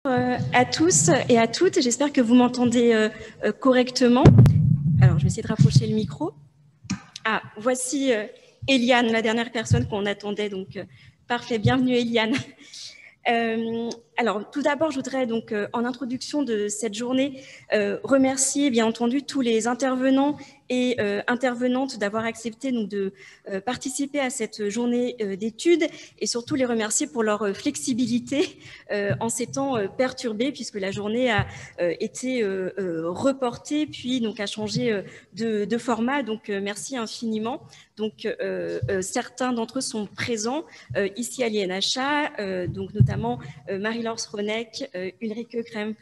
À tous et à toutes, j'espère que vous m'entendez correctement. Alors, je vais essayer de rapprocher le micro. Ah, voici Eliane, la dernière personne qu'on attendait, donc parfait, bienvenue Eliane. Alors, tout d'abord, je voudrais donc, en introduction de cette journée, remercier bien entendu tous les intervenants et intervenantes d'avoir accepté donc, de participer à cette journée d'études et surtout les remercier pour leur flexibilité en ces temps perturbés puisque la journée a été reportée puis donc a changé de format. Donc, merci infiniment. Donc, certains d'entre eux sont présents ici à l'INHA, donc notamment Marie-Laure Sronek, Ulrike Kremp,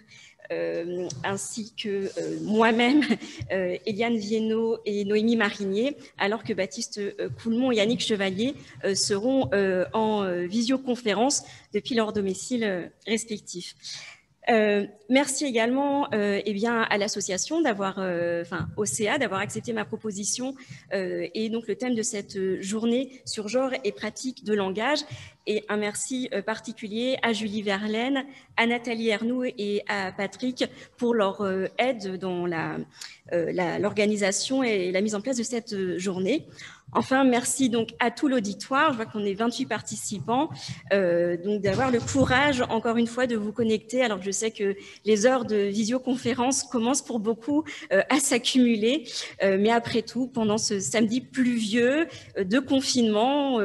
ainsi que moi-même, Eliane Viennot et Noémie Marinier, alors que Baptiste Coulmont et Yannick Chevalier seront en visioconférence depuis leur domicile respectif. Merci également eh bien, à l'association d'avoir, OCA, d'avoir accepté ma proposition et donc le thème de cette journée sur genre et pratique de langage. Et un merci particulier à Julie Verlaine, à Nathalie Ernoux et à Patrick pour leur aide dans l'organisation et la mise en place de cette journée. Enfin, merci donc à tout l'auditoire. Je vois qu'on est 28 participants, donc d'avoir le courage, encore une fois, de vous connecter. Alors, je sais que les heures de visioconférence commencent pour beaucoup à s'accumuler, mais après tout, pendant ce samedi pluvieux de confinement,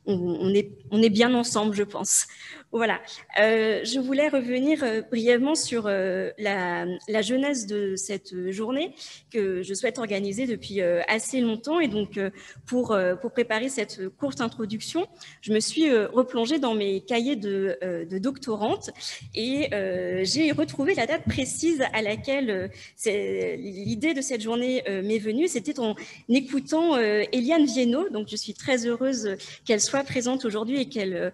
on est bien ensemble, je pense. Voilà. Je voulais revenir brièvement sur la jeunesse de cette journée que je souhaite organiser depuis assez longtemps. Et donc, pour préparer cette courte introduction, je me suis replongée dans mes cahiers de doctorante et j'ai retrouvé la date précise à laquelle l'idée de cette journée m'est venue. C'était en écoutant Eliane Viennot. Donc, je suis très heureuse qu'elle soit présente aujourd'hui et qu'elle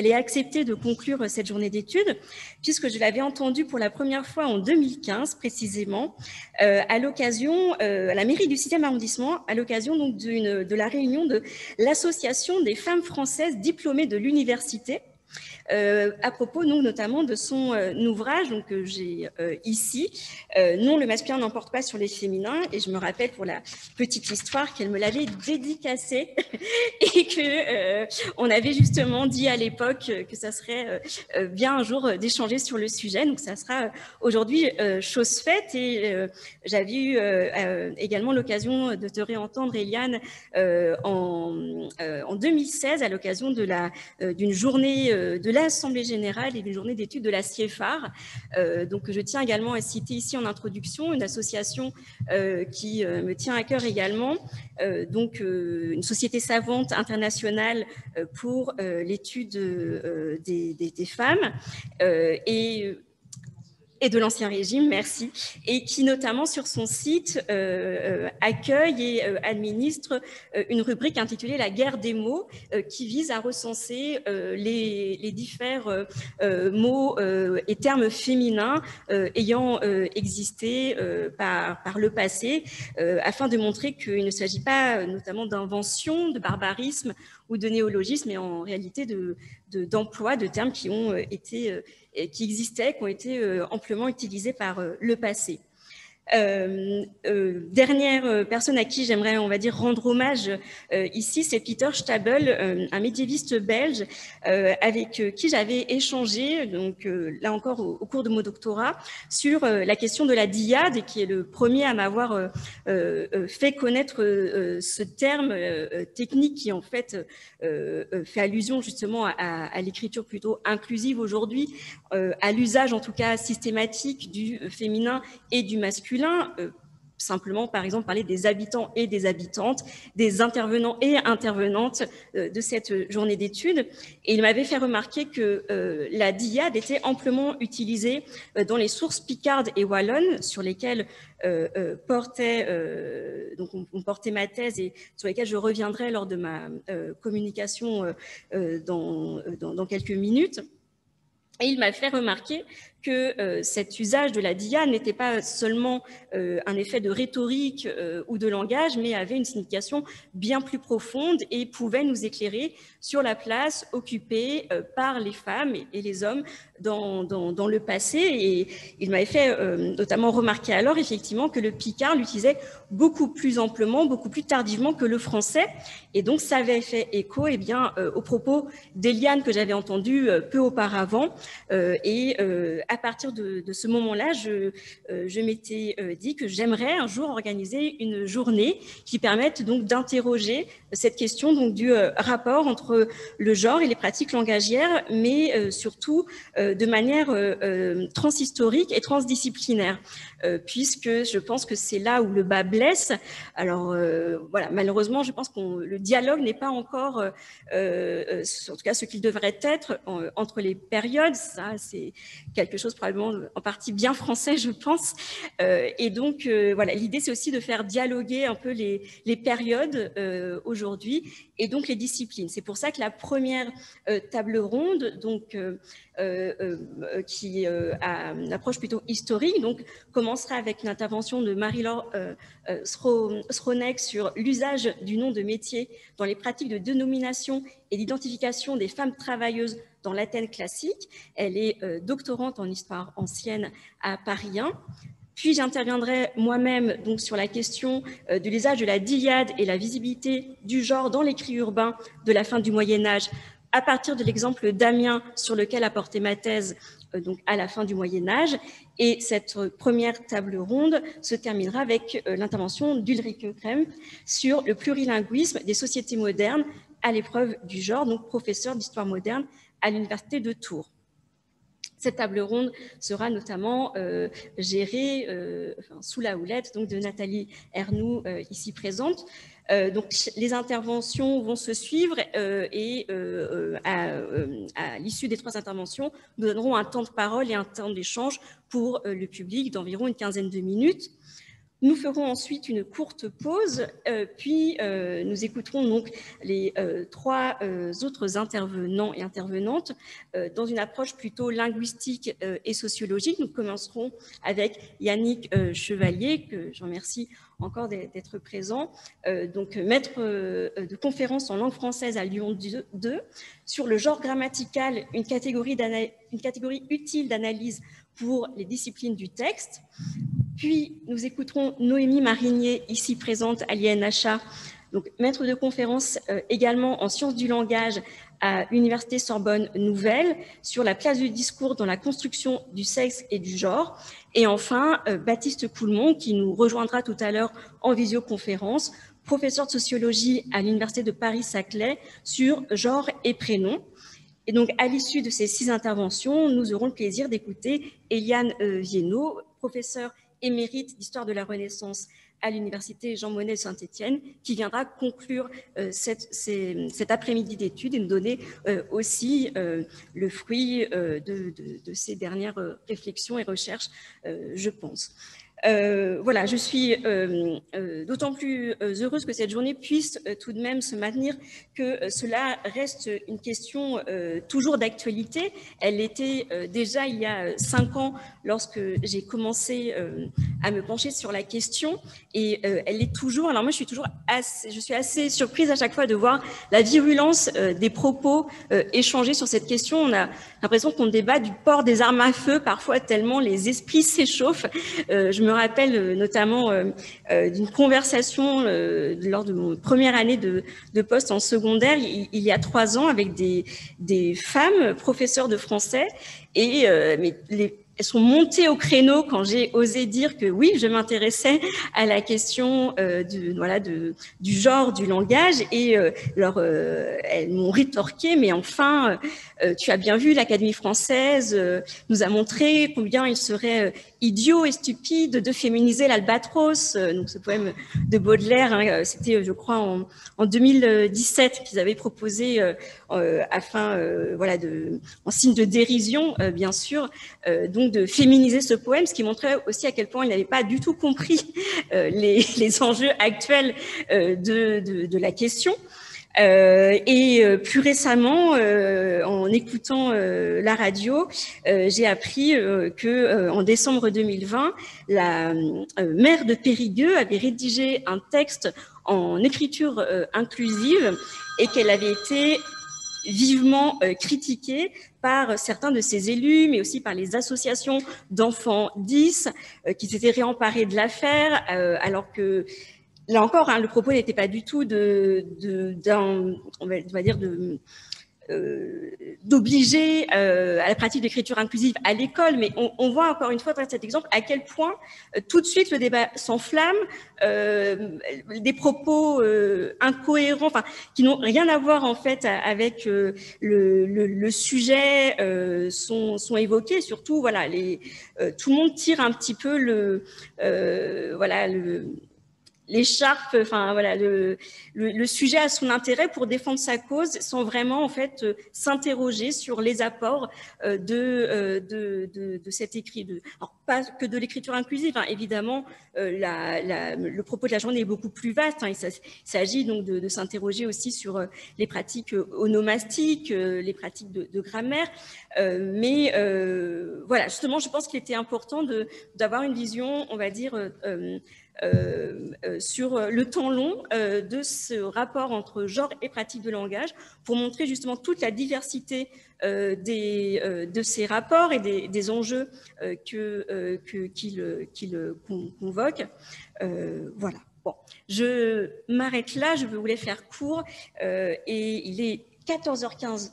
ait accepté de conclure cette journée d'études, puisque je l'avais entendue pour la première fois en 2015 précisément, à l'occasion, à la mairie du 6e arrondissement, à l'occasion donc de la réunion de l'Association des femmes françaises diplômées de l'université, à propos donc, notamment de son ouvrage donc, que j'ai ici, Non, le masculin n'emporte pas sur les féminins, et je me rappelle pour la petite histoire qu'elle me l'avait dédicacé et que on avait justement dit à l'époque que ça serait bien un jour d'échanger sur le sujet, donc ça sera aujourd'hui chose faite. Et j'avais eu également l'occasion de te réentendre, Eliane, en 2016 à l'occasion d'une journée de l'Assemblée générale et d'une journée d'études de la CIEFAR. Donc, je tiens également à citer ici en introduction une association qui me tient à cœur également, donc une société savante internationale pour l'étude des femmes et de l'Ancien Régime, merci, et qui notamment sur son site accueille et administre une rubrique intitulée La guerre des mots, qui vise à recenser les différents mots et termes féminins ayant existé par le passé, afin de montrer qu'il ne s'agit pas notamment d'invention, de barbarisme ou de néologisme, mais en réalité d'emploi de termes qui ont été qui existaient, qui ont été amplement utilisés par le passé. Dernière personne à qui j'aimerais, on va dire, rendre hommage ici, c'est Peter Stabel, un médiéviste belge avec qui j'avais échangé, donc là encore au cours de mon doctorat, sur la question de la dyade, et qui est le premier à m'avoir fait connaître ce terme technique qui en fait fait allusion justement à l'écriture plutôt inclusive aujourd'hui, à l'usage en tout cas systématique du féminin et du masculin. Simplement, par exemple, parler des habitants et des habitantes, des intervenants et intervenantes de cette journée d'études. Et il m'avait fait remarquer que la dyade était amplement utilisée dans les sources picardes et wallonnes, sur lesquelles donc on portait ma thèse et sur lesquelles je reviendrai lors de ma communication dans quelques minutes. Et il m'a fait remarquer que cet usage de la DIA n'était pas seulement un effet de rhétorique ou de langage, mais avait une signification bien plus profonde et pouvait nous éclairer sur la place occupée par les femmes et les hommes dans le passé. Et il m'avait fait notamment remarquer alors effectivement que le picard l'utilisait beaucoup plus amplement, beaucoup plus tardivement que le français. Et donc ça avait fait écho aux propos d'Eliane que j'avais entendu peu auparavant. Et à partir de ce moment-là, je m'étais dit que j'aimerais un jour organiser une journée qui permette donc d'interroger cette question donc du rapport entre le genre et les pratiques langagières, mais surtout de manière transhistorique et transdisciplinaire, puisque je pense que c'est là où le bas blesse. Alors voilà, malheureusement, je pense que le dialogue n'est pas encore, en tout cas ce qu'il devrait être entre les périodes. Ça, c'est quelque chose probablement en partie bien français, je pense. Et donc, voilà, l'idée, c'est aussi de faire dialoguer un peu les périodes aujourd'hui et donc les disciplines. C'est pour ça que la première table ronde, donc, qui a une approche plutôt historique, donc commencera avec une intervention de Marie-Laure Sronek sur l'usage du nom de métier dans les pratiques de dénomination et d'identification des femmes travailleuses dans l'Athènes classique. Elle est doctorante en histoire ancienne à Paris 1. Puis j'interviendrai moi-même donc sur la question de l'usage de la dyade et la visibilité du genre dans l'écrit urbain de la fin du Moyen-Âge, à partir de l'exemple d'Amiens sur lequel a porté ma thèse donc à la fin du Moyen-Âge. Et cette première table ronde se terminera avec l'intervention d'Ulrike Kremp sur le plurilinguisme des sociétés modernes à l'épreuve du genre, donc professeur d'histoire moderne à l'Université de Tours. Cette table ronde sera notamment gérée sous la houlette donc, de Nathalie Ernoux, ici présente. Donc, les interventions vont se suivre et à l'issue des 3 interventions, nous donnerons un temps de parole et un temps d'échange pour le public d'environ une quinzaine de minutes. Nous ferons ensuite une courte pause, puis nous écouterons donc les 3 autres intervenants et intervenantes dans une approche plutôt linguistique et sociologique. Nous commencerons avec Yannick Chevalier, que je remercie encore d'être présent, donc maître de conférence en langue française à Lyon 2, sur le genre grammatical, une catégorie utile d'analyse pour les disciplines du texte. Puis, nous écouterons Noémie Marinier, ici présente à l'INHA, donc maître de conférence également en sciences du langage à l'Université Sorbonne Nouvelle, sur la place du discours dans la construction du sexe et du genre. Et enfin, Baptiste Coulmont, qui nous rejoindra tout à l'heure en visioconférence, professeur de sociologie à l'Université de Paris-Saclay sur genre et prénom. Et donc, à l'issue de ces 6 interventions, nous aurons le plaisir d'écouter Eliane Viennot, professeure émérite d'histoire de la Renaissance à l'Université Jean Monnet de Saint-Étienne, qui viendra conclure cet après-midi d'études et nous donner aussi le fruit de ces dernières réflexions et recherches, je pense. Voilà, je suis d'autant plus heureuse que cette journée puisse tout de même se maintenir, que cela reste une question toujours d'actualité. Elle était déjà il y a 5 ans lorsque j'ai commencé à me pencher sur la question, et elle est toujours. Alors moi, je suis assez surprise à chaque fois de voir la virulence des propos échangés sur cette question. On a l'impression qu'on débat du port des armes à feu parfois, tellement les esprits s'échauffent. Je me rappelle notamment d'une conversation lors de mon première année de poste en secondaire il y a 3 ans avec des femmes professeurs de français, et elles sont montées au créneau quand j'ai osé dire que oui, je m'intéressais à la question du genre du langage, et elles m'ont rétorqué, mais enfin, tu as bien vu, l'Académie française nous a montré combien il serait idiot et stupide de féminiser l'albatros, donc ce poème de Baudelaire, hein, c'était je crois en 2017 qu'ils avaient proposé afin en signe de dérision bien sûr, donc de féminiser ce poème, ce qui montrait aussi à quel point il n'avait pas du tout compris les enjeux actuels de la question. Plus récemment, en écoutant la radio, j'ai appris que en décembre 2020, la maire de Périgueux avait rédigé un texte en écriture inclusive et qu'elle avait été vivement critiquée par certains de ses élus, mais aussi par les associations d'enfants 10 qui s'étaient réemparés de l'affaire, alors que là encore, le propos n'était pas du tout d'obliger à la pratique d'écriture inclusive à l'école, mais on voit encore une fois dans cet exemple à quel point tout de suite le débat s'enflamme, des propos incohérents, enfin qui n'ont rien à voir en fait avec le sujet sont évoqués. Surtout, voilà, tout le monde tire un petit peu l'écharpe, enfin voilà, le sujet a son intérêt pour défendre sa cause sans vraiment en fait s'interroger sur les apports de cet écrit. Alors pas que de l'écriture inclusive, hein, évidemment, le propos de la journée est beaucoup plus vaste. Hein, il s'agit donc de s'interroger aussi sur les pratiques onomastiques, les pratiques de grammaire, mais voilà, justement, je pense qu'il était important d'avoir une vision, on va dire, sur le temps long de ce rapport entre genre et pratique de langage pour montrer justement toute la diversité de ces rapports et des enjeux qu'il convoque. Voilà. Bon, je m'arrête là, je voulais faire court et il est 14h15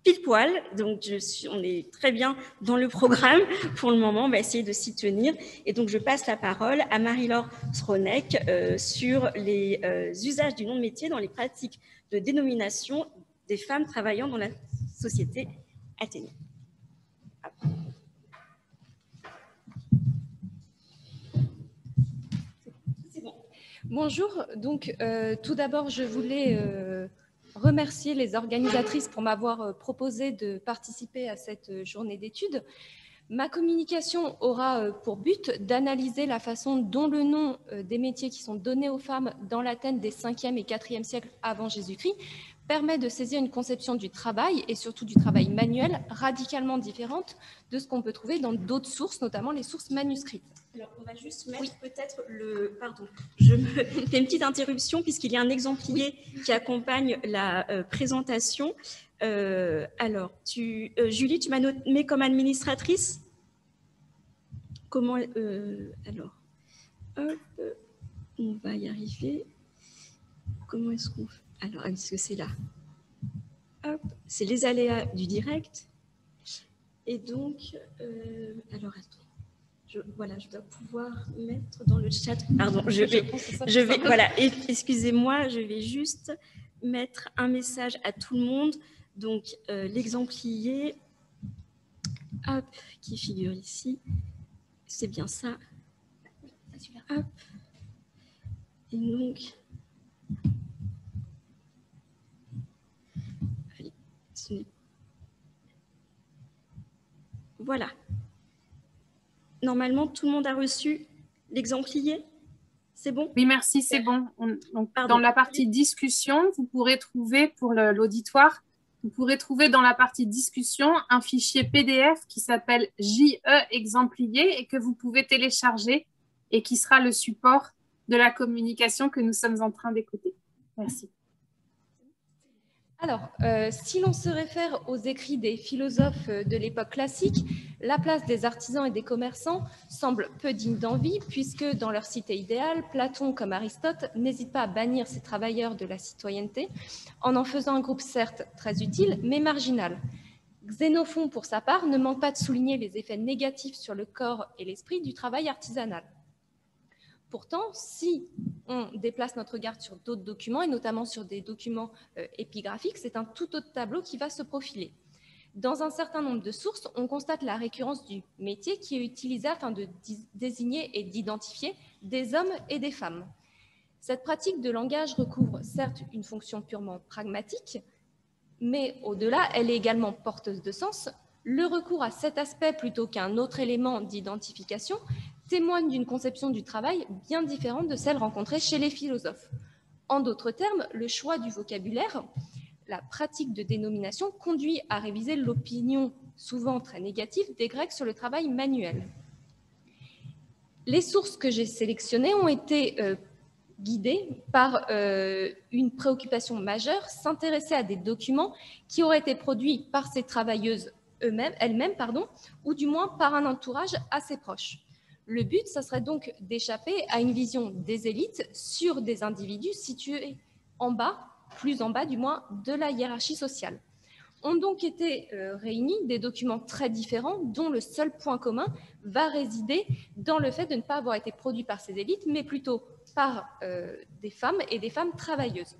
pile poil, donc on est très bien dans le programme pour le moment, on va essayer de s'y tenir. Et donc je passe la parole à Marie-Laure Sronek sur les usages du nom de métier dans les pratiques de dénomination des femmes travaillant dans la société athénienne. Bonjour, donc tout d'abord je voulais remercier les organisatrices pour m'avoir proposé de participer à cette journée d'études. Ma communication aura pour but d'analyser la façon dont le nom des métiers qui sont donnés aux femmes dans l'Athènes des 5e et 4e siècles avant Jésus-Christ permet de saisir une conception du travail et surtout du travail manuel radicalement différente de ce qu'on peut trouver dans d'autres sources, notamment les sources manuscrites. Alors, on va juste mettre peut-être Pardon, je me fais une petite interruption puisqu'il y a un exemplier qui accompagne la présentation. Alors, Julie, tu m'as nommée comme administratrice. Comment alors, hop, on va y arriver. Comment est-ce qu'on fait? Alors, est-ce que c'est là? Hop, c'est les aléas du direct. Et donc, alors attends. Voilà, je dois pouvoir mettre dans le chat. Pardon, voilà, excusez-moi, je vais juste mettre un message à tout le monde. Donc, l'exemplier, hop, qui figure ici, c'est bien ça. Hop. Et donc, allez, voilà. Normalement, tout le monde a reçu l'exemplier. C'est bon? Oui, merci, c'est bon. Donc, dans la partie discussion, vous pourrez trouver, pour l'auditoire, vous pourrez trouver dans la partie discussion un fichier PDF qui s'appelle JE Exemplier et que vous pouvez télécharger et qui sera le support de la communication que nous sommes en train d'écouter. Merci. Alors, si l'on se réfère aux écrits des philosophes de l'époque classique, la place des artisans et des commerçants semble peu digne d'envie, puisque dans leur cité idéale, Platon comme Aristote n'hésitent pas à bannir ces travailleurs de la citoyenneté, en faisant un groupe certes très utile, mais marginal. Xénophon, pour sa part, ne manque pas de souligner les effets négatifs sur le corps et l'esprit du travail artisanal. Pourtant, si on déplace notre regard sur d'autres documents, et notamment sur des documents épigraphiques, c'est un tout autre tableau qui va se profiler. Dans un certain nombre de sources, on constate la récurrence du métier qui est utilisé afin de désigner et d'identifier des hommes et des femmes. Cette pratique de langage recouvre certes une fonction purement pragmatique, mais au-delà, elle est également porteuse de sens. Le recours à cet aspect plutôt qu'un autre élément d'identification témoigne d'une conception du travail bien différente de celle rencontrée chez les philosophes. En d'autres termes, le choix du vocabulaire, la pratique de dénomination conduit à réviser l'opinion souvent très négative des Grecs sur le travail manuel. Les sources que j'ai sélectionnées ont été guidées par une préoccupation majeure, s'intéresser à des documents qui auraient été produits par ces travailleuses elles-mêmes, ou du moins par un entourage assez proche. Le but, ça serait donc d'échapper à une vision des élites sur des individus situés en bas, plus en bas du moins, de la hiérarchie sociale. Ont donc été réunis des documents très différents dont le seul point commun va résider dans le fait de ne pas avoir été produit par ces élites, mais plutôt par des femmes et des femmes travailleuses.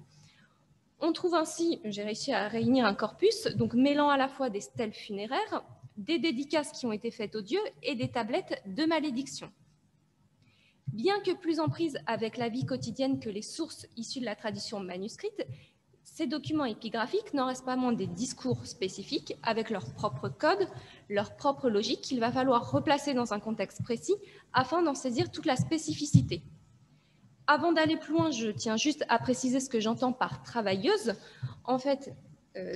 On trouve ainsi, j'ai réussi à réunir un corpus, donc mêlant à la fois des stèles funéraires, des dédicaces qui ont été faites aux dieux et des tablettes de malédiction. Bien que plus en prise avec la vie quotidienne que les sources issues de la tradition manuscrite, ces documents épigraphiques n'en restent pas moins des discours spécifiques avec leur propre code, leur propre logique qu'il va falloir replacer dans un contexte précis afin d'en saisir toute la spécificité. Avant d'aller plus loin, je tiens juste à préciser ce que j'entends par travailleuse. En fait,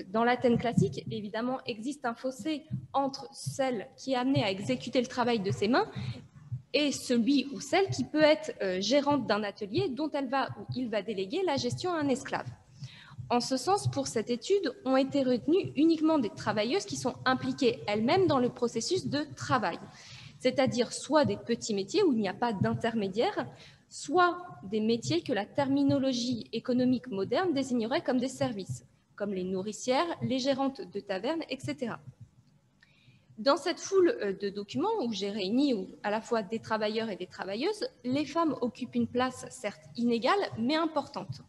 dans l'Athènes classique, évidemment, existe un fossé entre celle qui est amenée à exécuter le travail de ses mains et celui ou celle qui peut être gérante d'un atelier dont elle va ou il va déléguer la gestion à un esclave. En ce sens, pour cette étude, ont été retenues uniquement des travailleuses qui sont impliquées elles-mêmes dans le processus de travail, c'est-à-dire soit des petits métiers où il n'y a pas d'intermédiaire, soit des métiers que la terminologie économique moderne désignerait comme des services, comme les nourricières, les gérantes de tavernes, etc. Dans cette foule de documents où j'ai réuni à la fois des travailleurs et des travailleuses, les femmes occupent une place certes inégale, mais importante.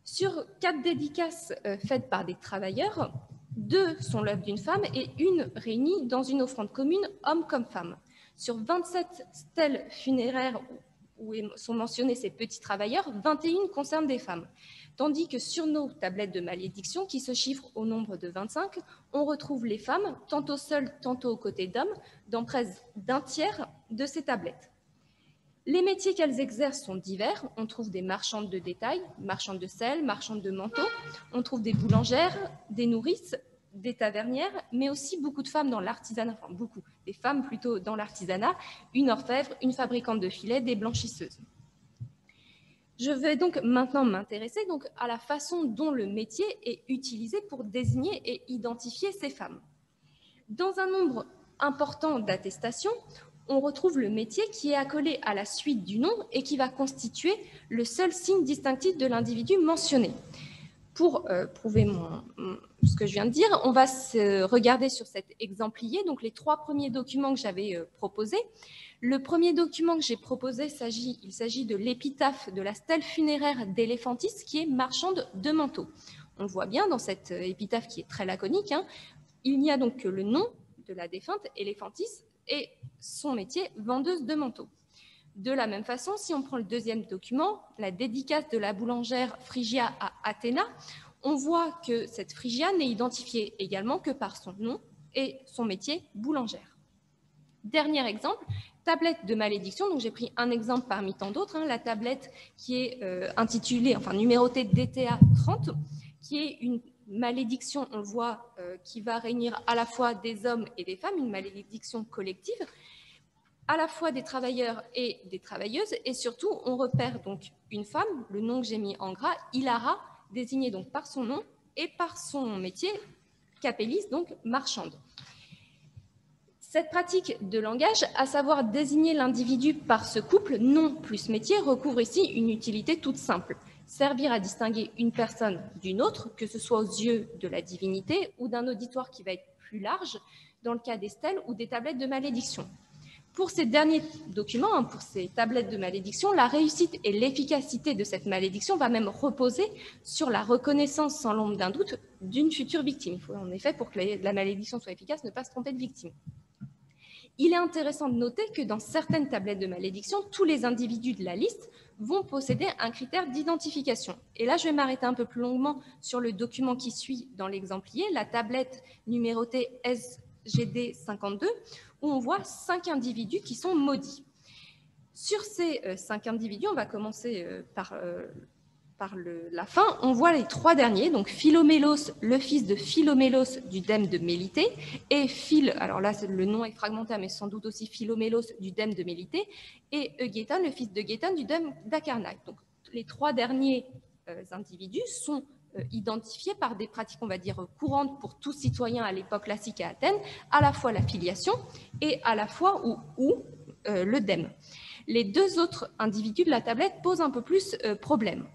Sur 4 dédicaces faites par des travailleurs, 2 sont l'œuvre d'une femme et 1 réunie dans une offrande commune, hommes comme femmes. Sur 27 stèles funéraires où sont mentionnés ces petits travailleurs, 21 concernent des femmes. Tandis que sur nos tablettes de malédiction, qui se chiffrent au nombre de 25, on retrouve les femmes, tantôt seules, tantôt aux côtés d'hommes, dans près d'un tiers de ces tablettes. Les métiers qu'elles exercent sont divers. On trouve des marchandes de détail, marchandes de sel, marchandes de manteaux. On trouve des boulangères, des nourrices, des tavernières, mais aussi beaucoup de femmes dans l'artisanat, enfin beaucoup, des femmes plutôt dans l'artisanat, une orfèvre, une fabricante de filets, des blanchisseuses. Je vais donc maintenant m'intéresser à la façon dont le métier est utilisé pour désigner et identifier ces femmes. Dans un nombre important d'attestations, on retrouve le métier qui est accolé à la suite du nom et qui va constituer le seul signe distinctif de l'individu mentionné. Pour prouver ce que je viens de dire, on va se regarder sur cet exemplier, donc les 3 premiers documents que j'avais proposés. Le premier document que j'ai proposé, il s'agit de l'épitaphe de la stèle funéraire d'Éléphantis, qui est marchande de manteaux. On voit bien dans cette épitaphe qui est très laconique, il n'y a donc que le nom de la défunte, Éléphantis, et son métier, vendeuse de manteaux. De la même façon, si on prend le deuxième document, la dédicace de la boulangère Phrygia à Athéna, on voit que cette Phrygia n'est identifiée également que par son nom et son métier, boulangère. Dernier exemple, tablette de malédiction. Donc j'ai pris un exemple parmi tant d'autres, la tablette qui est intitulée, enfin numérotée DTA 30, qui est une malédiction, on le voit, qui va réunir à la fois des hommes et des femmes, une malédiction collective, à la fois des travailleurs et des travailleuses, et surtout, on repère donc une femme, le nom que j'ai mis en gras, Hilara, désignée donc par son nom et par son métier, capellis, donc marchande. Cette pratique de langage, à savoir désigner l'individu par ce couple, nom plus métier, recouvre ici une utilité toute simple. Servir à distinguer une personne d'une autre, que ce soit aux yeux de la divinité ou d'un auditoire qui va être plus large, dans le cas des stèles ou des tablettes de malédiction. Pour ces derniers documents, pour ces tablettes de malédiction, la réussite et l'efficacité de cette malédiction va même reposer sur la reconnaissance sans l'ombre d'un doute d'une future victime. Il faut en effet, pour que la malédiction soit efficace, ne pas se tromper de victime. Il est intéressant de noter que dans certaines tablettes de malédiction, tous les individus de la liste vont posséder un critère d'identification. Et là, je vais m'arrêter un peu plus longuement sur le document qui suit dans l'exemplier, la tablette numérotée SGD 52, où on voit 5 individus qui sont maudits. Sur ces 5 individus, on va commencer par la fin, on voit les trois derniers, donc Philomélos, le fils de Philomélos du dème de Mélité, et alors là le nom est fragmentaire, mais sans doute aussi Philomélos du dème de Mélité, et Eugéton, le fils d'Eugéton du dème d'Acarnaque. Donc les trois derniers individus sont identifiés par des pratiques, on va dire, courantes pour tout citoyen à l'époque classique à Athènes, à la fois la filiation et à la fois le dème. Les deux autres individus de la tablette posent un peu plus problème.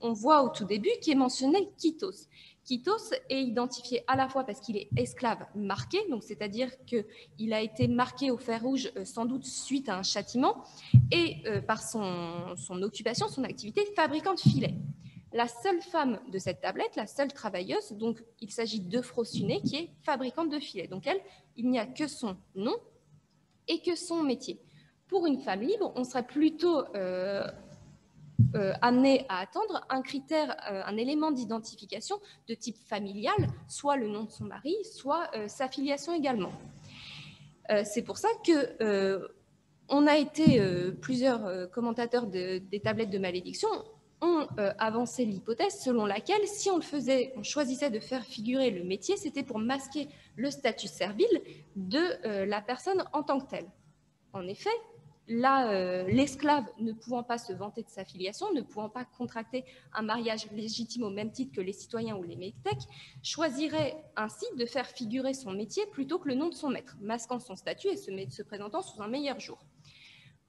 On voit au tout début qui est mentionné Kitos. Kitos est identifié à la fois parce qu'il est esclave marqué, donc c'est-à-dire qu'il a été marqué au fer rouge sans doute suite à un châtiment, et par son occupation, son activité, fabricant de filets. La seule femme de cette tablette, la seule travailleuse, donc il s'agit d'Euphrosynée, qui est fabricante de filets. Donc elle, il n'y a que son nom et que son métier. Pour une femme libre, on serait plutôt amené à attendre un critère, un élément d'identification de type familial, soit le nom de son mari, soit sa filiation également. C'est pour ça que plusieurs commentateurs des tablettes de malédiction ont avancé l'hypothèse selon laquelle si on choisissait de faire figurer le métier, c'était pour masquer le statut servile de la personne en tant que telle. En effet, l'esclave ne pouvant pas se vanter de sa filiation, ne pouvant pas contracter un mariage légitime au même titre que les citoyens ou les métèques, choisirait ainsi de faire figurer son métier plutôt que le nom de son maître, masquant son statut et se présentant sous un meilleur jour.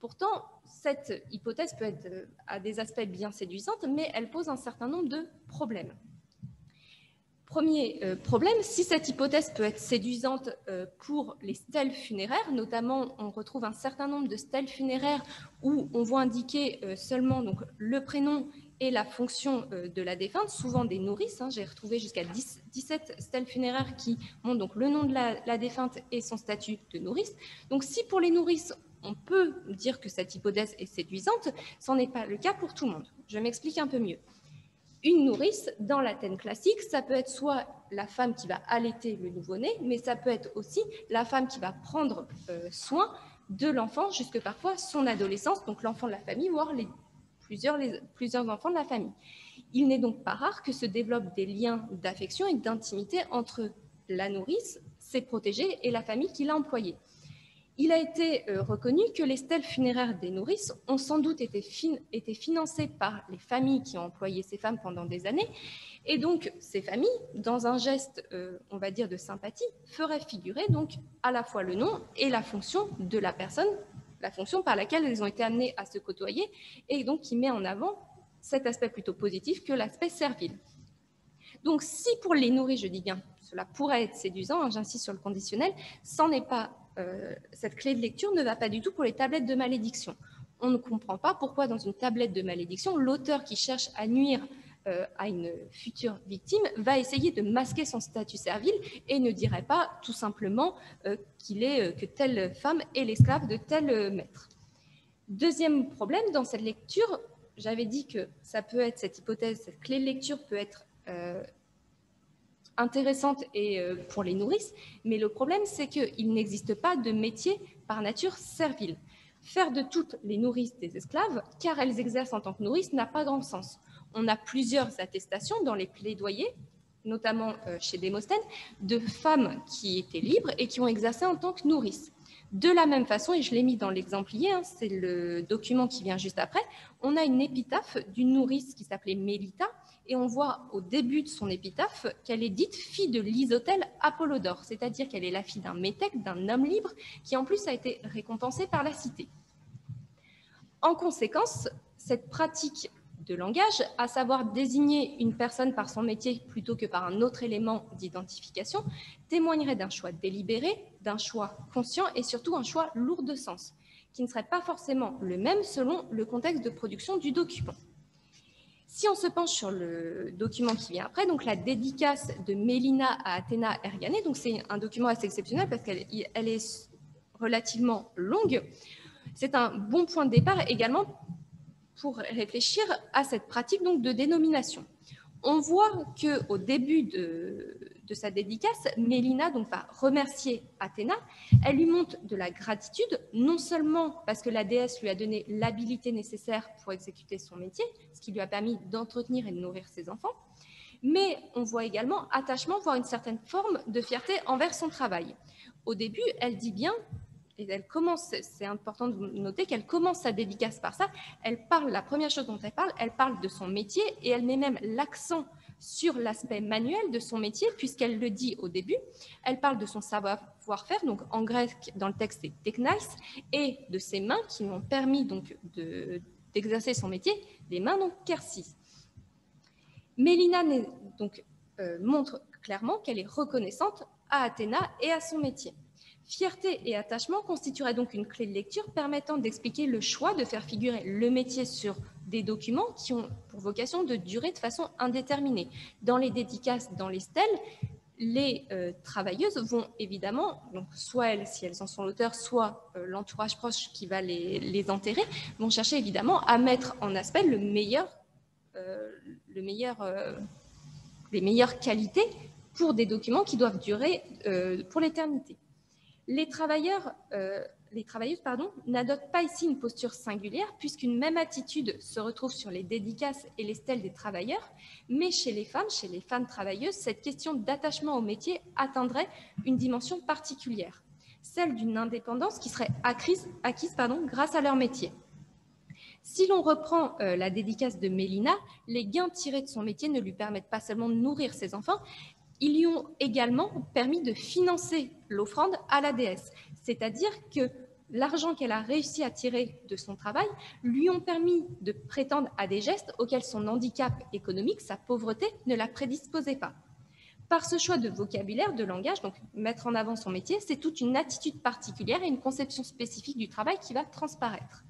Pourtant, cette hypothèse peut être à des aspects bien séduisante, mais elle pose un certain nombre de problèmes. Premier problème, si cette hypothèse peut être séduisante pour les stèles funéraires, notamment on retrouve un certain nombre de stèles funéraires où on voit indiquer seulement donc, le prénom et la fonction de la défunte, souvent des nourrices. J'ai retrouvé jusqu'à 17 stèles funéraires qui montrent donc le nom de la défunte et son statut de nourrice. Donc si pour les nourrices, on peut dire que cette hypothèse est séduisante, ce n'est pas le cas pour tout le monde. Je m'explique un peu mieux. Une nourrice, dans l'Athènes classique, ça peut être soit la femme qui va allaiter le nouveau-né, mais ça peut être aussi la femme qui va prendre soin de l'enfant jusque parfois son adolescence, donc l'enfant de la famille, voire plusieurs enfants de la famille. Il n'est donc pas rare que se développent des liens d'affection et d'intimité entre la nourrice, ses protégés et la famille qui l'a employée. Il a été reconnu que les stèles funéraires des nourrices ont sans doute été financées par les familles qui ont employé ces femmes pendant des années. Et donc, ces familles, dans un geste, on va dire, de sympathie, feraient figurer donc à la fois le nom et la fonction de la personne, la fonction par laquelle elles ont été amenées à se côtoyer, et donc qui met en avant cet aspect plutôt positif que l'aspect servile. Donc, si pour les nourrices, je dis bien, cela pourrait être séduisant, j'insiste sur le conditionnel, cette clé de lecture ne va pas du tout pour les tablettes de malédiction. On ne comprend pas pourquoi dans une tablette de malédiction, l'auteur qui cherche à nuire à une future victime va essayer de masquer son statut servile et ne dirait pas tout simplement que telle femme est l'esclave de tel maître. Deuxième problème, dans cette lecture, j'avais dit que ça peut être cette hypothèse, cette clé de lecture peut être intéressante pour les nourrices, mais le problème, c'est qu'il n'existe pas de métier par nature servile. Faire de toutes les nourrices des esclaves, car elles exercent en tant que nourrices, n'a pas grand sens. On a plusieurs attestations dans les plaidoyers, notamment chez Démosthène, de femmes qui étaient libres et qui ont exercé en tant que nourrices. De la même façon, et je l'ai mis dans l'exemplier, c'est le document qui vient juste après, on a une épitaphe d'une nourrice qui s'appelait Mélita, et on voit au début de son épitaphe qu'elle est dite fille de l'Isotèle Apollodore, c'est-à-dire qu'elle est la fille d'un métèque, d'un homme libre, qui en plus a été récompensé par la cité. En conséquence, cette pratique de langage, à savoir désigner une personne par son métier plutôt que par un autre élément d'identification, témoignerait d'un choix délibéré, d'un choix conscient et surtout un choix lourd de sens, qui ne serait pas forcément le même selon le contexte de production du document. Si on se penche sur le document qui vient après, donc la dédicace de Mélina à Athéna Erganée, donc c'est un document assez exceptionnel parce qu'elle est relativement longue, c'est un bon point de départ également pour réfléchir à cette pratique donc de dénomination. On voit qu'au début de sa dédicace, Mélina donc, va remercier Athéna. Elle lui montre de la gratitude, non seulement parce que la déesse lui a donné l'habilité nécessaire pour exécuter son métier, ce qui lui a permis d'entretenir et de nourrir ses enfants, mais on voit également attachement, voire une certaine forme de fierté envers son travail. Au début, elle dit bien, et elle commence, c'est important de noter qu'elle commence sa dédicace par ça, la première chose dont elle parle de son métier, et elle met même l'accent sur l'aspect manuel de son métier, puisqu'elle le dit au début, elle parle de son savoir-faire, donc en grec, dans le texte, c'est technais, et de ses mains qui lui ont permis donc d'exercer son métier, des mains donc kersis. Mélina donc, montre clairement qu'elle est reconnaissante à Athéna et à son métier. Fierté et attachement constitueraient donc une clé de lecture permettant d'expliquer le choix de faire figurer le métier sur des documents qui ont pour vocation de durer de façon indéterminée. Dans les dédicaces, dans les stèles, les travailleuses vont évidemment, donc soit elles, si elles en sont l'auteur, soit l'entourage proche qui va les enterrer, vont chercher évidemment à mettre en aspect les meilleures qualités pour des documents qui doivent durer pour l'éternité. Les travailleuses n'adoptent pas ici une posture singulière puisqu'une même attitude se retrouve sur les dédicaces et les stèles des travailleurs, mais chez les femmes travailleuses, cette question d'attachement au métier atteindrait une dimension particulière, celle d'une indépendance qui serait acquise grâce à leur métier. Si l'on reprend la dédicace de Mélina, les gains tirés de son métier ne lui permettent pas seulement de nourrir ses enfants, ils lui ont également permis de financer l'offrande à la déesse. C'est-à-dire que l'argent qu'elle a réussi à tirer de son travail lui ont permis de prétendre à des gestes auxquels son handicap économique, sa pauvreté, ne la prédisposait pas. Par ce choix de vocabulaire, de langage, donc mettre en avant son métier, c'est toute une attitude particulière et une conception spécifique du travail qui va transparaître.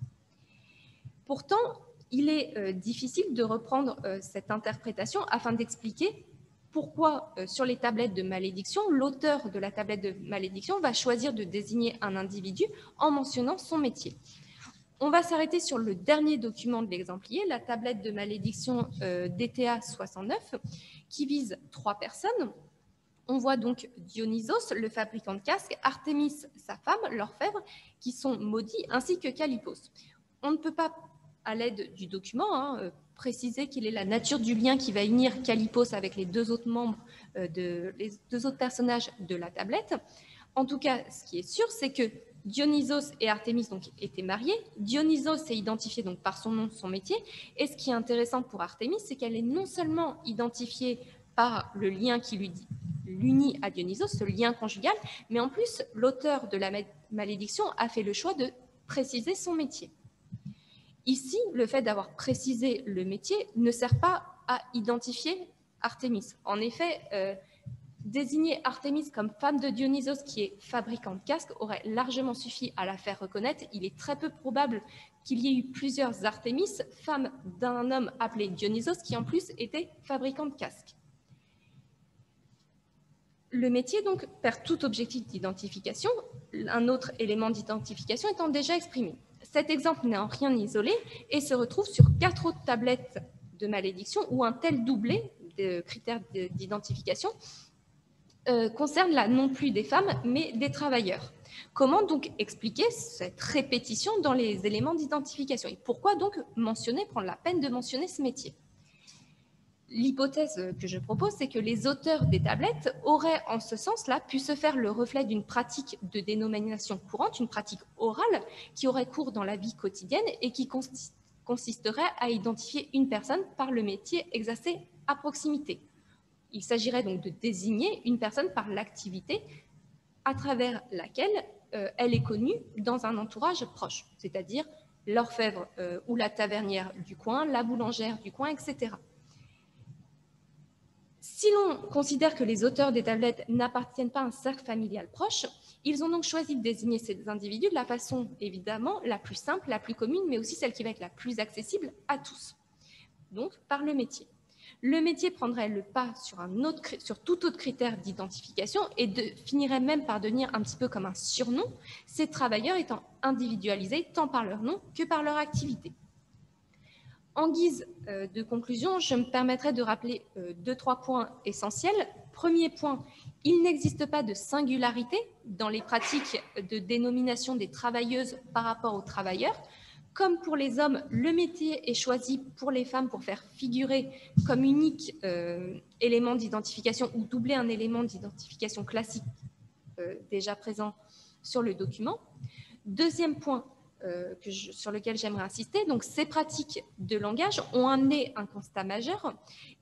Pourtant, il est difficile de reprendre cette interprétation afin d'expliquer pourquoi, sur les tablettes de malédiction, l'auteur de la tablette de malédiction va choisir de désigner un individu en mentionnant son métier. On va s'arrêter sur le dernier document de l'exemplier, la tablette de malédiction DTA 69, qui vise 3 personnes. On voit donc Dionysos, le fabricant de casques, Artémis, sa femme, l'orfèvre, qui sont maudits, ainsi que Calipos. On ne peut pas, à l'aide du document, préciser quelle est la nature du lien qui va unir Calipos avec les 2 autres membres, les 2 autres personnages de la tablette. En tout cas, ce qui est sûr, c'est que Dionysos et Artémis donc, étaient mariés. Dionysos est identifié donc, par son nom, son métier. Et ce qui est intéressant pour Artémis, c'est qu'elle est non seulement identifiée par le lien qui l'unit à Dionysos, ce lien conjugal, mais en plus, l'auteur de la malédiction a fait le choix de préciser son métier. Ici, le fait d'avoir précisé le métier ne sert pas à identifier Artémis. En effet, désigner Artémis comme femme de Dionysos qui est fabricant de casques aurait largement suffi à la faire reconnaître. Il est très peu probable qu'il y ait eu plusieurs Artémis, femme d'un homme appelé Dionysos qui en plus était fabricant de casques. Le métier donc perd tout objectif d'identification, un autre élément d'identification étant déjà exprimé. Cet exemple n'est en rien isolé et se retrouve sur 4 autres tablettes de malédiction où un tel doublé de critères d'identification concerne là non plus des femmes mais des travailleurs. Comment donc expliquer cette répétition dans les éléments d'identification et pourquoi donc prendre la peine de mentionner ce métier? L'hypothèse que je propose, c'est que les auteurs des tablettes auraient en ce sens-là pu se faire le reflet d'une pratique de dénomination courante, une pratique orale qui aurait cours dans la vie quotidienne et qui consisterait à identifier une personne par le métier exercé à proximité. Il s'agirait donc de désigner une personne par l'activité à travers laquelle elle est connue dans un entourage proche, c'est-à-dire l'orfèvre ou la tavernière du coin, la boulangère du coin, etc. Si l'on considère que les auteurs des tablettes n'appartiennent pas à un cercle familial proche, ils ont donc choisi de désigner ces individus de la façon évidemment la plus simple, la plus commune, mais aussi celle qui va être la plus accessible à tous, donc par le métier. Le métier prendrait le pas sur tout autre critère d'identification et finirait même par devenir un petit peu comme un surnom, ces travailleurs étant individualisés tant par leur nom que par leur activité. En guise de conclusion, je me permettrai de rappeler 2-3 points essentiels. Premier point, il n'existe pas de singularité dans les pratiques de dénomination des travailleuses par rapport aux travailleurs. Comme pour les hommes, le métier est choisi pour les femmes pour faire figurer comme unique élément d'identification ou doubler un élément d'identification classique déjà présent sur le document. Deuxième point sur lequel j'aimerais insister, donc ces pratiques de langage ont amené un constat majeur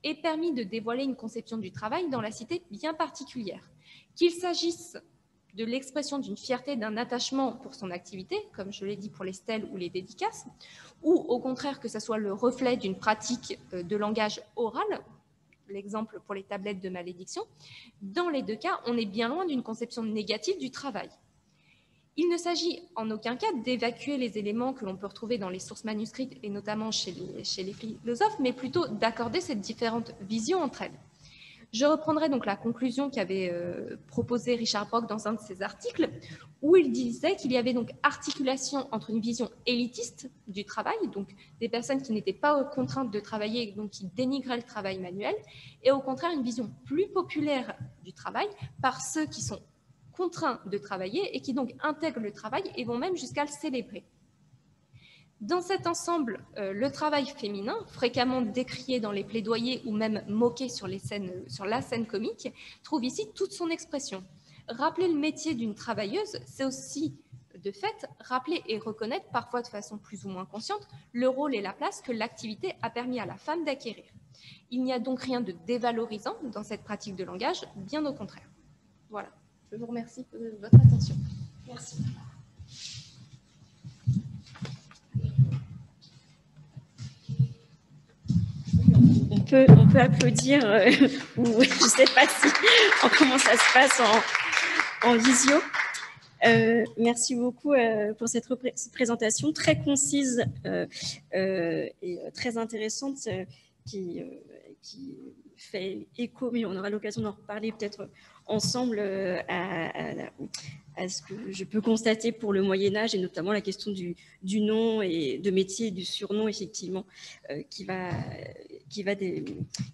et permis de dévoiler une conception du travail dans la cité bien particulière. Qu'il s'agisse de l'expression d'une fierté, d'un attachement pour son activité, comme je l'ai dit pour les stèles ou les dédicaces, ou au contraire que ce soit le reflet d'une pratique de langage oral, l'exemple pour les tablettes de malédiction, dans les deux cas, on est bien loin d'une conception négative du travail. Il ne s'agit en aucun cas d'évacuer les éléments que l'on peut retrouver dans les sources manuscrites et notamment chez les philosophes, mais plutôt d'accorder ces différentes visions entre elles. Je reprendrai donc la conclusion qu'avait proposée Richard Brock dans un de ses articles, où il disait qu'il y avait donc articulation entre une vision élitiste du travail, donc des personnes qui n'étaient pas contraintes de travailler, donc qui dénigraient le travail manuel, et au contraire une vision plus populaire du travail par ceux qui sont contraints de travailler et qui donc intègrent le travail et vont même jusqu'à le célébrer. Dans cet ensemble, le travail féminin, fréquemment décrié dans les plaidoyers ou même moqué sur la scène comique, trouve ici toute son expression. Rappeler le métier d'une travailleuse, c'est aussi, de fait, rappeler et reconnaître, parfois de façon plus ou moins consciente, le rôle et la place que l'activité a permis à la femme d'acquérir. Il n'y a donc rien de dévalorisant dans cette pratique de langage, bien au contraire. Voilà, je vous remercie de votre attention. Merci. On peut applaudir, ou je ne sais pas comment ça se passe en visio. Merci beaucoup pour cette présentation très concise et très intéressante qui fait écho, mais on aura l'occasion d'en reparler peut-être ensemble à ce que je peux constater pour le Moyen-Âge et notamment la question du nom et de métier et du surnom, effectivement, qui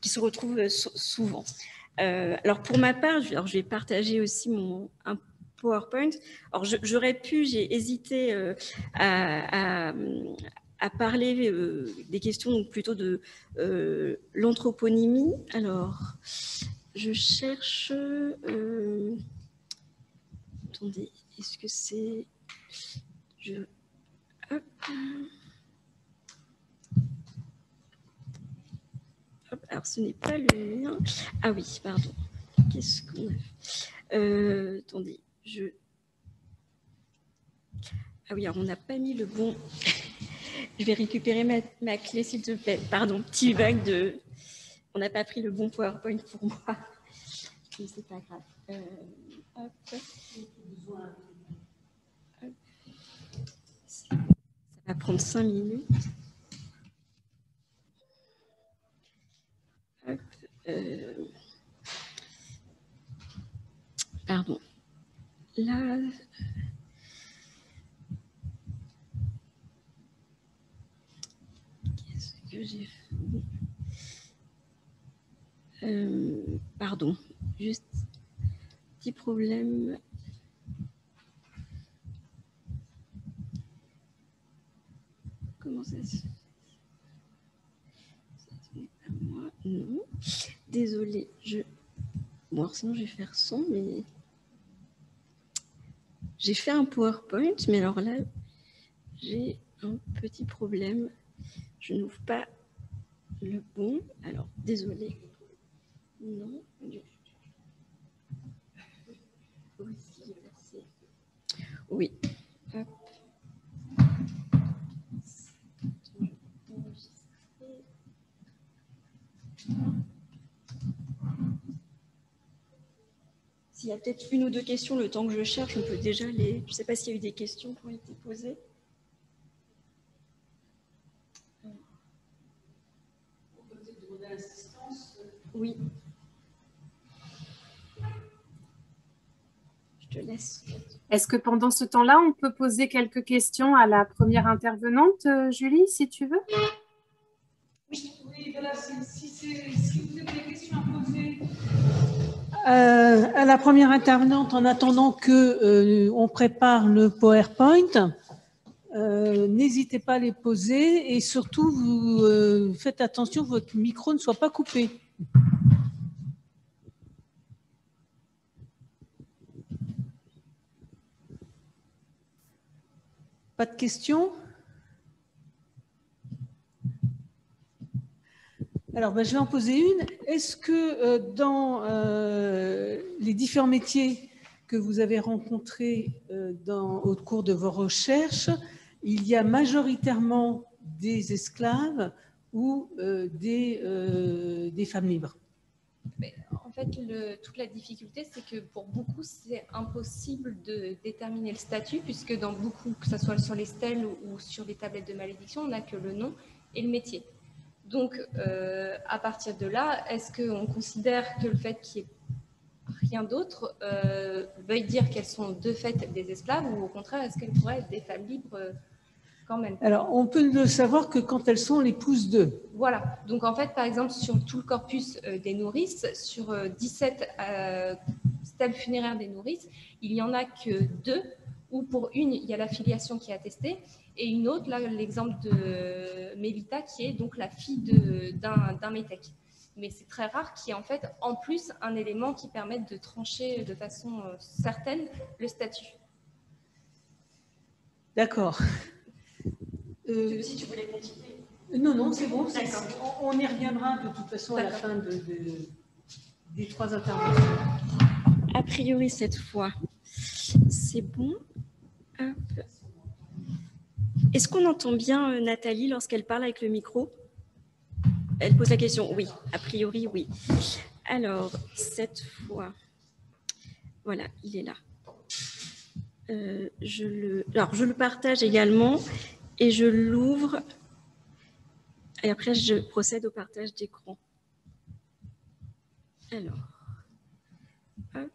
se retrouve souvent. Alors, pour ma part, je vais partager aussi un PowerPoint. Alors, j'ai hésité à parler des questions donc plutôt de l'anthroponymie. Alors, je cherche... attendez, est-ce que c'est... Hop. Hop, alors, ce n'est pas le lien. Ah oui, pardon. Qu'est-ce qu'on a... attendez, Ah oui, alors on n'a pas mis le bon... Je vais récupérer ma clé, s'il te plaît. Pardon, petit bug de... On n'a pas pris le bon PowerPoint pour moi. Mais c'est pas grave. Hop. Hop. Ça va prendre 5 minutes. Hop. Pardon. Là... que j'ai fait. Pardon, juste petit problème. Comment ça se fait? Ça n'est pas moi, non. Désolée, bon, alors sinon je vais faire sans, mais j'ai fait un PowerPoint, mais alors là, j'ai un petit problème. Je n'ouvre pas le bon. Alors, désolé. Non. Oui. Hop. S'il y a peut-être une ou deux questions, le temps que je cherche, on peut déjà les... Je ne sais pas s'il y a eu des questions qui ont été posées. Oui. Je te laisse. Est-ce que pendant ce temps-là, on peut poser quelques questions à la première intervenante, Julie, si tu veux? Voilà, si vous avez des questions à poser. À la première intervenante, en attendant qu'on prépare le PowerPoint, n'hésitez pas à les poser et surtout, vous faites attention que votre micro ne soit pas coupé. Pas de questions? Alors, je vais en poser une. Est-ce que dans les différents métiers que vous avez rencontrés au cours de vos recherches, il y a majoritairement des esclaves ou des femmes libres? Mais en fait, toute la difficulté, c'est que pour beaucoup, c'est impossible de déterminer le statut, puisque dans beaucoup, que ce soit sur les stèles ou sur les tablettes de malédiction, on n'a que le nom et le métier. Donc, à partir de là, est-ce qu'on considère que le fait qu'il n'y ait rien d'autre veuille dire qu'elles sont de fait des esclaves, ou au contraire, est-ce qu'elles pourraient être des femmes libres quand même? Alors, on peut le savoir que quand elles sont l'épouses d'eux. Voilà. Donc, en fait, par exemple, sur tout le corpus des nourrices, sur 17 stèles funéraires des nourrices, il n'y en a que 2, où pour une, il y a la filiation qui est attestée, et une autre, là, l'exemple de Mélita, qui est donc la fille d'un métèque. Mais c'est très rare qu'il y ait en fait, en plus, un élément qui permette de trancher de façon certaine le statut. D'accord. Si tu voulais continuer. Non, c'est bon. On y reviendra de toute façon à la fin des 3 interventions. A priori, cette fois, c'est bon. Hop. Est-ce qu'on entend bien Nathalie lorsqu'elle parle avec le micro? Elle pose la question. Oui, a priori, oui. Alors, cette fois, voilà, il est là. Je le partage également et je l'ouvre. Et après, je procède au partage d'écran. Alors, hop.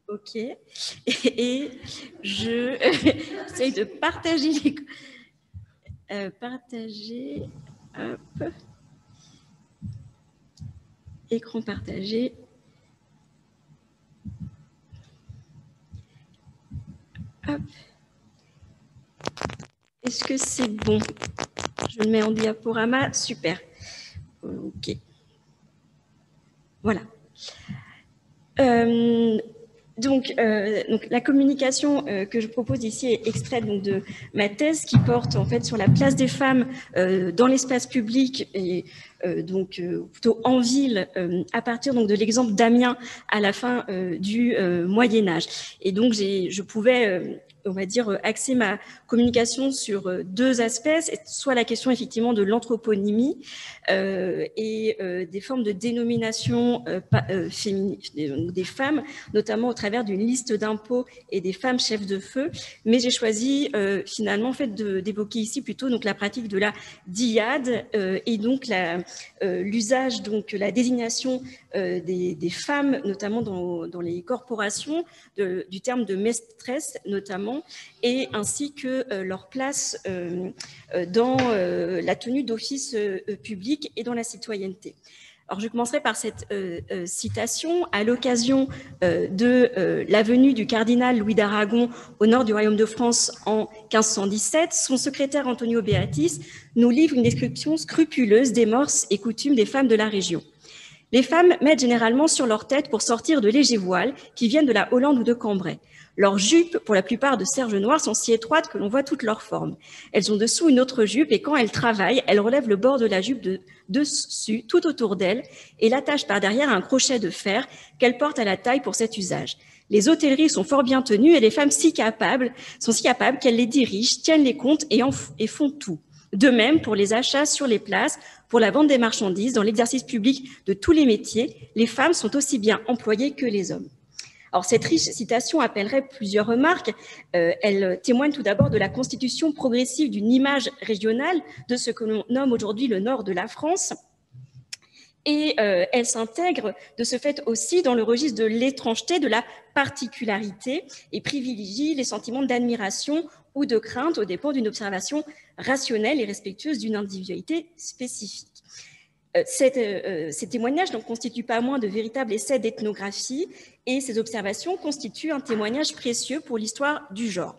Ok. Et je essaye de partager partager. Hop. Écran partagé. Hop. Est-ce que c'est bon? Je le mets en diaporama. Super. Ok. Voilà. Donc, la communication que je propose ici est extraite donc, de ma thèse qui porte en fait sur la place des femmes dans l'espace public et plutôt en ville à partir donc, de l'exemple d'Amiens à la fin du Moyen Âge. Et donc, je pouvais on va dire, axer ma communication sur 2 aspects, soit la question effectivement de l'anthroponymie et des formes de dénomination féminine des femmes, notamment au travers d'une liste d'impôts et des femmes chefs de feu. Mais j'ai choisi finalement en fait d'évoquer ici plutôt donc la pratique de la dyade et donc l'usage donc la désignation des femmes, notamment dans les corporations, du terme de maîtresse notamment, et ainsi que leur place dans la tenue d'office public et dans la citoyenneté. Alors, je commencerai par cette citation. À l'occasion de la venue du cardinal Louis d'Aragon au nord du royaume de France en 1517, son secrétaire Antonio Beatis nous livre une description scrupuleuse des mœurs et coutumes des femmes de la région. Les femmes mettent généralement sur leur tête pour sortir de légers voiles qui viennent de la Hollande ou de Cambrai. Leurs jupes, pour la plupart de serge noires, sont si étroites que l'on voit toutes leurs formes. Elles ont dessous une autre jupe et quand elles travaillent, elles relèvent le bord de la jupe de dessus, tout autour d'elles, et l'attachent par derrière à un crochet de fer qu'elles portent à la taille pour cet usage. Les hôtelleries sont fort bien tenues et les femmes sont si capables qu'elles les dirigent, tiennent les comptes et font tout. De même, pour les achats sur les places, pour la vente des marchandises, dans l'exercice public de tous les métiers, les femmes sont aussi bien employées que les hommes. Alors, cette riche citation appellerait plusieurs remarques. Elle témoigne tout d'abord de la constitution progressive d'une image régionale de ce que l'on nomme aujourd'hui le nord de la France. Et elle s'intègre de ce fait aussi dans le registre de l'étrangeté, de la particularité, et privilégie les sentiments d'admiration ou de crainte aux dépens d'une observation rationnelle et respectueuse d'une individualité spécifique. Ces témoignages ne constituent pas moins de véritables essais d'ethnographie et ces observations constituent un témoignage précieux pour l'histoire du genre.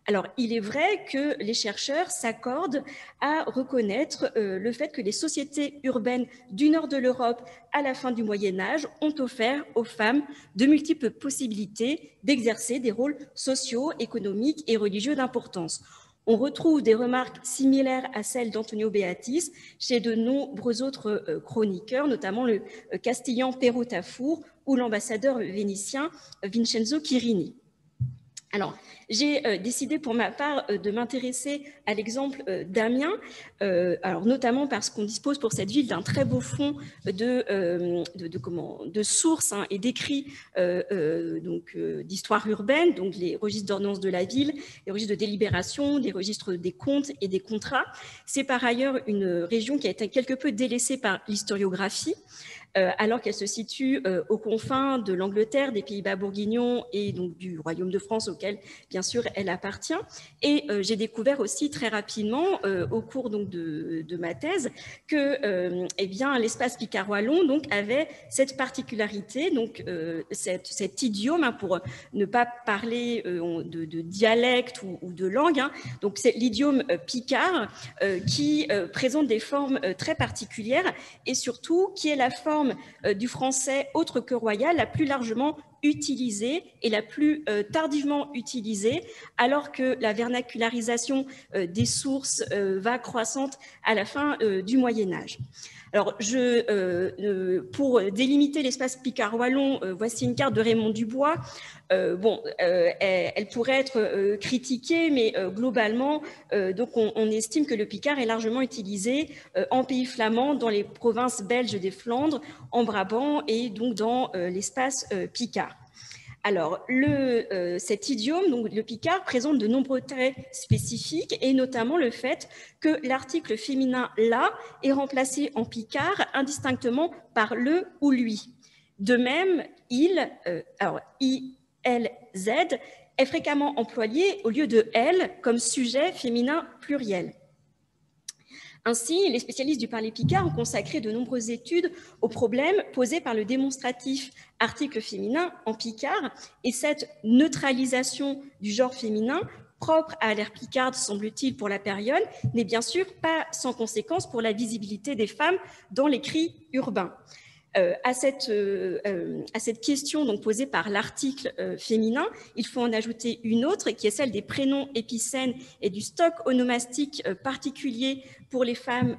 Alors, il est vrai que les chercheurs s'accordent à reconnaître le fait que les sociétés urbaines du nord de l'Europe à la fin du Moyen-Âge ont offert aux femmes de multiples possibilités d'exercer des rôles sociaux, économiques et religieux d'importance. On retrouve des remarques similaires à celles d'Antonio Beatis chez de nombreux autres chroniqueurs, notamment le castillan Pero Tafur ou l'ambassadeur vénitien Vincenzo Quirini. Alors, j'ai décidé pour ma part de m'intéresser à l'exemple d'Amiens, alors notamment parce qu'on dispose pour cette ville d'un très beau fonds de sources et d'écrits d'histoire urbaine, donc les registres d'ordonnance de la ville, les registres de délibération, des registres des comptes et des contrats. C'est par ailleurs une région qui a été quelque peu délaissée par l'historiographie, alors qu'elle se situe aux confins de l'Angleterre, des Pays-Bas bourguignons et donc du Royaume de France auquel, bien sûr, elle appartient. Et j'ai découvert aussi très rapidement, au cours donc, de ma thèse, que l'espace Picard-Wallon donc, avait cette particularité, donc, cet idiome, pour ne pas parler de dialecte ou de langue, donc c'est l'idiome picard qui présente des formes très particulières et surtout qui est la forme du français autre que royal la plus largement utilisée et la plus tardivement utilisée, alors que la vernacularisation des sources va croissante à la fin du Moyen-Âge. Alors, pour délimiter l'espace Picard-Wallon, voici une carte de Raymond Dubois. Elle pourrait être critiquée, mais globalement, donc on estime que le Picard est largement utilisé en pays flamand, dans les provinces belges des Flandres, en Brabant et donc dans l'espace Picard. Alors, cet idiome, donc le Picard, présente de nombreux traits spécifiques et notamment le fait que l'article féminin « la » est remplacé en Picard indistinctement par « le » ou « lui ». De même, « il », I-L-Z, est fréquemment employé au lieu de « elle » comme sujet féminin pluriel. Ainsi, les spécialistes du parler picard ont consacré de nombreuses études aux problèmes posés par le démonstratif article féminin en picard, et cette neutralisation du genre féminin propre à l'ère picarde, semble-t-il, pour la période, n'est bien sûr pas sans conséquence pour la visibilité des femmes dans l'écrit urbain. À cette question donc, posée par l'article féminin, il faut en ajouter une autre qui est celle des prénoms épicènes et du stock onomastique particulier pour les femmes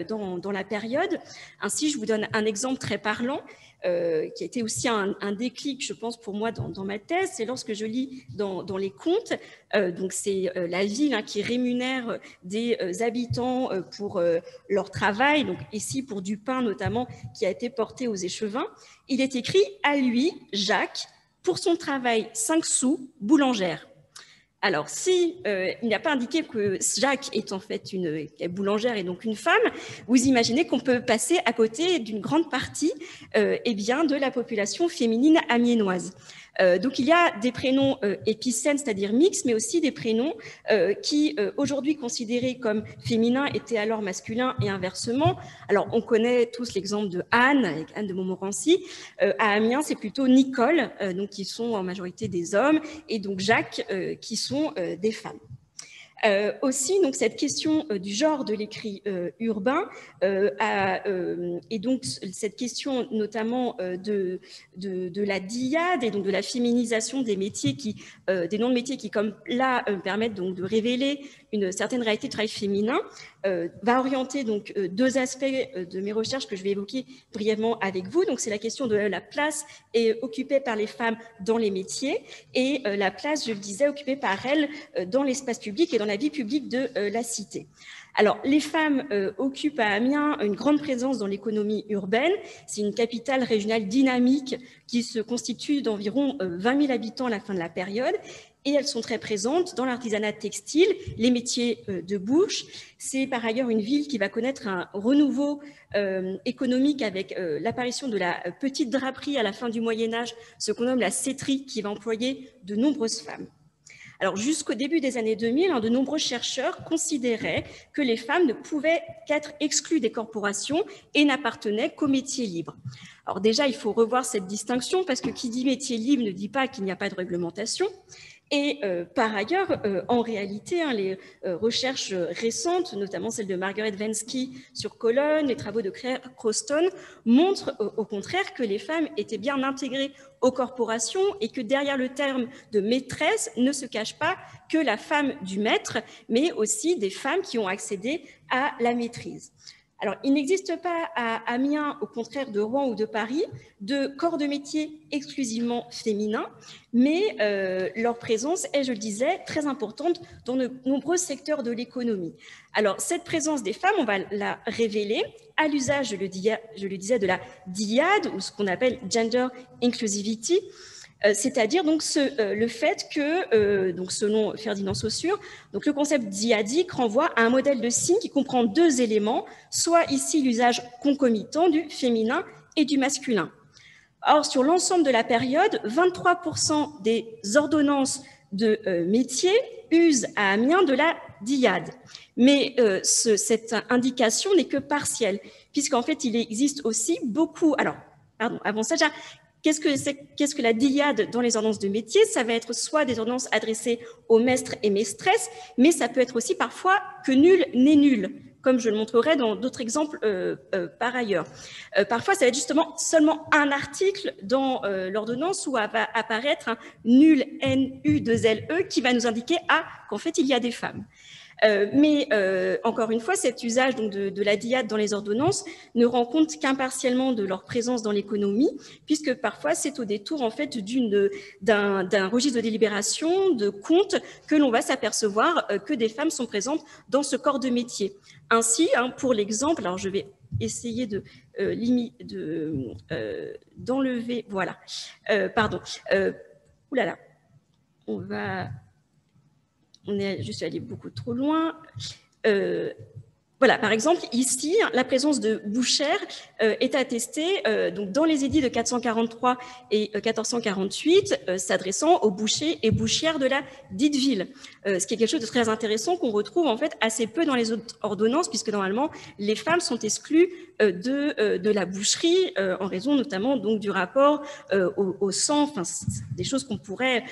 dans la période. Ainsi, je vous donne un exemple très parlant qui a été aussi un déclic, je pense, pour moi dans ma thèse. C'est lorsque je lis dans les contes, donc c'est la ville qui rémunère des habitants pour leur travail, donc ici pour du pain notamment qui a été porté aux échevins. Il est écrit à lui, Jacques, pour son travail 5 sous, boulangère. Alors, si il n'y a pas indiqué que Jacques est en fait une boulangère et donc une femme, vous imaginez qu'on peut passer à côté d'une grande partie de la population féminine amiénoise. Donc, il y a des prénoms épicènes, c'est-à-dire mixtes, mais aussi des prénoms qui, aujourd'hui considérés comme féminins, étaient alors masculins et inversement. Alors, on connaît tous l'exemple de Anne, avec Anne de Montmorency. À Amiens, c'est plutôt Nicole, donc, qui sont en majorité des hommes, et donc Jacques, qui sont des femmes. Aussi, donc, cette question du genre de l'écrit urbain et donc cette question notamment de la dyade et donc de la féminisation des métiers des noms de métiers qui, comme là, permettent donc de révéler une certaine réalité de travail féminin, va orienter donc deux aspects de mes recherches que je vais évoquer brièvement avec vous. Donc, c'est la question de la place occupée par les femmes dans les métiers et la place, je le disais, occupée par elles dans l'espace public et dans la vie publique de la cité. Alors, les femmes occupent à Amiens une grande présence dans l'économie urbaine. C'est une capitale régionale dynamique qui se constitue d'environ 20 000 habitants à la fin de la période. Et elles sont très présentes dans l'artisanat textile, les métiers de bouche. C'est par ailleurs une ville qui va connaître un renouveau économique avec l'apparition de la petite draperie à la fin du Moyen-Âge, ce qu'on nomme la céterie, qui va employer de nombreuses femmes. Alors, jusqu'au début des années 2000, de nombreux chercheurs considéraient que les femmes ne pouvaient qu'être exclues des corporations et n'appartenaient qu'aux métiers libres. Alors déjà, il faut revoir cette distinction parce que qui dit métier libre ne dit pas qu'il n'y a pas de réglementation. Et par ailleurs, en réalité, les recherches récentes, notamment celle de Margaret Vensky sur Cologne, les travaux de Claire Croston, montrent au contraire que les femmes étaient bien intégrées aux corporations et que derrière le terme de maîtresse ne se cache pas que la femme du maître, mais aussi des femmes qui ont accédé à la maîtrise. Alors, il n'existe pas à Amiens, au contraire de Rouen ou de Paris, de corps de métier exclusivement féminins, mais leur présence est, je le disais, très importante dans de nombreux secteurs de l'économie. Alors, cette présence des femmes, on va la révéler à l'usage, je le disais, de la dyade, ou ce qu'on appelle gender inclusivity, c'est-à-dire donc le fait que, donc selon Ferdinand Saussure, donc le concept dyadique renvoie à un modèle de signe qui comprend deux éléments, soit ici l'usage concomitant du féminin et du masculin. Or, sur l'ensemble de la période, 23% des ordonnances de métiers usent à Amiens de la dyade. Mais cette indication n'est que partielle, puisqu'en fait, il existe aussi beaucoup... Alors, pardon, avant ça, qu'est-ce que la dyade dans les ordonnances de métier? Ça va être soit des ordonnances adressées aux maîtres et maîtresses, mais ça peut être aussi parfois que nul n'est nul, comme je le montrerai dans d'autres exemples par ailleurs. Parfois, ça va être justement seulement un article dans l'ordonnance où va apparaître un nul NU2LE qui va nous indiquer qu'en fait, il y a des femmes. Mais encore une fois, cet usage donc, de la dyade dans les ordonnances ne rend compte qu'impartiellement de leur présence dans l'économie, puisque parfois c'est au détour en fait d'un registre de délibération, de compte, que l'on va s'apercevoir que des femmes sont présentes dans ce corps de métier. Ainsi, pour l'exemple, alors je vais essayer d'enlever, voilà, pardon, oulala, on est juste allé beaucoup trop loin. Voilà, par exemple, ici, la présence de bouchères est attestée donc dans les édits de 443 et 1448, s'adressant aux bouchers et bouchières de la dite ville. Ce qui est quelque chose de très intéressant qu'on retrouve en fait assez peu dans les autres ordonnances, puisque normalement, les femmes sont exclues de la boucherie en raison notamment donc, du rapport au sang, enfin, des choses qu'on pourrait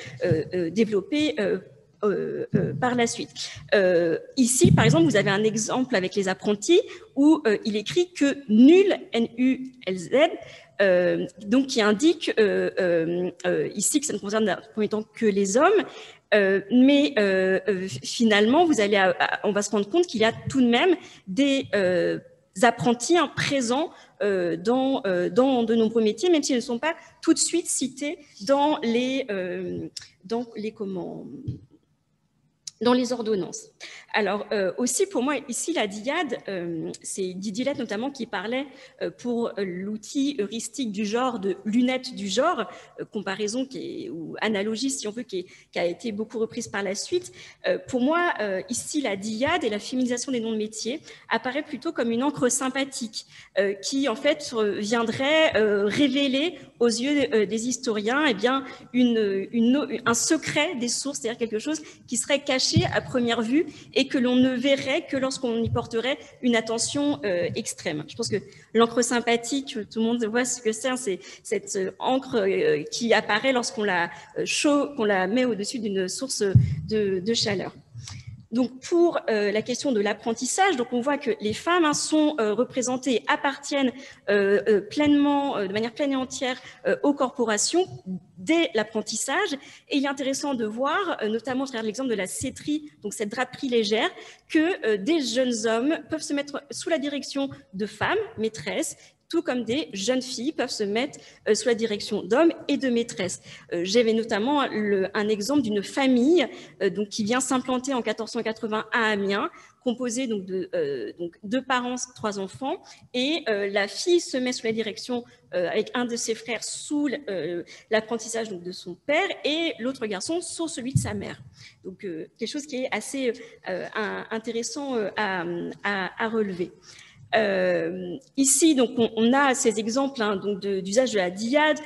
développer par la suite. Ici, par exemple, vous avez un exemple avec les apprentis où il écrit que nul, N-U-L-Z, donc qui indique ici que ça ne concerne dans un premier temps que les hommes, mais finalement, on va se rendre compte qu'il y a tout de même des apprentis présents dans de nombreux métiers, même s'ils ne sont pas tout de suite cités dans les ordonnances. Alors aussi pour moi ici la dyade, c'est Didier notamment qui parlait pour l'outil heuristique du genre de lunettes du genre, comparaison ou analogie si on veut qui a été beaucoup reprise par la suite. Pour moi ici la dyade et la féminisation des noms de métiers apparaît plutôt comme une encre sympathique qui en fait viendrait révéler aux yeux des historiens eh bien un secret des sources, c'est-à-dire quelque chose qui serait caché à première vue et que l'on ne verrait que lorsqu'on y porterait une attention extrême. Je pense que l'encre sympathique, tout le monde voit ce que c'est cette encre qui apparaît lorsqu'on la met au-dessus d'une source de chaleur. Donc pour la question de l'apprentissage, donc on voit que les femmes sont représentées, appartiennent pleinement, de manière pleine et entière aux corporations dès l'apprentissage. Et il est intéressant de voir, notamment à travers l'exemple de la céterie, donc cette draperie légère, que des jeunes hommes peuvent se mettre sous la direction de femmes, maîtresses, tout comme des jeunes filles peuvent se mettre sous la direction d'hommes et de maîtresses. J'avais notamment un exemple d'une famille donc, qui vient s'implanter en 1480 à Amiens, composée donc, de 2 parents, 3 enfants, et la fille se met sous la direction avec un de ses frères sous l'apprentissage de son père et l'autre garçon sous celui de sa mère. Donc quelque chose qui est assez intéressant à relever. Ici, donc, on a ces exemples d'usage de la dyade,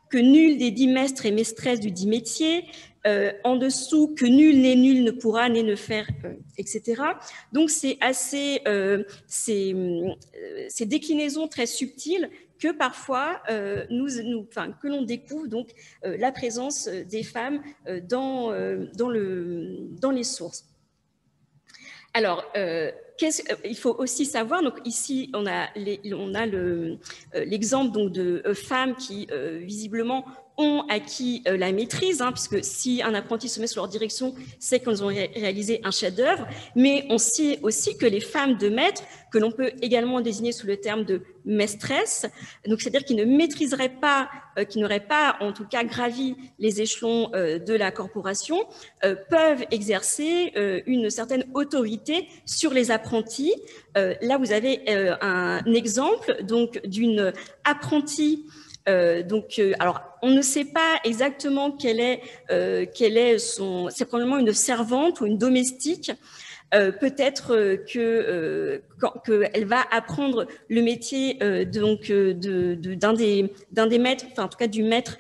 que nul des 10 maîtres et maîtresses du dit métier, En dessous, que nul n'est nul ne pourra n'est ne faire, etc. Donc c'est assez, ces déclinaisons très subtiles que parfois que l'on découvre donc la présence des femmes dans les sources. Alors, il faut aussi savoir, donc ici on a l'exemple donc de femmes qui visiblement ont acquis la maîtrise, puisque si un apprenti se met sous leur direction, c'est qu'elles ont réalisé un chef-d'œuvre, mais on sait aussi que les femmes de maître, que l'on peut également désigner sous le terme de maîtresse, donc c'est-à-dire qui ne maîtriseraient pas, qui n'auraient pas en tout cas gravi les échelons de la corporation, peuvent exercer une certaine autorité sur les apprentis. Là, vous avez un exemple donc d'une apprentie. Alors, on ne sait pas exactement quelle est c'est probablement une servante ou une domestique. Peut-être qu'elle va apprendre le métier d'un des maîtres, enfin en tout cas du maître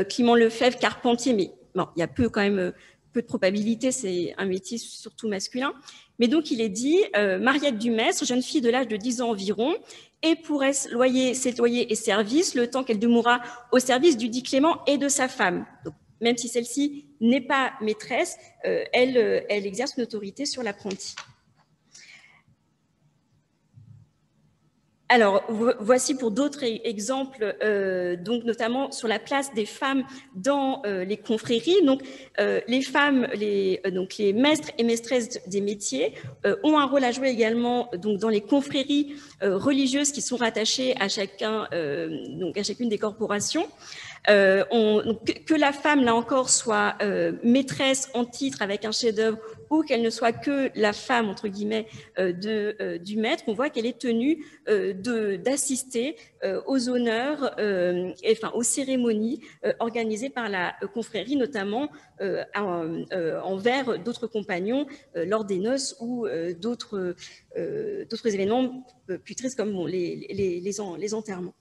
Clément Lefebvre, carpentier, mais bon, il y a peu de probabilité, c'est un métier surtout masculin. Mais donc il est dit, Mariette Dumestre, jeune fille de l'âge de 10 ans environ, et pourrait loyer ses loyers et services le temps qu'elle demeurera au service du dit Clément et de sa femme. Donc, même si celle-ci n'est pas maîtresse, elle exerce une autorité sur l'apprenti. Alors, voici pour d'autres exemples, donc notamment sur la place des femmes dans les confréries. Donc, les femmes, donc les maîtres et maîtresses des métiers ont un rôle à jouer également donc dans les confréries religieuses qui sont rattachées à donc à chacune des corporations. Que la femme, là encore, soit maîtresse en titre avec un chef-d'œuvre ou qu'elle ne soit que la femme, entre guillemets, du maître, on voit qu'elle est tenue d'assister aux honneurs, aux cérémonies organisées par la confrérie, notamment envers d'autres compagnons lors des noces ou d'autres événements plus tristes comme les enterrements.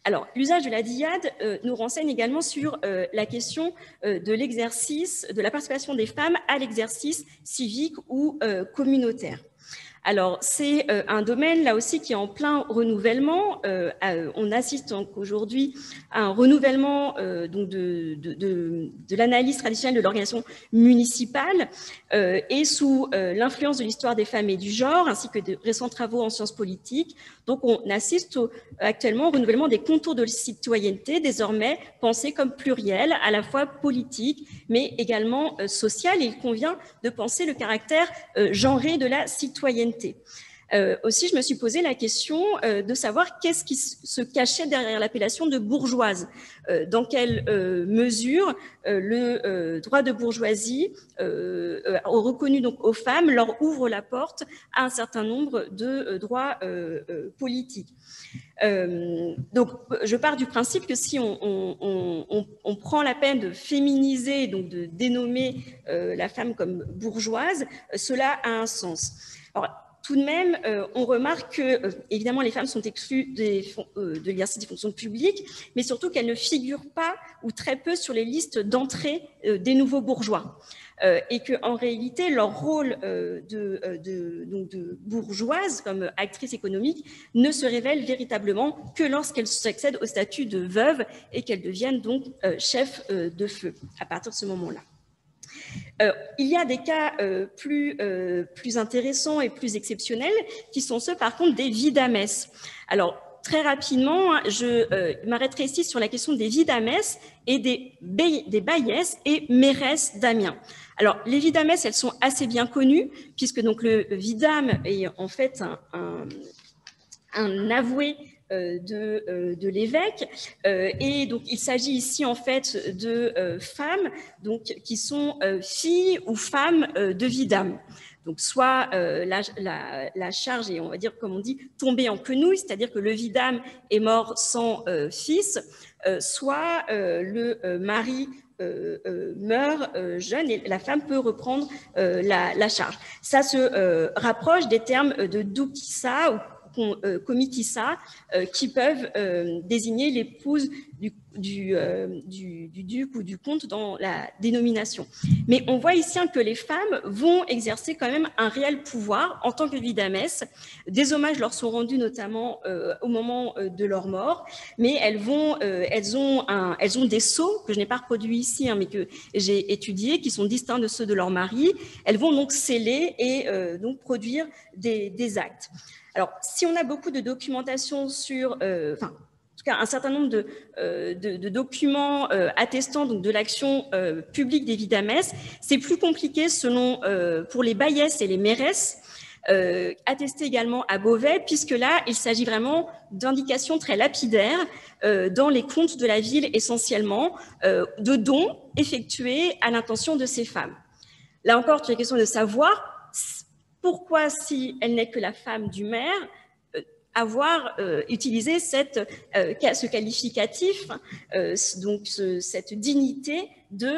Alors, l'usage de la dyade nous renseigne également sur la question de l'exercice, de la participation des femmes à l'exercice civique ou communautaire. Alors, c'est un domaine, là aussi, qui est en plein renouvellement. On assiste aujourd'hui à un renouvellement donc de l'analyse traditionnelle de l'organisation municipale et sous l'influence de l'histoire des femmes et du genre, ainsi que de récents travaux en sciences politiques. Donc, on assiste actuellement au renouvellement des contours de citoyenneté, désormais pensés comme pluriels, à la fois politiques, mais également social. Et il convient de penser le caractère genré de la citoyenneté. Aussi, je me suis posé la question de savoir qu'est-ce qui se cachait derrière l'appellation de bourgeoise. Dans quelle mesure le droit de bourgeoisie reconnu donc aux femmes leur ouvre la porte à un certain nombre de droits politiques. Donc, je pars du principe que si on prend la peine de féminiser, donc de dénommer la femme comme bourgeoise, cela a un sens. Alors, tout de même, on remarque que, évidemment, les femmes sont exclues de l'exercice des fonctions publiques, mais surtout qu'elles ne figurent pas ou très peu sur les listes d'entrée des nouveaux bourgeois. Et qu'en réalité, leur rôle de bourgeoise comme actrice économique ne se révèle véritablement que lorsqu'elles accèdent au statut de veuve et qu'elles deviennent donc chefs de feu à partir de ce moment-là. Il y a des cas plus intéressants et plus exceptionnels qui sont ceux, par contre, des vidamesses. Alors, très rapidement, je m'arrêterai ici sur la question des vidamesses et des baillesses et mairesses d'Amiens. Alors, les vidamesses, elles sont assez bien connues, puisque donc le vidame est en fait un avoué de l'évêque, et donc il s'agit ici en fait de femmes donc qui sont filles ou femmes de vidame. Donc soit la charge est, on va dire comme on dit, tombée en quenouille, c'est-à-dire que le vidame est mort sans fils, soit le mari meurt jeune et la femme peut reprendre la charge. Ça se rapproche des termes de doukissa, comitissa qui peuvent désigner l'épouse du duc ou du comte dans la dénomination. Mais on voit ici que les femmes vont exercer quand même un réel pouvoir en tant que vidamesses. Des hommages leur sont rendus notamment au moment de leur mort, mais elles ont des sceaux que je n'ai pas reproduits ici, mais que j'ai étudiés, qui sont distincts de ceux de leur mari. Elles vont donc sceller et donc produire des actes. Alors, si on a beaucoup de documentation sur, un certain nombre de documents attestant donc, de l'action publique des vidamesses, c'est plus compliqué pour les baillesses et les mairesses, attesté également à Beauvais, puisque là, il s'agit vraiment d'indications très lapidaires dans les comptes de la ville essentiellement, de dons effectués à l'intention de ces femmes. Là encore, il est question de savoir pourquoi, si elle n'est que la femme du maire, avoir utilisé ce qualificatif, donc cette dignité de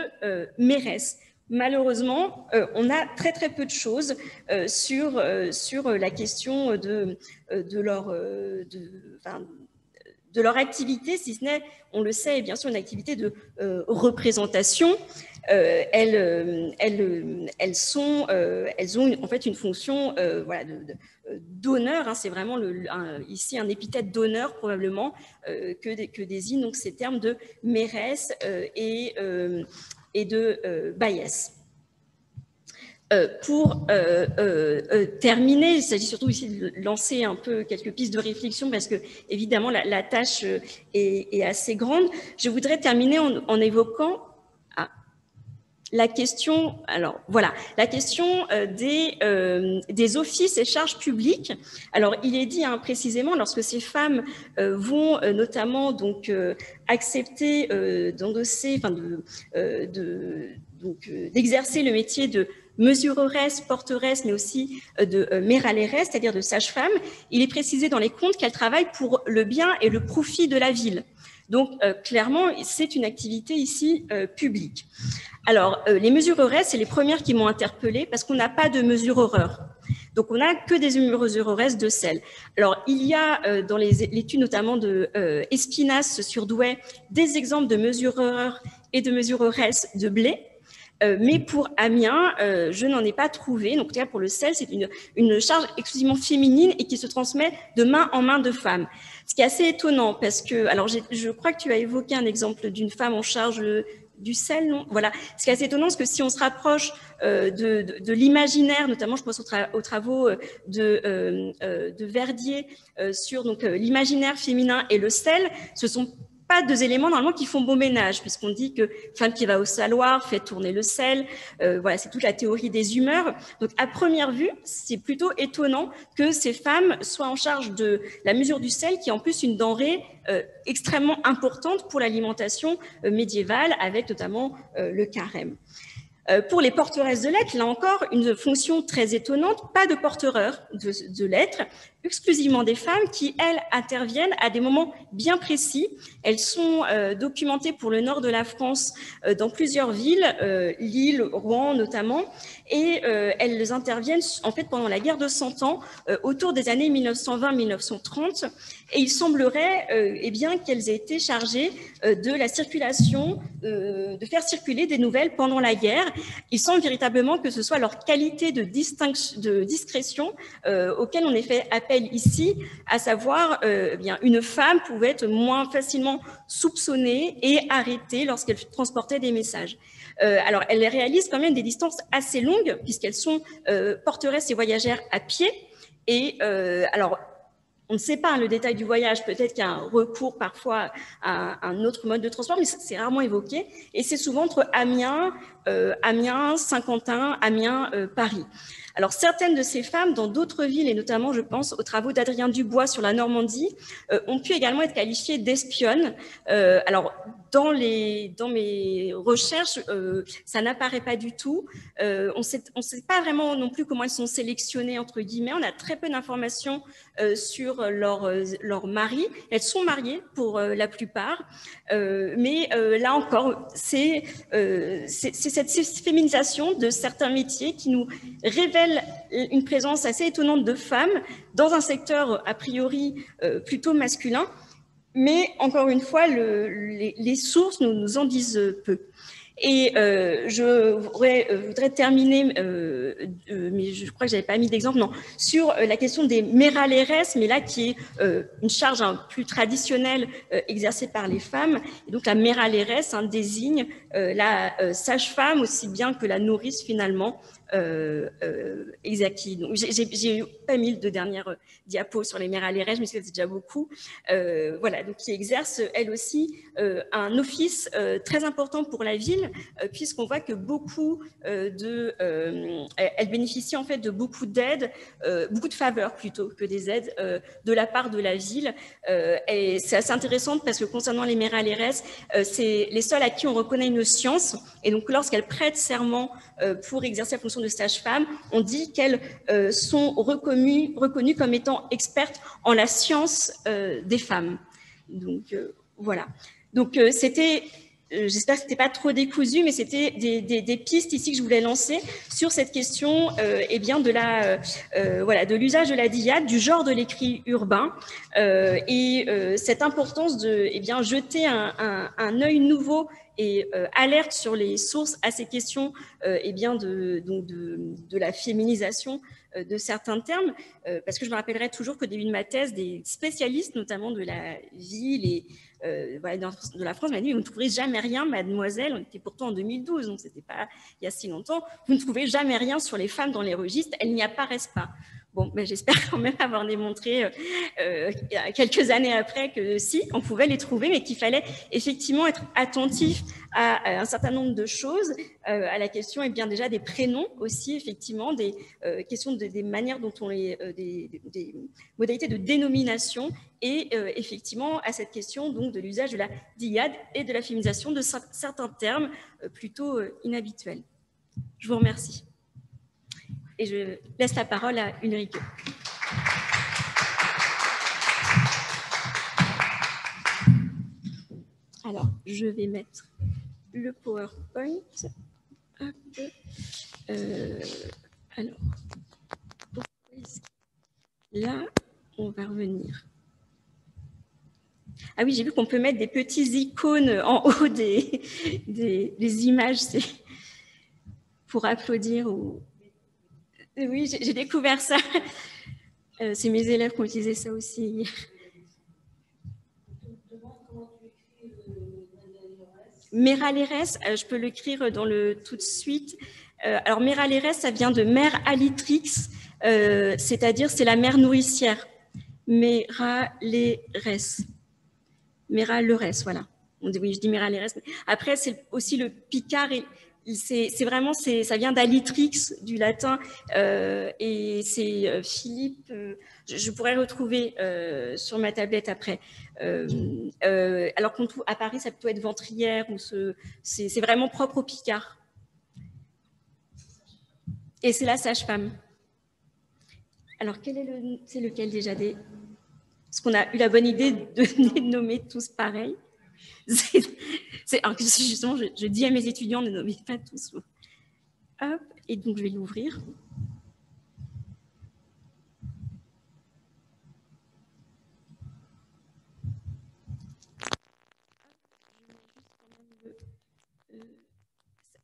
mairesse. Malheureusement, on a très très peu de choses sur la question de leur activité, si ce n'est, on le sait, bien sûr, une activité de représentation. Elles ont en fait une fonction d'honneur, c'est vraiment ici un épithète d'honneur probablement que désignent donc ces termes de mairesse et de baillesse. Pour terminer, il s'agit surtout ici de lancer un peu quelques pistes de réflexion parce que évidemment la tâche est assez grande. Je voudrais terminer en évoquant la question, la question des offices et charges publiques. Alors, il est dit précisément, lorsque ces femmes vont notamment donc accepter d'endosser, d'exercer le métier de mesureresse, porteresse, mais aussi de méraléresse, c'est-à-dire de sage-femme, il est précisé dans les comptes qu'elles travaillent pour le bien et le profit de la ville. Donc, clairement, c'est une activité ici publique. Alors, les mesureresses, c'est les premières qui m'ont interpellée parce qu'on n'a pas de mesureurs. Donc, on n'a que des mesureresses de sel. Alors, il y a dans l'étude notamment de Espinas sur Douai des exemples de mesureurs et de mesureresses de blé. Mais pour Amiens, je n'en ai pas trouvé. Donc, en tout cas, pour le sel, c'est une charge exclusivement féminine et qui se transmet de main en main de femmes. Ce qui est assez étonnant parce que, alors, je crois que tu as évoqué un exemple d'une femme en charge du sel, non? Voilà. Ce qui est assez étonnant, parce que si on se rapproche de l'imaginaire, notamment, je pense aux travaux de Verdier sur l'imaginaire féminin et le sel, ce sont pas deux éléments normalement qui font bon ménage, puisqu'on dit que femme qui va au saloir fait tourner le sel. Voilà, c'est toute la théorie des humeurs. Donc, à première vue, c'est plutôt étonnant que ces femmes soient en charge de la mesure du sel, qui est en plus une denrée extrêmement importante pour l'alimentation médiévale, avec notamment le carême. Pour les porteresses de lettres, là encore, une fonction très étonnante, pas de porteurs de lettres, exclusivement des femmes qui, elles, interviennent à des moments bien précis. Elles sont documentées pour le nord de la France dans plusieurs villes, Lille, Rouen notamment, et elles interviennent en fait pendant la guerre de 100 ans, autour des années 1920-1930, et il semblerait qu'elles aient été chargées de la circulation, de faire circuler des nouvelles pendant la guerre. Il semble véritablement que ce soit leur qualité de discrétion auquel on est fait appel ici, à savoir une femme pouvait être moins facilement soupçonnée et arrêtée lorsqu'elle transportait des messages. Alors, elles réalisent quand même des distances assez longues puisqu'elles sont porteresses et voyagères à pied. Et alors, on ne sait pas le détail du voyage, peut-être qu'il y a un recours parfois à un autre mode de transport, mais c'est rarement évoqué. Et c'est souvent entre Amiens, Saint-Quentin, Amiens, Paris. Alors, certaines de ces femmes, dans d'autres villes, et notamment, je pense, aux travaux d'Adrien Dubois sur la Normandie, ont pu également être qualifiées d'espionnes. Alors, dans mes recherches, ça n'apparaît pas du tout. On sait pas vraiment non plus comment elles sont sélectionnées, entre guillemets. On a très peu d'informations sur leur mari. Elles sont mariées pour la plupart. Mais là encore, c'est cette féminisation de certains métiers qui nous révèle révèle une présence assez étonnante de femmes dans un secteur a priori plutôt masculin, mais encore une fois, les sources nous en disent peu. Et je voudrais terminer, mais je crois que je n'avais pas mis d'exemple, non, sur la question des méralérès, mais là qui est une charge plus traditionnelle exercée par les femmes. Et donc la méralérès désigne la sage-femme aussi bien que la nourrice finalement. Exact. Donc j'ai pas mis de dernière diapo sur les méralérès, mais c'est déjà beaucoup. Voilà, donc qui exerce elle aussi un office très important pour la ville, puisqu'on voit que beaucoup elle bénéficie en fait de beaucoup d'aides, beaucoup de faveurs plutôt que des aides de la part de la ville. Et c'est assez intéressant parce que concernant les méralérès, c'est les seuls à qui on reconnaît une science. Et donc lorsqu'elles prêtent serment pour exercer la fonction de sage-femme, on dit qu'elles sont reconnues comme étant expertes en la science des femmes. Donc voilà. Donc c'était, j'espère que c'était pas trop décousu, mais c'était des pistes ici que je voulais lancer sur cette question eh bien de l'usage de la dyade, du genre de l'écrit urbain et cette importance de jeter un œil nouveau et alerte sur les sources à ces questions de la féminisation de certains termes, parce que je me rappellerai toujours qu'au début de ma thèse, des spécialistes notamment de la ville et de la France m'a dit, vous ne trouverez jamais rien, mademoiselle, on était pourtant en 2012, donc c'était pas il y a si longtemps, vous ne trouvez jamais rien sur les femmes dans les registres, elles n'y apparaissent pas. Bon, ben, j'espère quand même avoir démontré quelques années après que si, on pouvait les trouver, mais qu'il fallait effectivement être attentif à un certain nombre de choses, à la question et bien déjà des prénoms aussi, effectivement, des questions des manières dont on des modalités de dénomination et effectivement à cette question donc de l'usage de la dyade et de la féminisation de certains termes plutôt inhabituels. Je vous remercie. Et je laisse la parole à Ulrike. Alors, je vais mettre le PowerPoint. Hop. Alors, là, on va revenir. Ah oui, j'ai vu qu'on peut mettre des petits icônes en haut des images pour applaudir. Oui, j'ai découvert ça. C'est mes élèves qui ont utilisé ça aussi. Méralérès, je peux l'écrire dans le tout de suite. Alors Méralérès, ça vient de mère alitrix, c'est-à-dire c'est la mère nourricière. Méralérès. Méralérès, voilà. On dit, oui, je dis Méralérès. Après, c'est aussi le picard. C'est vraiment, ça vient d'alitrix, du latin, et c'est Philippe. Je pourrais le retrouver sur ma tablette après. Alors qu'à Paris, ça peut être ventrière ou c'est vraiment propre au picard. Et c'est la sage-femme. Alors, c'est lequel déjà Parce qu'on a eu la bonne idée de nommer tous pareil. Justement, je dis à mes étudiants, ne nommez pas tous. Hop, et donc je vais l'ouvrir.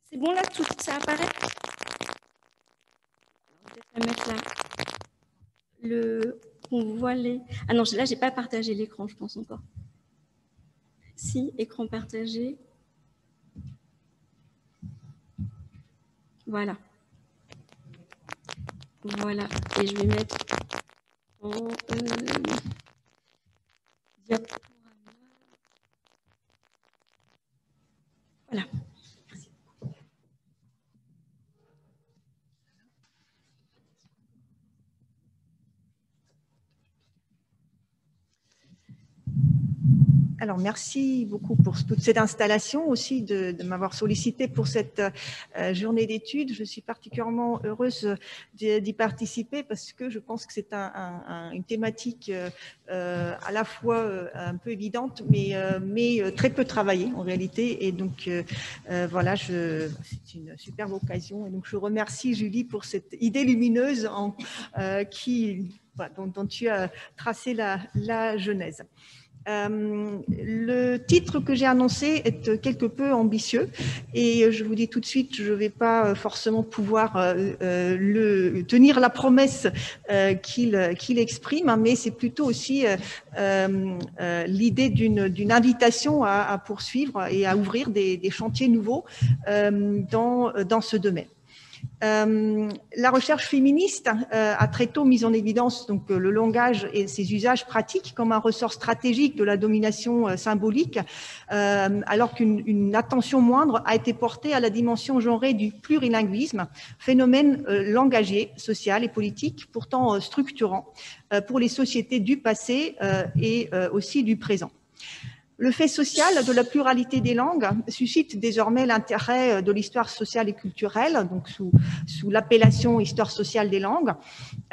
C'est bon là, tout ça apparaît. On va mettre là. On voit les. Ah non, là, j'ai pas partagé l'écran, je pense encore. Si, écran partagé. Voilà. Voilà. Et je vais mettre en diaporama. Voilà. Alors, merci beaucoup pour toute cette installation aussi, de m'avoir sollicité pour cette journée d'études. Je suis particulièrement heureuse d'y participer parce que je pense que c'est une thématique à la fois un peu évidente, mais très peu travaillée en réalité. Et donc, voilà, c'est une superbe occasion. Et donc, je remercie Julie pour cette idée lumineuse dont tu as tracé la genèse. Le titre que j'ai annoncé est quelque peu ambitieux et je vous dis tout de suite, je ne vais pas forcément pouvoir tenir la promesse qu'il exprime, mais c'est plutôt aussi l'idée d'une invitation à poursuivre et à ouvrir des chantiers nouveaux dans ce domaine. La recherche féministe a très tôt mis en évidence donc, le langage et ses usages pratiques comme un ressort stratégique de la domination symbolique, alors qu'une attention moindre a été portée à la dimension genrée du plurilinguisme, phénomène langagier, social et politique, pourtant structurant pour les sociétés du passé et aussi du présent. Le fait social de la pluralité des langues suscite désormais l'intérêt de l'histoire sociale et culturelle, donc sous l'appellation histoire sociale des langues,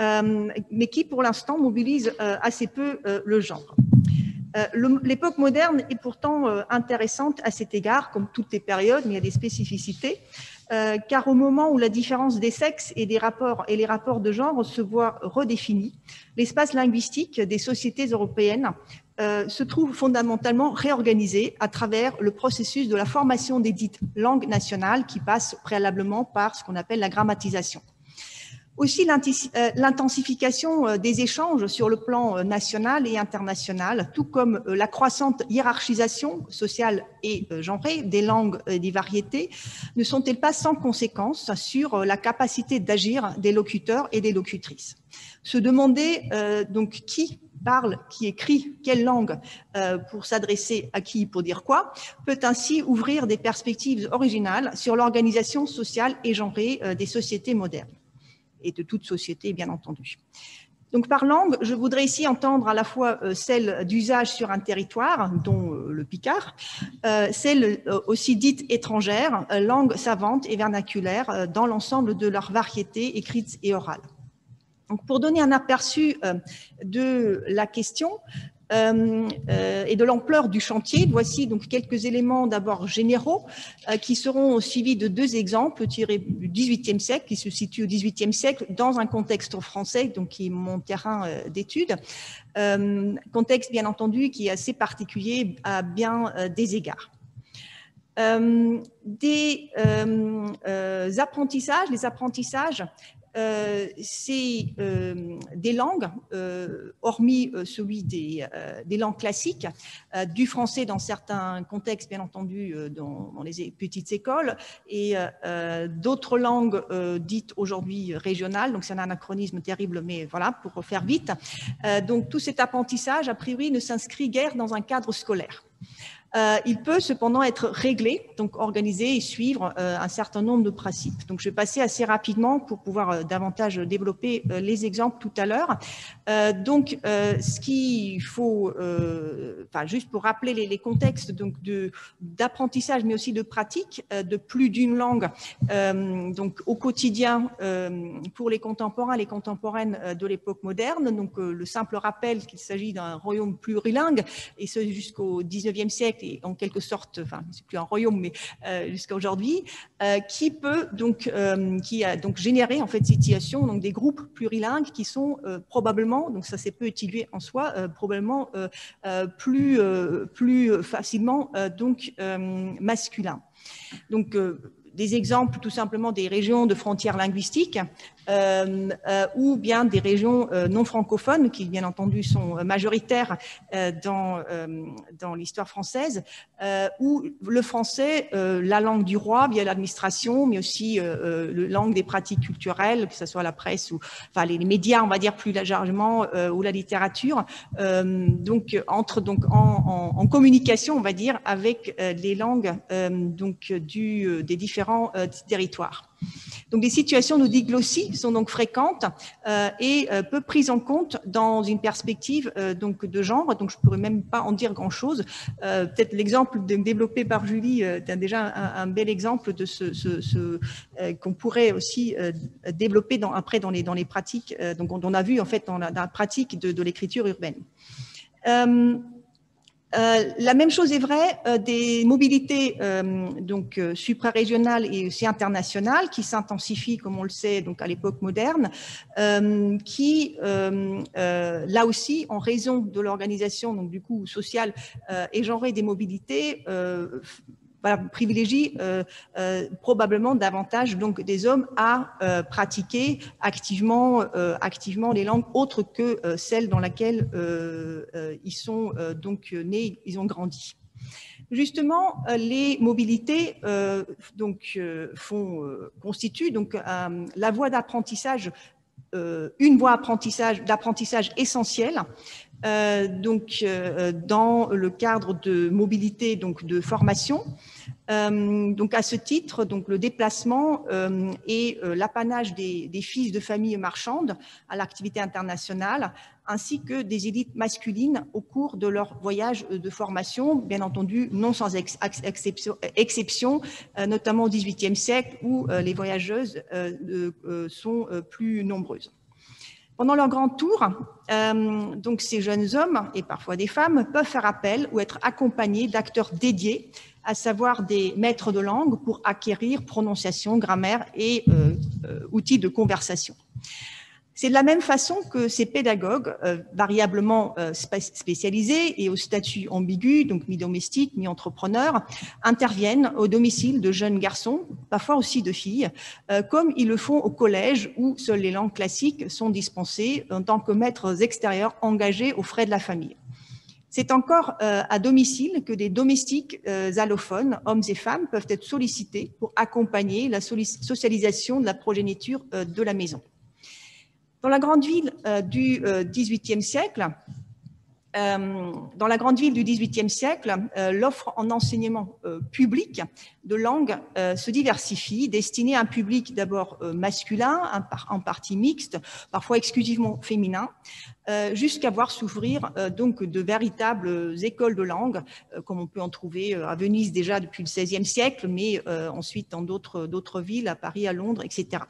mais qui pour l'instant mobilise assez peu le genre. L'époque moderne est pourtant intéressante à cet égard, comme toutes les périodes, mais il y a des spécificités, car au moment où la différence des sexes et les rapports de genre se voient redéfinis, l'espace linguistique des sociétés européennes se trouve fondamentalement réorganisé à travers le processus de la formation des dites langues nationales qui passe préalablement par ce qu'on appelle la grammatisation. Aussi l'intensification des échanges sur le plan national et international, tout comme la croissante hiérarchisation sociale et genrée des langues et des variétés, ne sont-elles pas sans conséquence sur la capacité d'agir des locuteurs et des locutrices? Se demander donc qui parle, qui écrit, quelle langue pour s'adresser à qui, pour dire quoi, peut ainsi ouvrir des perspectives originales sur l'organisation sociale et genrée des sociétés modernes et de toute société, bien entendu. Donc, par langue, je voudrais ici entendre à la fois celle d'usage sur un territoire, dont le picard, celle aussi dite étrangère, langue savante et vernaculaire dans l'ensemble de leurs variétés écrites et orales. Donc, pour donner un aperçu de la question et de l'ampleur du chantier, voici donc quelques éléments d'abord généraux qui seront suivis de deux exemples tirés du XVIIIe siècle, qui se situent au XVIIIe siècle dans un contexte français, donc qui est mon terrain d'étude, contexte bien entendu qui est assez particulier à bien des égards. Les apprentissages, c'est des langues, hormis celui des langues classiques, du français dans certains contextes, bien entendu, dans les petites écoles, et d'autres langues dites aujourd'hui régionales, donc c'est un anachronisme terrible, mais voilà, pour faire vite. Donc tout cet apprentissage, a priori, ne s'inscrit guère dans un cadre scolaire. Il peut cependant être réglé, donc organisé et suivre un certain nombre de principes. Donc, je vais passer assez rapidement pour pouvoir davantage développer les exemples tout à l'heure. Donc, ce qu'il faut, juste pour rappeler les contextes donc d'apprentissage, mais aussi de pratique de plus d'une langue, donc au quotidien pour les contemporains, les contemporaines de l'époque moderne. Donc, le simple rappel qu'il s'agit d'un royaume plurilingue, et ce jusqu'au XIXe siècle, et en quelque sorte, enfin, c'est plus un royaume, mais jusqu'à aujourd'hui, qui a donc généré en fait situation donc des groupes plurilingues qui sont probablement, donc ça c'est peu étudié en soi, probablement plus facilement donc masculins. Donc des exemples tout simplement des régions de frontières linguistiques ou bien des régions non francophones qui bien entendu sont majoritaires dans l'histoire française, où le français, la langue du roi via l'administration, mais aussi la langue des pratiques culturelles, que ce soit la presse ou enfin les médias, on va dire plus largement, ou la littérature, donc entre donc en communication, on va dire, avec les langues donc des différents territoires. Donc, des situations de diglossie sont donc fréquentes et peu prises en compte dans une perspective donc de genre. Donc, je pourrais même pas en dire grand-chose. Peut-être l'exemple développé par Julie est déjà un bel exemple de ce qu'on pourrait aussi développer après dans les pratiques. Donc, on a vu en fait dans la pratique de l'écriture urbaine. La même chose est vraie des mobilités donc suprarégionales et aussi internationales qui s'intensifient, comme on le sait, donc à l'époque moderne, qui là aussi, en raison de l'organisation donc du coup sociale et genrée des mobilités, privilégie probablement davantage donc des hommes à pratiquer activement les langues autres que celles dans lesquelles ils sont donc nés, ils ont grandi. Justement, les mobilités constituent donc la voie d'apprentissage, une voie d'apprentissage essentielle. Dans le cadre de mobilité, donc de formation. Donc à ce titre, donc le déplacement est l'apanage des fils de familles marchandes à l'activité internationale, ainsi que des élites masculines au cours de leur voyage de formation, bien entendu non sans exception, notamment au XVIIIe siècle où les voyageuses sont plus nombreuses. Pendant leur grand tour, donc ces jeunes hommes et parfois des femmes peuvent faire appel ou être accompagnés d'acteurs dédiés, à savoir des maîtres de langue pour acquérir prononciation, grammaire et outils de conversation. C'est de la même façon que ces pédagogues, variablement spécialisés et au statut ambigu, donc mi-domestique, mi-entrepreneur, interviennent au domicile de jeunes garçons, parfois aussi de filles, comme ils le font au collège où seules les langues classiques sont dispensées en tant que maîtres extérieurs engagés aux frais de la famille. C'est encore à domicile que des domestiques allophones, hommes et femmes, peuvent être sollicités pour accompagner la socialisation de la progéniture de la maison. Dans la grande ville du XVIIIe siècle, l'offre en enseignement public de langue se diversifie, destinée à un public d'abord masculin, en partie mixte, parfois exclusivement féminin, jusqu'à voir s'ouvrir donc de véritables écoles de langue, comme on peut en trouver à Venise déjà depuis le XVIe siècle, mais ensuite dans d'autres villes, à Paris, à Londres, etc.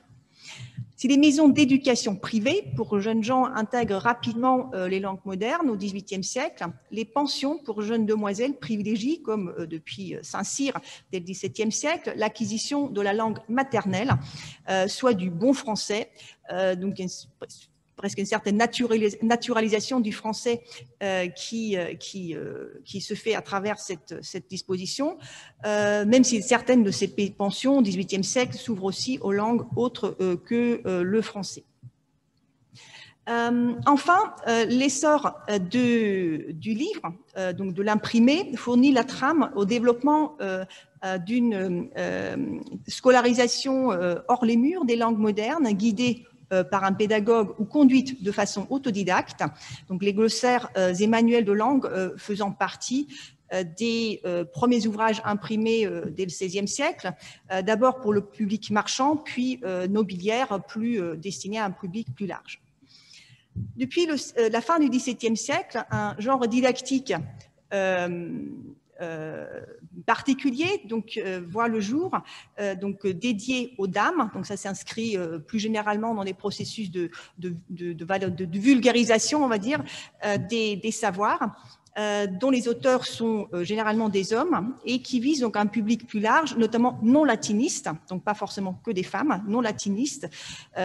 Si les maisons d'éducation privées pour jeunes gens intègrent rapidement les langues modernes au XVIIIe siècle, les pensions pour jeunes demoiselles privilégient, comme depuis Saint-Cyr dès le XVIIe siècle, l'acquisition de la langue maternelle, soit du bon français, donc presque une certaine naturalisation du français qui se fait à travers cette disposition, même si certaines de ces pensions au XVIIIe siècle s'ouvrent aussi aux langues autres que le français. Enfin, l'essor du livre, donc de l'imprimé, fournit la trame au développement d'une scolarisation hors les murs des langues modernes, guidée par un pédagogue ou conduite de façon autodidacte. Donc les glossaires et manuels de langue faisant partie des premiers ouvrages imprimés dès le XVIe siècle, d'abord pour le public marchand, puis nobiliaire, plus destiné à un public plus large. Depuis la fin du XVIIe siècle, un genre didactique particulier donc voit le jour, donc dédié aux dames. Donc ça s'inscrit plus généralement dans les processus de vulgarisation, on va dire, des savoirs, dont les auteurs sont généralement des hommes et qui visent donc un public plus large, notamment non latinistes, donc pas forcément que des femmes, non latinistes,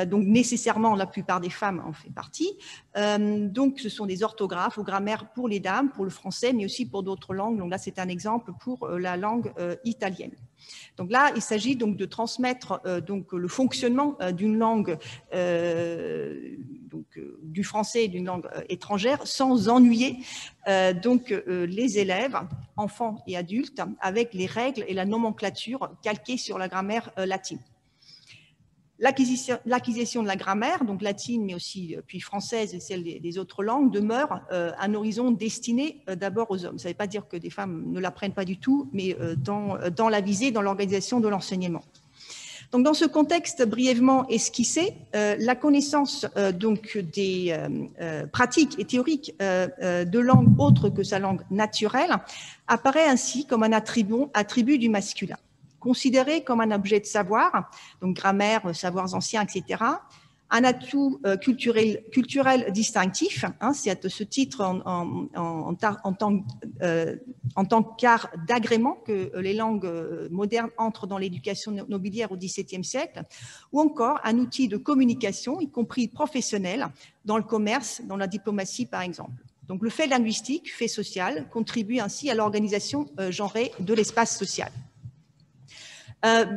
donc nécessairement la plupart des femmes en fait partie. Donc ce sont des orthographes ou grammaires pour les dames, pour le français, mais aussi pour d'autres langues. Donc là c'est un exemple pour la langue italienne. Donc là, il s'agit donc de transmettre donc le fonctionnement d'une langue, du français et d'une langue étrangère, sans ennuyer les élèves, enfants et adultes, avec les règles et la nomenclature calquées sur la grammaire latine. L'acquisition de la grammaire, donc latine, mais aussi puis française et celle des autres langues, demeure un horizon destiné d'abord aux hommes. Ça ne veut pas dire que des femmes ne l'apprennent pas du tout, mais dans la visée, dans l'organisation de l'enseignement. Donc, dans ce contexte brièvement esquissé, la connaissance donc des pratiques et théoriques de langue autre que sa langue naturelle apparaît ainsi comme un attribut du masculin, considéré comme un objet de savoir, donc grammaire, savoirs anciens, etc., un atout culturel distinctif, hein, c'est à ce titre en tant qu'art d'agrément que les langues modernes entrent dans l'éducation nobiliaire au XVIIe siècle, ou encore un outil de communication, y compris professionnel, dans le commerce, dans la diplomatie par exemple. Donc le fait linguistique, fait social, contribue ainsi à l'organisation genrée de l'espace social.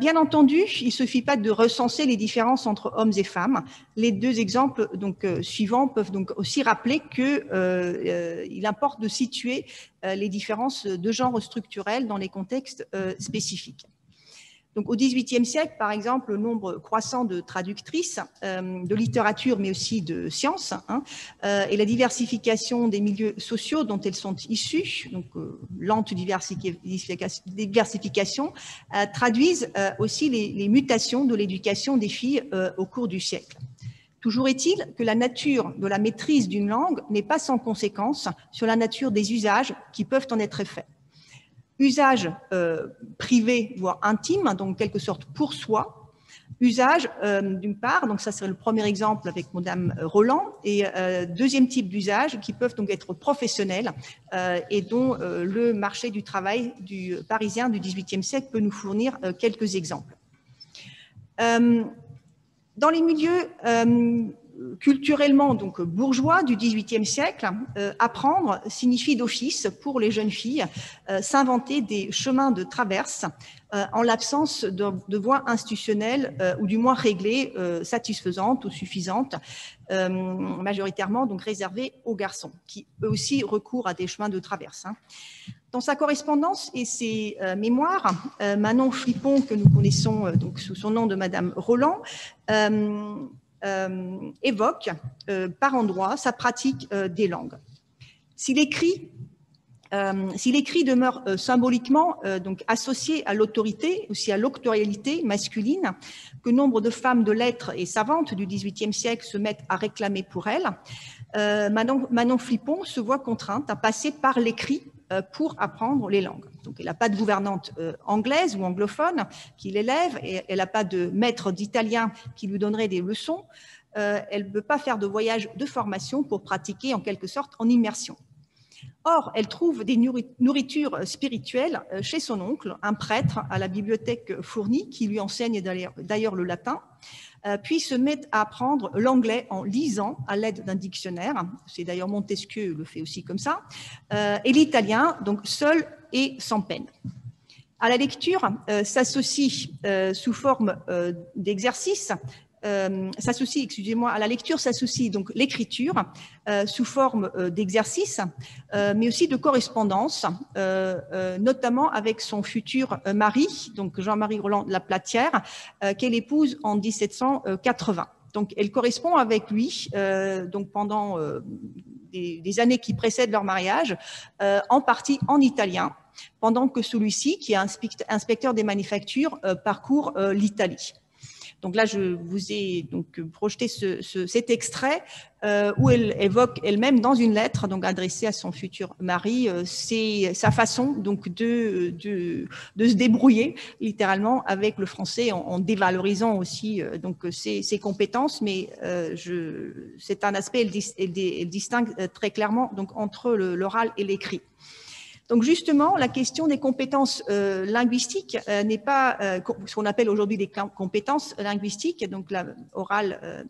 Bien entendu, il ne suffit pas de recenser les différences entre hommes et femmes. Les deux exemples donc, suivants peuvent donc aussi rappeler qu'il importe de situer les différences de genre structurel dans les contextes spécifiques. Donc, au XVIIIe siècle, par exemple, le nombre croissant de traductrices de littérature, mais aussi de sciences, hein, et la diversification des milieux sociaux dont elles sont issues, donc lente diversification, traduisent aussi les mutations de l'éducation des filles au cours du siècle. Toujours est-il que la nature de la maîtrise d'une langue n'est pas sans conséquence sur la nature des usages qui peuvent en être faits. Usage privé, voire intime, donc en quelque sorte pour soi. Usage, d'une part, donc ça c'est le premier exemple avec Madame Roland, et deuxième type d'usage qui peuvent donc être professionnels et dont le marché du travail parisien du XVIIIe siècle peut nous fournir quelques exemples. Dans les milieux culturellement donc bourgeois du XVIIIe siècle, apprendre signifie d'office pour les jeunes filles s'inventer des chemins de traverse en l'absence de voies institutionnelles ou du moins réglées, satisfaisantes ou suffisantes, majoritairement donc réservées aux garçons qui eux aussi recourent à des chemins de traverse. Hein. Dans sa correspondance et ses mémoires, Manon Fripon, que nous connaissons donc sous son nom de Madame Roland, évoque par endroits sa pratique des langues. Si l'écrit demeure symboliquement donc associé à l'autorité, aussi à l'octorialité masculine, que nombre de femmes de lettres et savantes du XVIIIe siècle se mettent à réclamer pour elle, Manon Fripon se voit contrainte à passer par l'écrit pour apprendre les langues. Donc, elle n'a pas de gouvernante anglaise ou anglophone qui l'élève, et elle n'a pas de maître d'italien qui lui donnerait des leçons. Elle ne peut pas faire de voyage de formation pour pratiquer en quelque sorte en immersion. Or, elle trouve des nourritures spirituelles chez son oncle, un prêtre à la bibliothèque fournie, qui lui enseigne d'ailleurs le latin, puis se met à apprendre l'anglais en lisant à l'aide d'un dictionnaire. C'est d'ailleurs Montesquieu le fait aussi comme ça. Et l'italien, donc seul et sans peine. À la lecture, s'associe sous forme d'exercice. À la lecture s'associe donc l'écriture sous forme d'exercice, mais aussi de correspondance, notamment avec son futur mari, donc Jean-Marie Roland de la Platière, qu'elle épouse en 1780. Donc, elle correspond avec lui donc pendant des années qui précèdent leur mariage, en partie en italien, pendant que celui-ci, qui est inspecteur des manufactures, parcourt l'Italie. Donc là, je vous ai donc projeté cet extrait où elle évoque elle-même dans une lettre donc adressée à son futur mari, c'est sa façon donc de se débrouiller littéralement avec le français en dévalorisant aussi donc ses compétences, mais c'est un aspect, elle distingue très clairement donc entre l'oral et l'écrit. Donc justement, la question des compétences linguistiques n'est pas ce qu'on appelle aujourd'hui des compétences linguistiques, donc l'oral,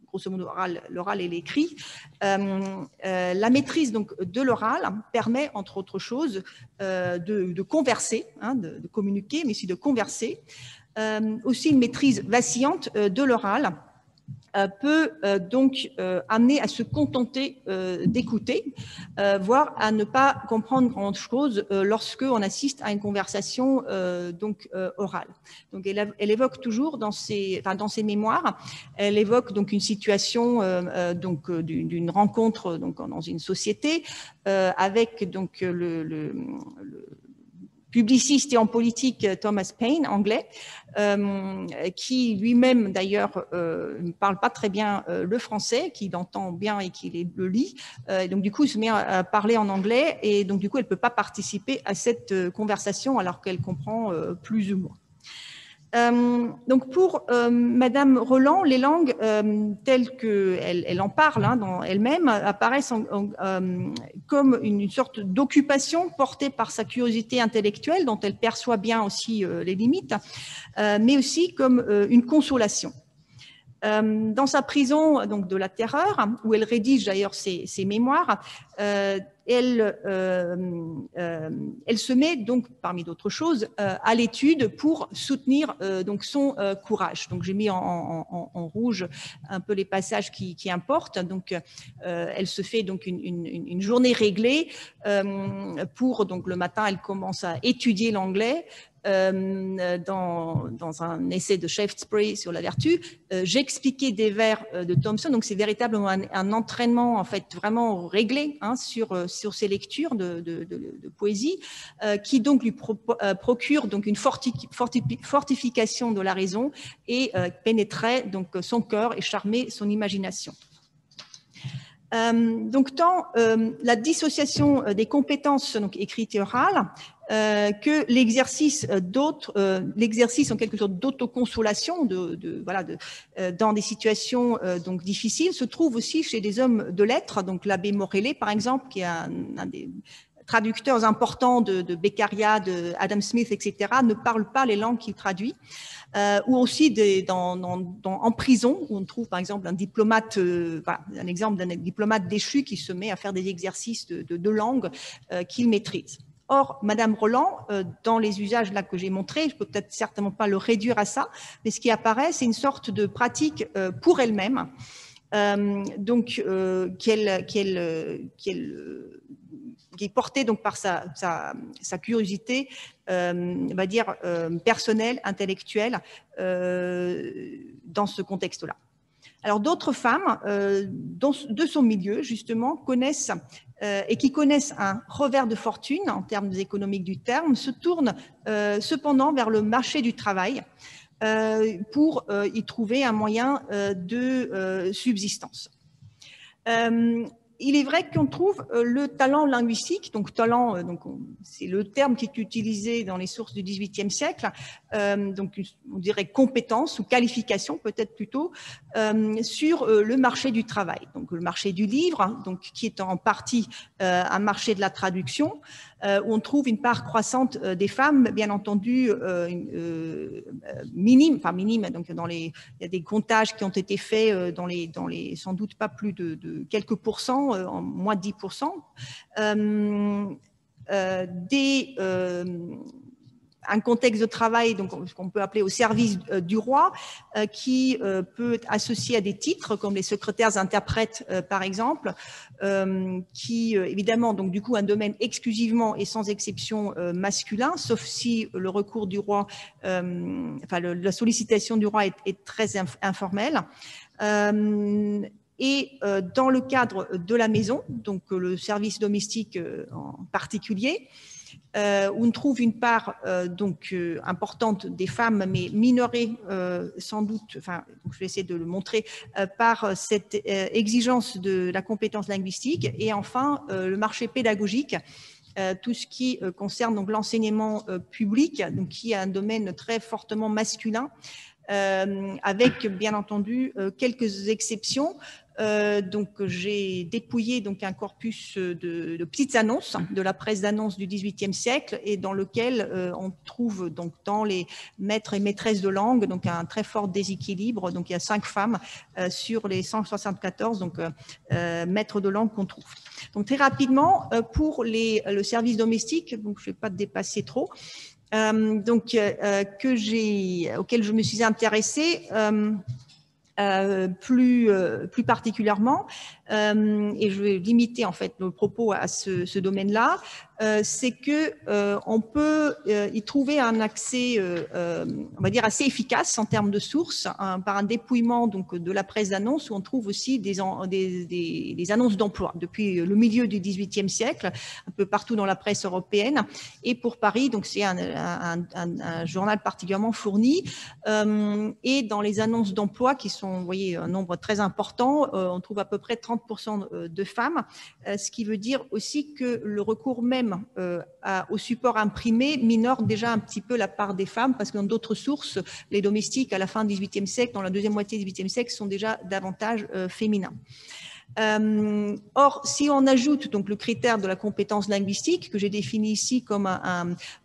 grosso modo l'oral et l'écrit. La maîtrise donc de l'oral permet, entre autres choses, de converser, hein, de communiquer, mais aussi de converser. Aussi une maîtrise vacillante de l'oral peut donc amener à se contenter d'écouter, voire à ne pas comprendre grand-chose lorsque on assiste à une conversation orale. Donc elle évoque toujours dans ses mémoires, elle évoque donc une situation d'une rencontre donc dans une société avec donc publiciste et en politique Thomas Paine, anglais, qui lui-même d'ailleurs ne parle pas très bien le français, qui l'entend bien et qui le lit. Donc du coup, il se met à parler en anglais et donc du coup, elle ne peut pas participer à cette conversation alors qu'elle comprend plus ou moins. Donc pour Madame Roland, les langues telles qu'elle en parle dans elle-même apparaissent comme une sorte d'occupation portée par sa curiosité intellectuelle dont elle perçoit bien aussi les limites, mais aussi comme une consolation. Dans sa prison donc, de la terreur, où elle rédige d'ailleurs ses mémoires, elle se met donc, parmi d'autres choses, à l'étude pour soutenir donc son courage. Donc j'ai mis en rouge un peu les passages qui importent. Donc elle se fait donc une journée réglée pour donc le matin, elle commence à étudier l'anglais. Dans un essai de Shaftesbury sur la vertu, j'expliquais des vers de Thomson, donc c'est véritablement un entraînement en fait vraiment réglé sur ses lectures de poésie, qui donc lui procure donc une fortification de la raison et pénétrait donc son cœur et charmait son imagination. Donc tant la dissociation des compétences donc écrites et orales que l'exercice en quelque sorte d'autoconsolation dans des situations donc difficiles se trouve aussi chez des hommes de lettres, donc l'abbé Morellet par exemple, qui est un des traducteurs importants de Beccaria, de Adam Smith, etc., ne parle pas les langues qu'il traduit. Ou aussi en prison, où on trouve par exemple un diplomate, un exemple d'un diplomate déchu qui se met à faire des exercices de langue qu'il maîtrise. Or, Madame Roland, dans les usages là que j'ai montrés, je peux peut-être certainement pas le réduire à ça, mais ce qui apparaît, c'est une sorte de pratique pour elle-même, donc qui est portée donc par sa curiosité, on va dire personnelle, intellectuelle, dans ce contexte-là. Alors d'autres femmes de son milieu justement connaissent et qui connaissent un revers de fortune en termes économiques du terme se tournent cependant vers le marché du travail pour y trouver un moyen de subsistance. Il est vrai qu'on trouve le talent linguistique, donc talent, c'est le terme qui est utilisé dans les sources du XVIIIe siècle, donc on dirait compétence ou qualification peut-être plutôt, sur le marché du travail. Donc le marché du livre, donc qui est en partie un marché de la traduction, où on trouve une part croissante des femmes, bien entendu minime, donc il y a des comptages qui ont été faits dans les sans doute pas plus de quelques pourcents, en moins de 10%, un contexte de travail donc ce qu'on peut appeler au service du roi, qui peut être associé à des titres comme les secrétaires interprètes par exemple, qui évidemment donc du coup un domaine exclusivement et sans exception masculin, sauf si le recours du roi, la sollicitation du roi est très informelle. Et dans le cadre de la maison, donc le service domestique en particulier, où on trouve une part importante des femmes, mais minorée sans doute, donc je vais essayer de le montrer, par cette exigence de la compétence linguistique, et enfin le marché pédagogique, tout ce qui concerne donc l'enseignement public, donc qui est un domaine très fortement masculin, avec bien entendu quelques exceptions. Donc j'ai dépouillé donc un corpus de petites annonces de la presse d'annonces du XVIIIe siècle, et dans lequel on trouve donc dans les maîtres et maîtresses de langue donc un très fort déséquilibre. Donc il y a 5 femmes sur les 174 donc maîtres de langue qu'on trouve. Donc très rapidement pour le service domestique, donc je ne vais pas dépasser trop. Auquel je me suis intéressée plus particulièrement, et je vais limiter en fait le propos à ce domaine-là. c'est que on peut y trouver un accès, on va dire, assez efficace en termes de sources, par un dépouillement donc de la presse d'annonces, où on trouve aussi des annonces d'emploi depuis le milieu du XVIIIe siècle, un peu partout dans la presse européenne. Et pour Paris, donc c'est un journal particulièrement fourni. Et dans les annonces d'emploi, qui sont, vous voyez, un nombre très important, on trouve à peu près 30% de femmes, ce qui veut dire aussi que le recours même au support imprimé minore déjà un petit peu la part des femmes, parce que dans d'autres sources, les domestiques à la fin du XVIIIe siècle, dans la deuxième moitié du XVIIIe siècle, sont déjà davantage féminins. Or, si on ajoute donc le critère de la compétence linguistique, que j'ai défini ici comme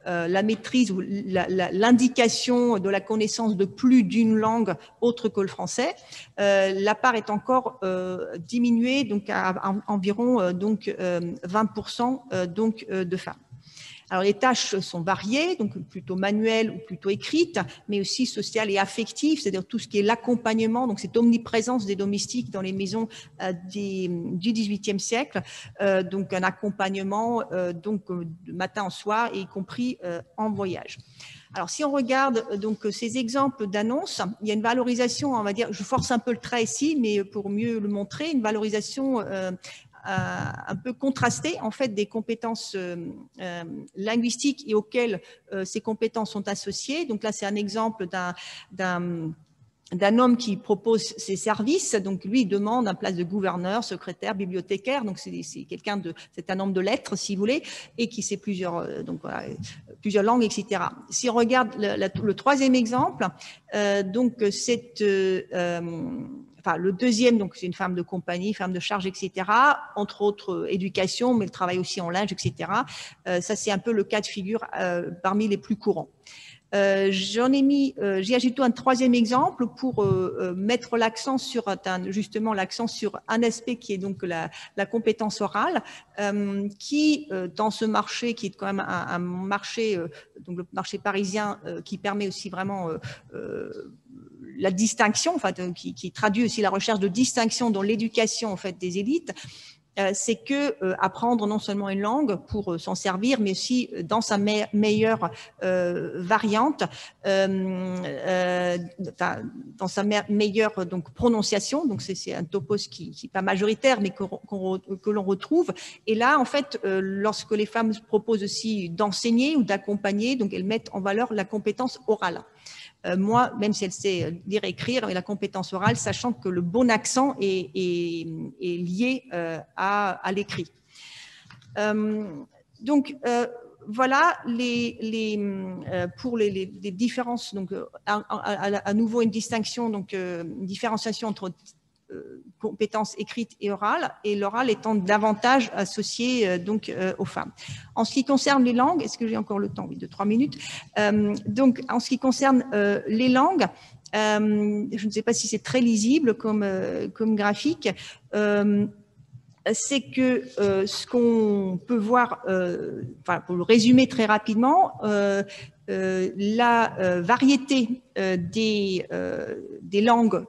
la maîtrise ou l'indication de la connaissance de plus d'une langue autre que le français, la part est encore diminuée donc à environ 20% de femmes. Alors, les tâches sont variées, donc plutôt manuelles ou plutôt écrites, mais aussi sociales et affectives, c'est-à-dire tout ce qui est l'accompagnement, donc cette omniprésence des domestiques dans les maisons du XVIIIe siècle, donc un accompagnement de matin au soir, y compris en voyage. Alors, si on regarde donc ces exemples d'annonces, il y a une valorisation, on va dire, je force un peu le trait ici, mais pour mieux le montrer, une valorisation un peu contrasté en fait des compétences linguistiques et auxquelles ces compétences sont associées. Donc là, c'est un exemple d'un homme qui propose ses services. Donc lui, il demande un place de gouverneur, secrétaire, bibliothécaire. Donc c'est un homme de lettres, si vous voulez, et qui sait plusieurs langues, etc. Si on regarde le troisième exemple, le deuxième, donc c'est une femme de compagnie, femme de charge, etc. Entre autres, éducation, mais elle travaille aussi en linge, etc. Ça, c'est un peu le cas de figure parmi les plus courants. J'ai ajouté un troisième exemple pour mettre l'accent sur un aspect qui est donc la compétence orale, qui dans ce marché qui est quand même un marché, donc le marché parisien, qui permet aussi vraiment la distinction, qui traduit aussi la recherche de distinction dans l'éducation en fait des élites. C'est que apprendre non seulement une langue pour s'en servir, mais aussi dans sa meilleure variante, dans sa meilleure donc prononciation. Donc c'est un topos qui n'est pas majoritaire, mais que l'on retrouve. Et là, en fait, lorsque les femmes proposent aussi d'enseigner ou d'accompagner, donc elles mettent en valeur la compétence orale. Moi, même si elle sait lire et écrire, la compétence orale, sachant que le bon accent est lié à l'écrit. Voilà pour les différences. Donc, à nouveau une distinction, donc une différenciation entre compétences écrites et orales, et l'oral étant davantage associé aux femmes. En ce qui concerne les langues, est-ce que j'ai encore le temps? Oui, de 3 minutes. Donc, en ce qui concerne les langues, je ne sais pas si c'est très lisible comme graphique, c'est que ce qu'on peut voir, pour le résumer très rapidement, la variété des langues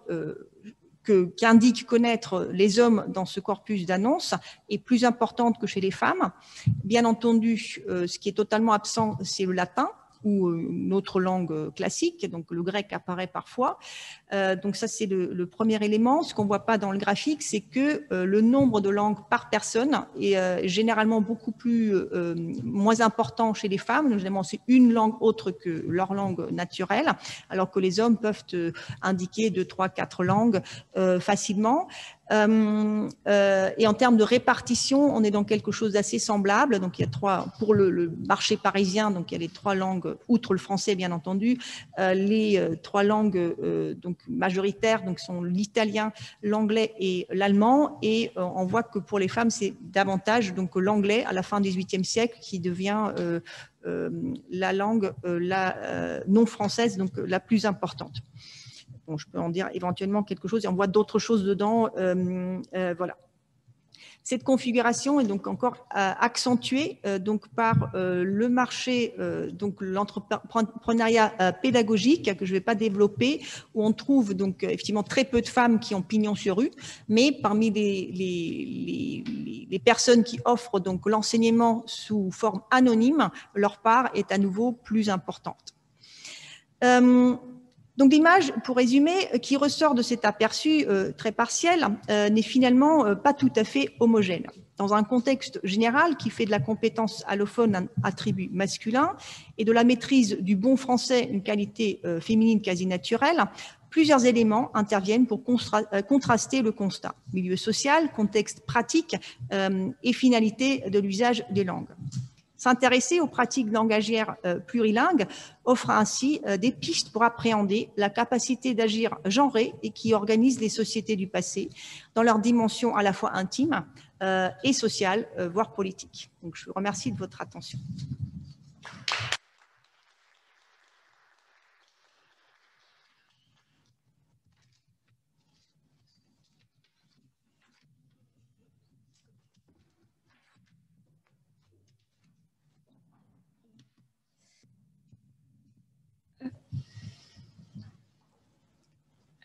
qu'indiquent connaître les hommes dans ce corpus d'annonces est plus importante que chez les femmes. Bien entendu, ce qui est totalement absent, c'est le latin ou une autre langue classique, donc le grec apparaît parfois. Donc ça, c'est le premier élément. Ce qu'on ne voit pas dans le graphique, c'est que le nombre de langues par personne est généralement beaucoup moins important chez les femmes. Généralement, c'est une langue autre que leur langue naturelle, alors que les hommes peuvent indiquer 2, 3, 4 langues facilement. Et en termes de répartition, on est dans quelque chose d'assez semblable. Donc, il y a pour le marché parisien, donc il y a les 3 langues, outre le français bien entendu, les 3 langues donc majoritaires, donc sont l'italien, l'anglais et l'allemand. Et on voit que pour les femmes, c'est davantage donc l'anglais à la fin du XVIIIe siècle qui devient la langue non française, donc la plus importante. Bon, je peux en dire éventuellement quelque chose et on voit d'autres choses dedans. Voilà. Cette configuration est donc encore accentuée donc par le marché, donc l'entrepreneuriat pédagogique que je ne vais pas développer, où on trouve donc effectivement très peu de femmes qui ont pignon sur rue, mais parmi les personnes qui offrent donc l'enseignement sous forme anonyme, leur part est à nouveau plus importante. Donc l'image, pour résumer, qui ressort de cet aperçu très partiel, n'est finalement pas tout à fait homogène. Dans un contexte général qui fait de la compétence allophone un attribut masculin et de la maîtrise du bon français une qualité féminine quasi naturelle, plusieurs éléments interviennent pour contraster le constat. Milieu social, contexte pratique et finalité de l'usage des langues. S'intéresser aux pratiques langagières plurilingues offre ainsi des pistes pour appréhender la capacité d'agir genrée et qui organise les sociétés du passé dans leur dimension à la fois intime et sociale, voire politique. Donc, je vous remercie de votre attention.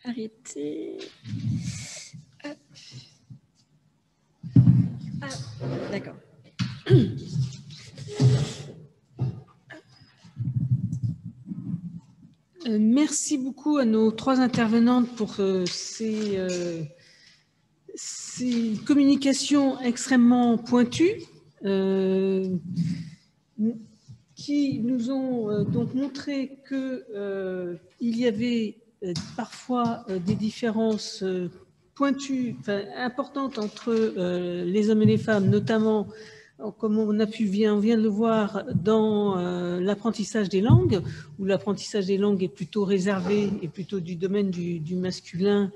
Arrêtez. Ah, d'accord. Merci beaucoup à nos 3 intervenantes pour ces communications extrêmement pointues qui nous ont donc montré qu'il y avait parfois des différences pointues, importantes entre les hommes et les femmes, notamment, comme on vient de le voir, dans l'apprentissage des langues, où l'apprentissage des langues est plutôt réservé et plutôt du domaine du masculin,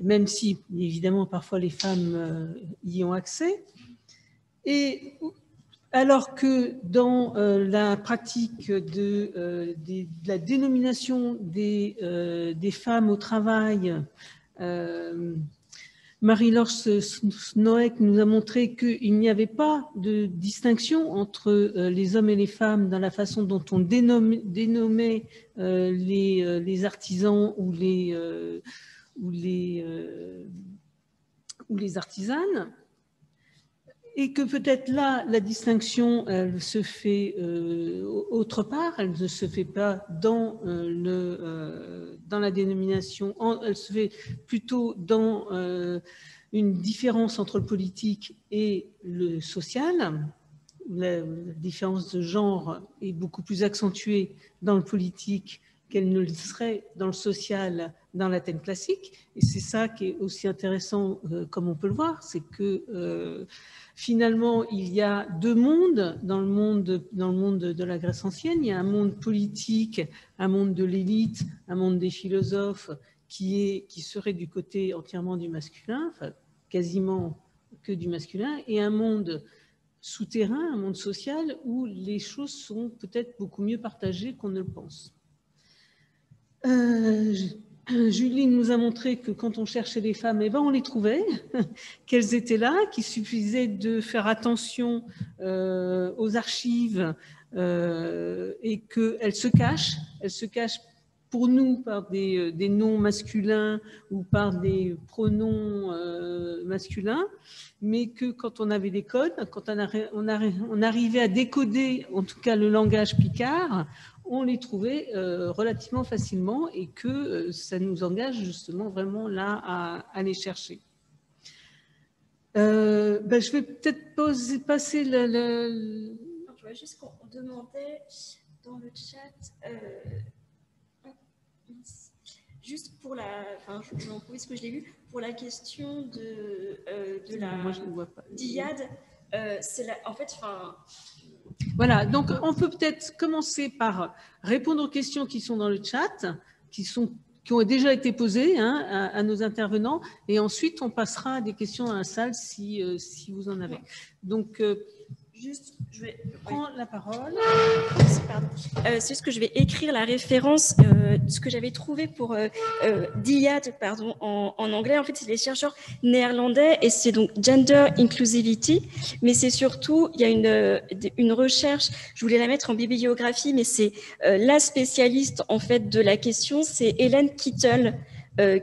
même si, évidemment, parfois les femmes y ont accès. Et alors que dans la pratique de la dénomination des femmes au travail, Marie-Laure Snoek nous a montré qu'il n'y avait pas de distinction entre les hommes et les femmes dans la façon dont on dénommait les artisans ou les artisanes. Et que peut-être là, la distinction, elle se fait autre part, elle ne se fait pas dans la dénomination, elle se fait plutôt dans une différence entre le politique et le social. La différence de genre est beaucoup plus accentuée dans le politique qu'elle ne le serait dans le social, dans l'Athènes classique. Et c'est ça qui est aussi intéressant, comme on peut le voir, c'est que finalement, il y a 2 mondes dans le monde de la Grèce ancienne. Il y a un monde politique, un monde de l'élite, un monde des philosophes qui serait du côté entièrement du masculin, enfin quasiment que du masculin, et un monde souterrain, un monde social où les choses sont peut-être beaucoup mieux partagées qu'on ne le pense. Julie nous a montré que quand on cherchait les femmes, eh ben on les trouvait, qu'elles étaient là, qu'il suffisait de faire attention aux archives et qu'elles se cachent. Elles se cachent pour nous par des noms masculins ou par des pronoms masculins, mais que quand on avait des codes, quand on arrivait à décoder en tout cas le langage picard, on les trouvait relativement facilement et que ça nous engage justement vraiment là à les chercher. Je vais peut-être passer le... Je vois juste qu'on demandait dans le chat, juste pour la... Enfin, je vais en trouver ce que je l'ai vu, pour la question de la... Moi, je ne vois pas. Dyade, c'est la... En fait, enfin... Voilà, donc on peut peut-être commencer par répondre aux questions qui sont dans le chat, qui ont déjà été posées à nos intervenants, et ensuite on passera à des questions dans la salle si vous en avez. Donc, juste, je vais prendre la parole. C'est juste que je vais écrire la référence, ce que j'avais trouvé pour DIAD, pardon, en anglais. En fait, c'est les chercheurs néerlandais et c'est donc Gender Inclusivity. Mais c'est surtout, il y a une recherche, je voulais la mettre en bibliographie, mais c'est la spécialiste en fait de la question, c'est Hélène Kittel,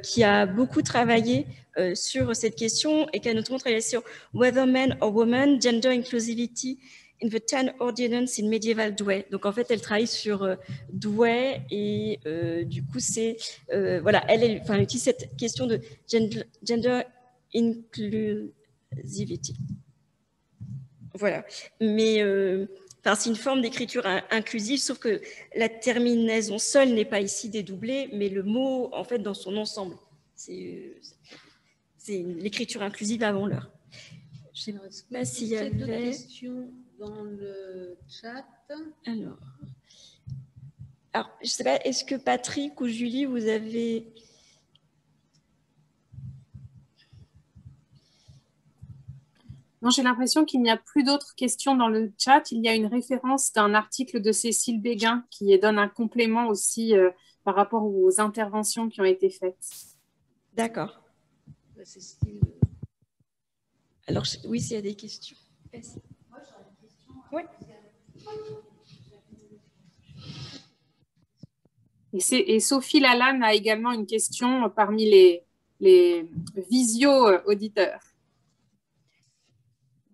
qui a beaucoup travaillé sur cette question et qui a notamment travaillé sur Whether Men or Women, Gender Inclusivity in the 10 Ordinance in Medieval Douai. Donc en fait, elle travaille sur Douai et du coup, c'est voilà, elle utilise cette question de gender inclusivity. Voilà, mais c'est une forme d'écriture inclusive, sauf que la terminaison seule n'est pas ici dédoublée, mais le mot, en fait, dans son ensemble. C'est l'écriture inclusive avant l'heure. Je ne sais pas s'il y avait d'autres questions dans le chat. Alors, je ne sais pas, est-ce que Patrick ou Julie, vous avez... Non, j'ai l'impression qu'il n'y a plus d'autres questions dans le chat. Il y a une référence d'un article de Cécile Béguin qui donne un complément aussi par rapport aux interventions qui ont été faites. D'accord. Alors, oui, s'il y a des questions. Moi, j'ai une question. Oui. Et Sophie Lalanne a également une question parmi les visio-auditeurs.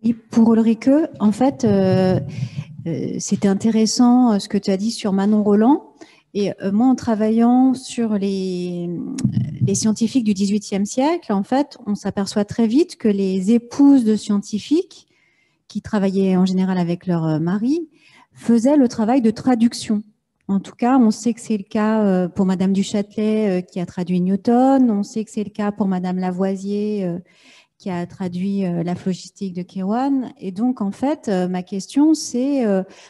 Oui, pour Ulrike, en fait, c'était intéressant ce que tu as dit sur Manon Roland. Et moi, en travaillant sur les scientifiques du XVIIIe siècle, en fait, on s'aperçoit très vite que les épouses de scientifiques, qui travaillaient en général avec leur mari, faisaient le travail de traduction. En tout cas, on sait que c'est le cas pour Madame du Châtelet qui a traduit Newton, on sait que c'est le cas pour Madame Lavoisier qui a traduit la phlogistique de Kirwan. Et donc, en fait, ma question, c'est,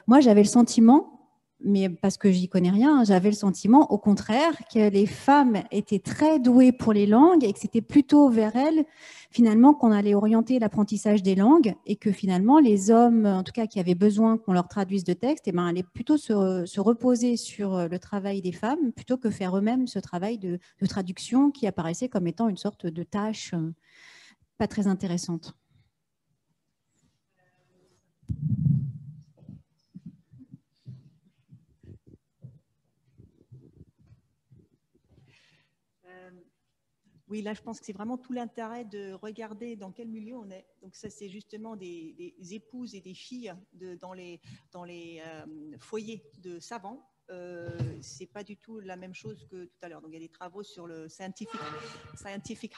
moi, j'avais le sentiment, mais parce que j'y connais rien, j'avais le sentiment, au contraire, que les femmes étaient très douées pour les langues et que c'était plutôt vers elles, finalement, qu'on allait orienter l'apprentissage des langues et que finalement, les hommes, en tout cas, qui avaient besoin qu'on leur traduise de texte, eh ben, allaient plutôt se reposer sur le travail des femmes plutôt que faire eux-mêmes ce travail de traduction qui apparaissait comme étant une sorte de tâche pas très intéressante. Oui, là, je pense que c'est vraiment tout l'intérêt de regarder dans quel milieu on est. Donc ça, c'est justement des épouses et des filles dans les foyers de savants. C'est pas du tout la même chose que tout à l'heure. Donc il y a des travaux sur le scientific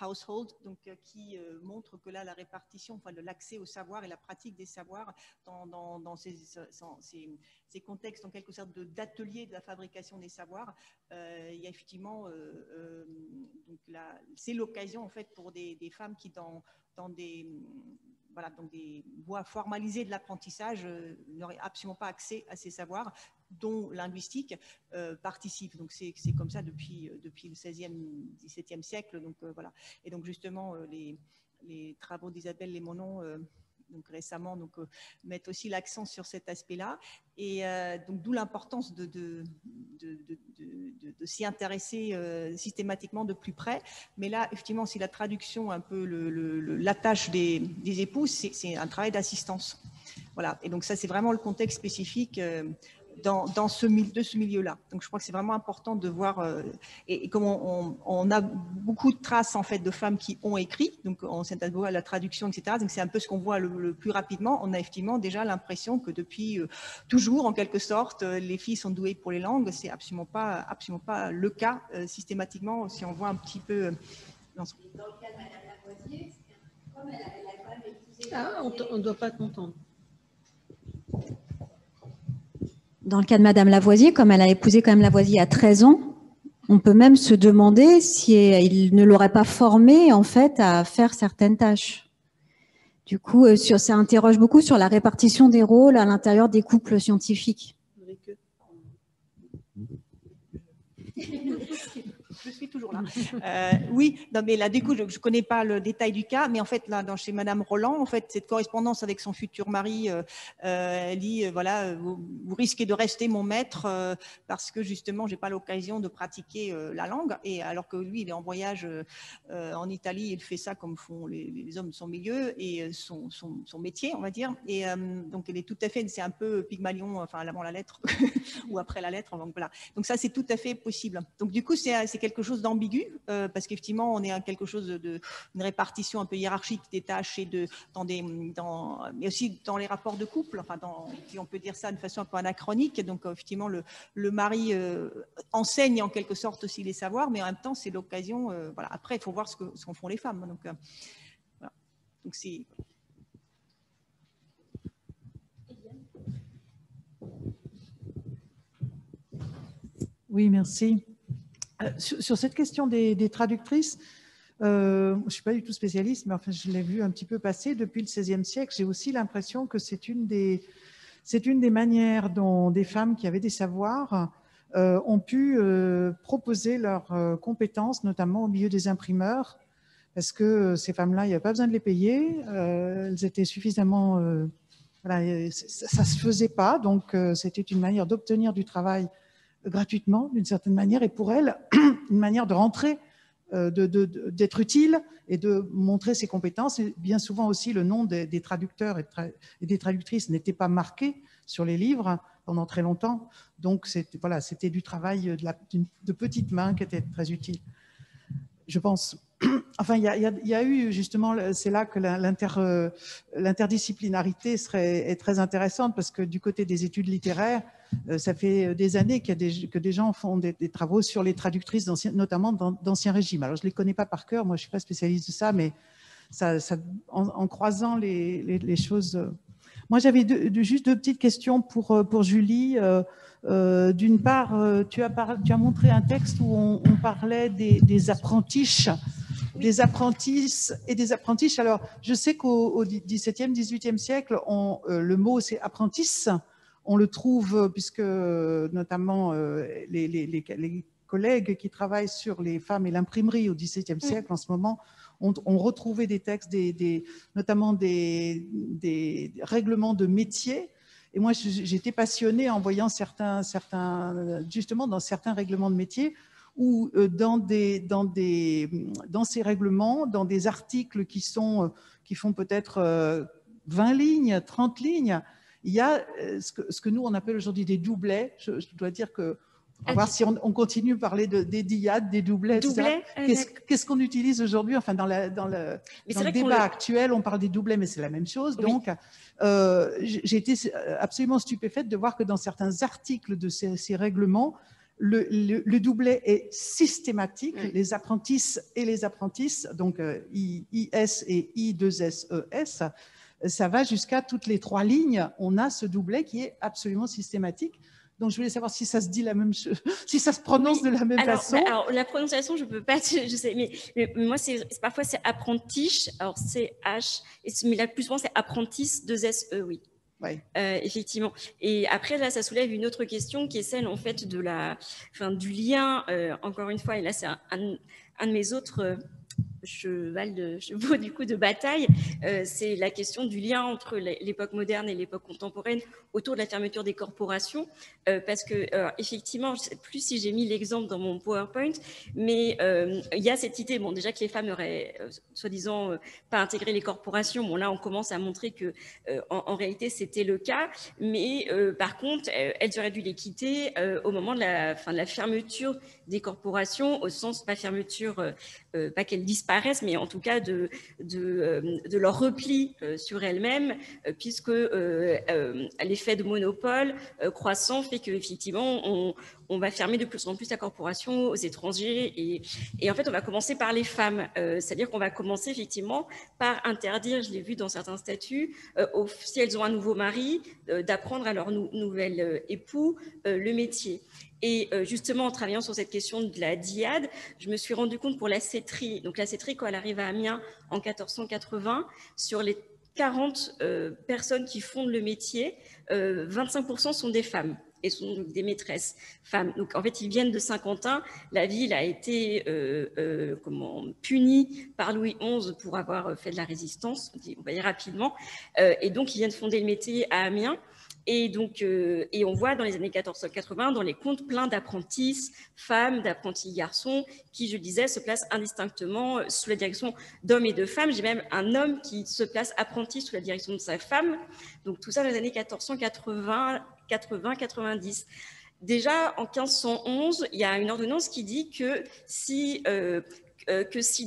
household, donc qui montrent que là la répartition, enfin l'accès au savoir et la pratique des savoirs dans ces contextes en quelque sorte d'atelier de la fabrication des savoirs, il y a effectivement c'est l'occasion en fait pour des femmes qui dans des voies formalisées de l'apprentissage n'auraient absolument pas accès à ces savoirs, dont linguistique participe. Donc c'est comme ça depuis le XVIe, XVIIe siècle. Donc voilà. Et donc justement les travaux d'Isabelle Lémonon donc récemment mettent aussi l'accent sur cet aspect-là. Et donc d'où l'importance de s'y intéresser systématiquement de plus près. Mais là, effectivement, c'est la traduction un peu la tâche des épouses, c'est un travail d'assistance. Voilà. Et donc ça, c'est vraiment le contexte spécifique de ce milieu-là. Donc je crois que c'est vraiment important de voir, et comme on a beaucoup de traces en fait de femmes qui ont écrit, donc on s'intéresse à la traduction, etc. Donc c'est un peu ce qu'on voit le plus rapidement. On a effectivement déjà l'impression que depuis toujours, en quelque sorte, les filles sont douées pour les langues. C'est absolument pas le cas systématiquement. Si on voit un petit peu. Dans le cas de Madame Lavoisier, comme elle avait quand même épousé. On ne doit pas t'entendre. Dans le cas de Madame Lavoisier, comme elle a épousé quand même Lavoisier à 13 ans, on peut même se demander si il ne l'aurait pas formée en fait à faire certaines tâches. Du coup, ça interroge beaucoup sur la répartition des rôles à l'intérieur des couples scientifiques. Je suis toujours là. Oui, non, mais là, du coup, je ne connais pas le détail du cas, mais en fait, là, chez Madame Roland, en fait, cette correspondance avec son futur mari, elle dit, voilà, vous risquez de rester mon maître parce que justement, j'ai pas l'occasion de pratiquer la langue, et alors que lui, il est en voyage en Italie, il fait ça comme font les hommes de son milieu et son métier, on va dire, et donc elle est tout à fait, c'est un peu Pygmalion, enfin avant la lettre ou après la lettre, donc voilà. Donc ça, c'est tout à fait possible. Donc du coup, c'est quelque chose d'ambigu parce qu'effectivement, on est à quelque chose une répartition un peu hiérarchique des tâches et mais aussi dans les rapports de couple, enfin, si on peut dire ça de façon un peu anachronique. Donc effectivement, le mari enseigne en quelque sorte aussi les savoirs, mais en même temps, c'est l'occasion. Voilà. Après, il faut voir ce qu'en font les femmes. Donc voilà. Donc c'est. Oui, merci. Sur cette question des traductrices, je ne suis pas du tout spécialiste, mais enfin, je l'ai vu un petit peu passer depuis le XVIe siècle. J'ai aussi l'impression que c'est une des manières dont des femmes qui avaient des savoirs ont pu proposer leurs compétences, notamment au milieu des imprimeurs, parce que ces femmes-là, il n'y avait pas besoin de les payer. Elles étaient suffisamment... voilà, ça ne se faisait pas, donc c'était une manière d'obtenir du travail gratuitement, d'une certaine manière, et pour elles, une manière de rentrer, d'être utile et de montrer ses compétences. Et bien souvent aussi, le nom des traducteurs et des traductrices n'était pas marqué sur les livres pendant très longtemps. Donc, c'était du travail de petites mains qui était très utile, je pense. Enfin, il y a eu justement, c'est là que l'interdisciplinarité est très intéressante, parce que du côté des études littéraires, ça fait des années que des gens font des travaux sur les traductrices, notamment d'Ancien Régime. Alors, je ne les connais pas par cœur, moi je ne suis pas spécialiste de ça, mais en croisant les choses... Moi, j'avais juste deux petites questions pour Julie. D'une part, tu as montré un texte où on parlait des apprentiches, des apprentisses et des apprentisses. Alors, je sais qu'au XVIIe, XVIIIe siècle, le mot c'est apprentice. On le trouve, puisque notamment les collègues qui travaillent sur les femmes et l'imprimerie au XVIIe siècle en ce moment ont retrouvé des textes, notamment des règlements de métier. Et moi, j'étais passionnée en voyant justement dans certains règlements de métier, où dans ces règlements, dans des articles qui font peut-être 20 lignes, 30 lignes, il y a ce que nous, on appelle aujourd'hui des doublets. Je dois dire que, on va voir si on continue à parler des diades, des doublets, qu'est-ce qu'on utilise aujourd'hui, enfin, dans le débat actuel, on parle des doublets, mais c'est la même chose. Oui. Donc, j'ai été absolument stupéfaite de voir que dans certains articles de ces règlements, le doublet est systématique, les apprentisses et les apprentisses, donc IS et I2SES, ça va jusqu'à toutes les 3 lignes, on a ce doublet qui est absolument systématique. Donc, je voulais savoir si ça se dit la même chose, si ça se prononce de la même façon. Alors, la prononciation, je ne peux pas, je sais, mais moi, parfois, c'est apprentiche, alors c'est H, mais là, plus souvent, c'est apprentice, 2SE, oui. Ouais. Effectivement. Et après, là, ça soulève une autre question qui est celle, en fait, du lien, encore une fois, et là, c'est un de mes autres... chevaux du coup de bataille, c'est la question du lien entre l'époque moderne et l'époque contemporaine autour de la fermeture des corporations, parce que effectivement, je ne sais plus si j'ai mis l'exemple dans mon PowerPoint, mais il y a cette idée, bon, déjà que les femmes auraient soi-disant pas intégré les corporations. Bon, là, on commence à montrer que en réalité, c'était le cas, mais par contre, elles auraient dû les quitter au moment de la fermeture des corporations, au sens pas fermeture, pas qu'elles disparaissent, mais en tout cas de leur repli sur elles-mêmes, puisque l'effet de monopole croissant fait qu'effectivement, on va fermer de plus en plus la corporation aux étrangers. Et en fait, on va commencer par les femmes. C'est-à-dire qu'on va commencer effectivement par interdire, je l'ai vu dans certains statuts, si elles ont un nouveau mari, d'apprendre à leur nouvel époux le métier. Et justement, en travaillant sur cette question de la dyade, je me suis rendu compte pour la cétrie. Donc la cétrie, quand elle arrive à Amiens en 1480, sur les 40 personnes qui fondent le métier, 25% sont des femmes. et sont des maîtresses femmes. Donc en fait, ils viennent de Saint-Quentin. La ville a été punie par Louis XI pour avoir fait de la résistance, on va dire rapidement. Et donc, ils viennent fonder le métier à Amiens. Et donc, et on voit dans les années 1480, dans les contes, plein d'apprentis femmes, d'apprentis garçons, qui, je disais, se placent indistinctement sous la direction d'hommes et de femmes. J'ai même un homme qui se place apprenti sous la direction de sa femme. Donc, tout ça dans les années 1480-90. Déjà, en 1511, il y a une ordonnance qui dit que si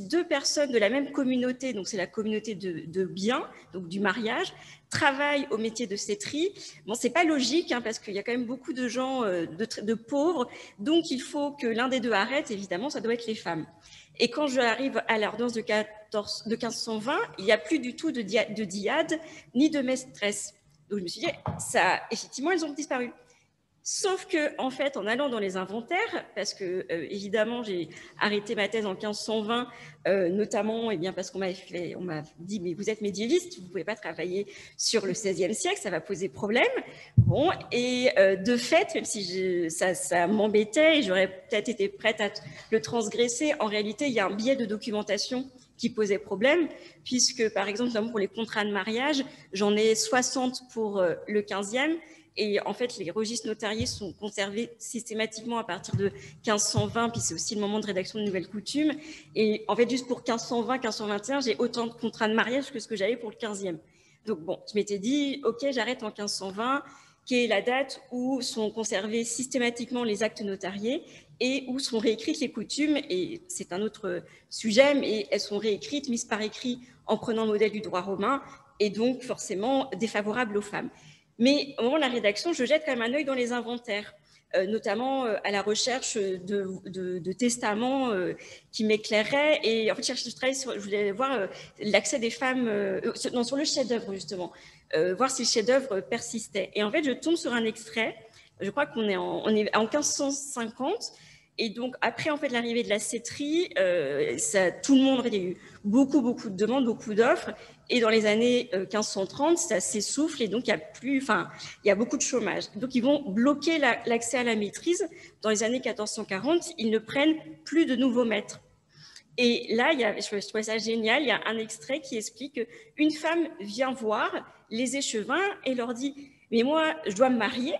deux personnes de la même communauté, donc c'est la communauté de biens, donc du mariage, travaillent au métier de cétrie. Bon, c'est pas logique, hein, parce qu'il y a quand même beaucoup de gens de pauvres, donc il faut que l'un des deux arrête, évidemment, ça doit être les femmes. Et quand j'arrive à l'ordonnance de 1520, il n'y a plus du tout de diade ni de maîtresse. Donc je me suis dit, ça, effectivement, elles ont disparu. Sauf que, en fait, en allant dans les inventaires, parce que, évidemment, j'ai arrêté ma thèse en 1520, notamment, eh bien, parce qu'on m'a dit, mais vous êtes médiéviste, vous ne pouvez pas travailler sur le XVIe siècle, ça va poser problème. Bon, et de fait, même si ça m'embêtait et j'aurais peut-être été prête à le transgresser, en réalité, il y a un biais de documentation qui posait problème, puisque, par exemple, notamment pour les contrats de mariage, j'en ai 60 pour le 15e, et en fait, les registres notariés sont conservés systématiquement à partir de 1520, puis c'est aussi le moment de rédaction de nouvelles coutumes. Et en fait, juste pour 1520, 1521, j'ai autant de contrats de mariage que ce que j'avais pour le 15e. Donc bon, je m'étais dit, ok, j'arrête en 1520, qui est la date où sont conservés systématiquement les actes notariés et où sont réécrites les coutumes. Et c'est un autre sujet, mais elles sont réécrites, mises par écrit en prenant le modèle du droit romain, et donc forcément défavorables aux femmes. Mais au moment de la rédaction, je jette quand même un œil dans les inventaires, notamment à la recherche de testaments qui m'éclairaient. Et en fait, je voulais voir l'accès des femmes sur le chef-d'œuvre, justement, voir si le chef-d'œuvre persistait. Et en fait, je tombe sur un extrait, je crois qu'on est en 1550. Et donc, après en fait, l'arrivée de la cétrie, tout le monde, il y a eu beaucoup de demandes, beaucoup d'offres. Et dans les années 1530, ça s'essouffle et donc il y a beaucoup de chômage. Donc, ils vont bloquer l'accès à la maîtrise. Dans les années 1440, ils ne prennent plus de nouveaux maîtres. Et là, je trouvais ça génial, il y a un extrait qui explique qu'une femme vient voir les échevins et leur dit « Mais moi, je dois me marier,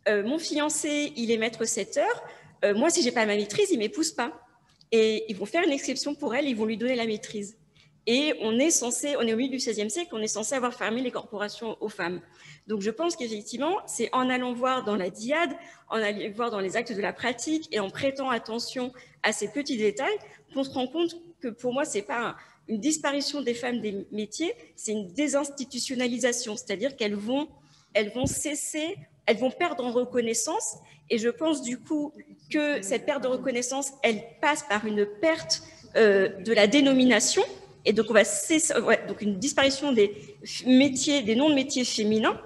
mon fiancé, il est maître 7 heures, moi, si je n'ai pas ma maîtrise, il ne m'épouse pas. » Et ils vont faire une exception pour elle, ils vont lui donner la maîtrise. Et on est au milieu du XVIe siècle, on est censé avoir fermé les corporations aux femmes. Donc je pense qu'effectivement, c'est en allant voir dans la diade, en allant voir dans les actes de la pratique et en prêtant attention à ces petits détails qu'on se rend compte que pour moi, ce n'est pas une disparition des femmes des métiers, c'est une désinstitutionnalisation, c'est-à-dire qu'elles vont cesser, elles vont perdre en reconnaissance. Et je pense du coup que cette perte de reconnaissance, elle passe par une perte de la dénomination. Et donc, on va cesser, donc une disparition des métiers, des noms de métiers féminins,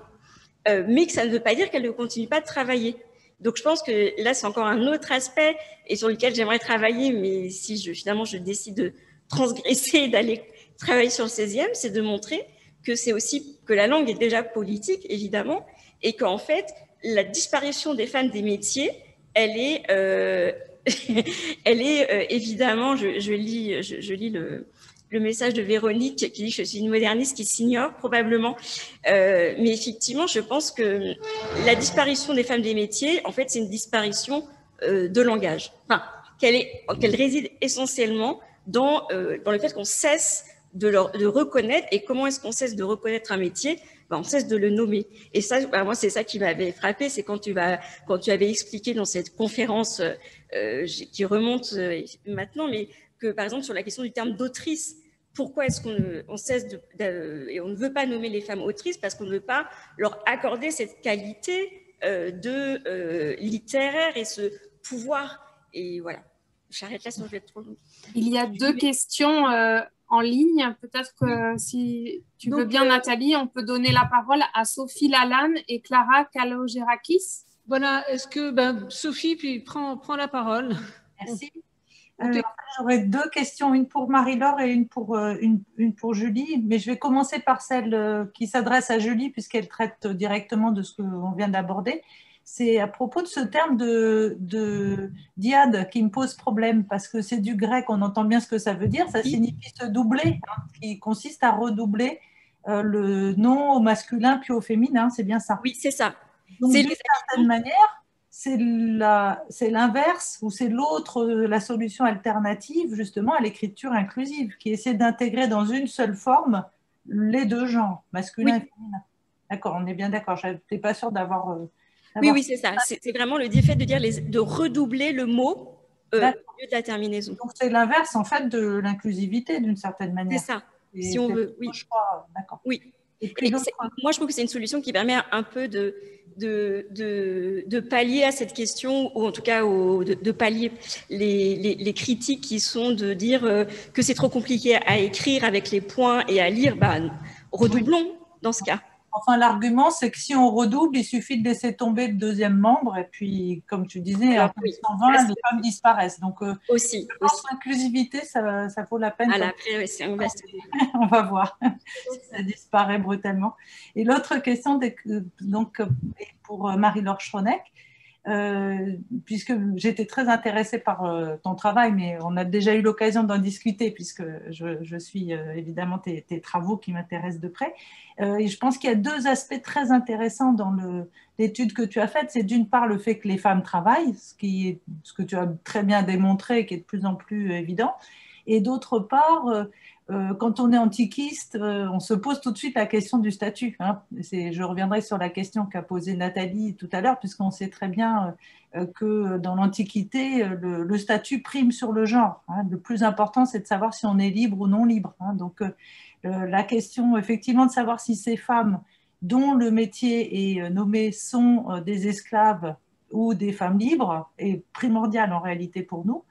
mais que ça ne veut pas dire qu'elles ne continuent pas de travailler. Donc, je pense que là, c'est encore un autre aspect et sur lequel j'aimerais travailler, mais si finalement je décide de transgresser et d'aller travailler sur le 16e, c'est de montrer que c'est aussi que la langue est déjà politique, évidemment, et qu'en fait, la disparition des femmes des métiers, elle est évidemment, je lis le message de Véronique qui dit que je suis une moderniste qui s'ignore probablement. Mais effectivement, je pense que la disparition des femmes des métiers, en fait, c'est une disparition de langage. Enfin, qu'elle réside essentiellement dans le fait qu'on cesse de reconnaître. Et comment est-ce qu'on cesse de reconnaître un métier? On cesse de le nommer. Et ça, moi, c'est ça qui m'avait frappé, c'est quand tu avais expliqué dans cette conférence qui remonte maintenant, mais que, par exemple, sur la question du terme d'autrice, pourquoi est-ce qu'on cesse et on ne veut pas nommer les femmes autrices? Parce qu'on ne veut pas leur accorder cette qualité littéraire et ce pouvoir. Et voilà, j'arrête là, sinon je vais être trop longue. Il y a 2 questions en ligne. Peut-être que si tu veux bien, Nathalie, on peut donner la parole à Sophie Lalanne et Clara Kalogerakis. Voilà, est-ce que Sophie, puis prends la parole. Merci. J'aurais 2 questions, une pour Marie-Laure et une pour Julie, mais je vais commencer par celle qui s'adresse à Julie puisqu'elle traite directement de ce qu'on vient d'aborder. c'est à propos de ce terme de diade qui me pose problème, parce que c'est du grec, on entend bien ce que ça veut dire, ça signifie se doubler, hein, qui consiste à redoubler le nom au masculin puis au féminin, c'est bien ça. Oui, c'est ça. Donc, d'une certaine manière, c'est l'inverse ou c'est l'autre, la solution alternative justement à l'écriture inclusive, qui essaie d'intégrer dans une seule forme les deux genres, masculin et féminin. D'accord, on est bien d'accord. Je n'étais pas sûre d'avoir... Oui, c'est ça. C'est vraiment le fait de dire de redoubler le mot au lieu de la terminaison. Donc, c'est l'inverse, en fait, de l'inclusivité, d'une certaine manière. C'est ça, si on veut, oui. D'accord. Oui. Et moi, je trouve que c'est une solution qui permet un peu de pallier à cette question, ou en tout cas de pallier les critiques qui sont de dire que c'est trop compliqué à écrire avec les points et à lire. Redoublons dans ce cas. Enfin, l'argument, c'est que si on redouble, il suffit de laisser tomber le deuxième membre et puis, comme tu disais, en 1920, les femmes disparaissent. Donc, aussi. L'inclusivité, ça vaut la peine. Après, c'est un vaste... On va voir. Ça disparaît brutalement. Et l'autre question, donc, pour Marie-Laure Schroneck, puisque j'étais très intéressée par ton travail, mais on a déjà eu l'occasion d'en discuter, puisque je suis évidemment tes travaux qui m'intéressent de près. Et je pense qu'il y a deux aspects très intéressants dans l'étude que tu as faite. C'est d'une part le fait que les femmes travaillent, ce que tu as très bien démontré et qui est de plus en plus évident. Et d'autre part, quand on est antiquiste, on se pose tout de suite la question du statut. Hein. Je reviendrai sur la question qu'a posée Nathalie tout à l'heure, puisqu'on sait très bien que dans l'Antiquité, le statut prime sur le genre. Hein. Le plus important, c'est de savoir si on est libre ou non libre. Hein. Donc, la question, effectivement, de savoir si ces femmes dont le métier est nommé sont des esclaves ou des femmes libres est primordiale en réalité pour nous.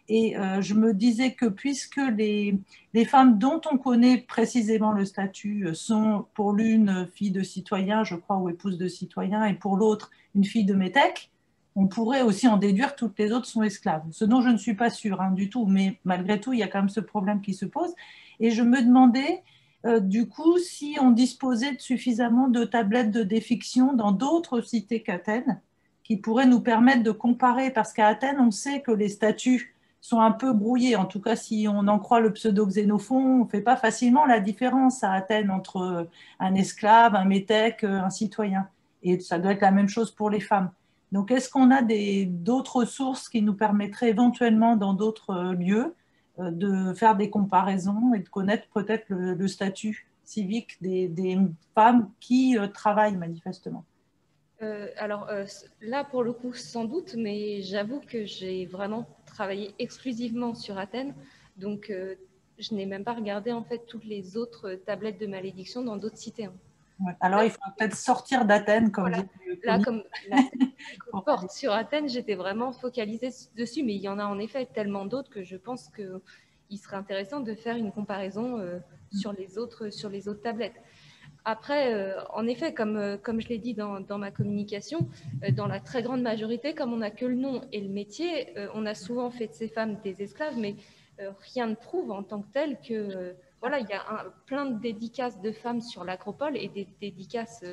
Et je me disais que puisque les femmes dont on connaît précisément le statut sont pour l'une fille de citoyen, je crois, ou épouse de citoyen, et pour l'autre une fille de métèque, on pourrait aussi en déduire que toutes les autres sont esclaves. Ce dont je ne suis pas sûre du tout, mais malgré tout, il y a quand même ce problème qui se pose. Et je me demandais du coup si on disposait de suffisamment de tablettes de défiction dans d'autres cités qu'Athènes, qui pourraient nous permettre de comparer, parce qu'à Athènes, on sait que les statuts sont un peu brouillés. En tout cas, si on en croit le pseudo-Xénophon, on ne fait pas facilement la différence à Athènes entre un esclave, un métèque, un citoyen. Et ça doit être la même chose pour les femmes. Donc, est-ce qu'on a d'autres sources qui nous permettraient éventuellement, dans d'autres lieux, de faire des comparaisons et de connaître peut-être le statut civique des femmes qui travaillent manifestement? Là, pour le coup, sans doute, mais j'avoue que j'ai vraiment travaillé exclusivement sur Athènes, donc je n'ai même pas regardé en fait toutes les autres tablettes de malédiction dans d'autres cités. Hein. Ouais. Alors, il faut peut-être sortir d'Athènes, comme voilà. Là, comme la porte sur Athènes, j'étais vraiment focalisée dessus, mais il y en a en effet tellement d'autres que je pense qu'il serait intéressant de faire une comparaison sur les autres tablettes. Après, en effet, comme je l'ai dit dans ma communication, dans la très grande majorité, comme on n'a que le nom et le métier, on a souvent fait de ces femmes des esclaves, mais rien ne prouve en tant que tel que... voilà, il y a plein de dédicaces de femmes sur l'acropole et des dédicaces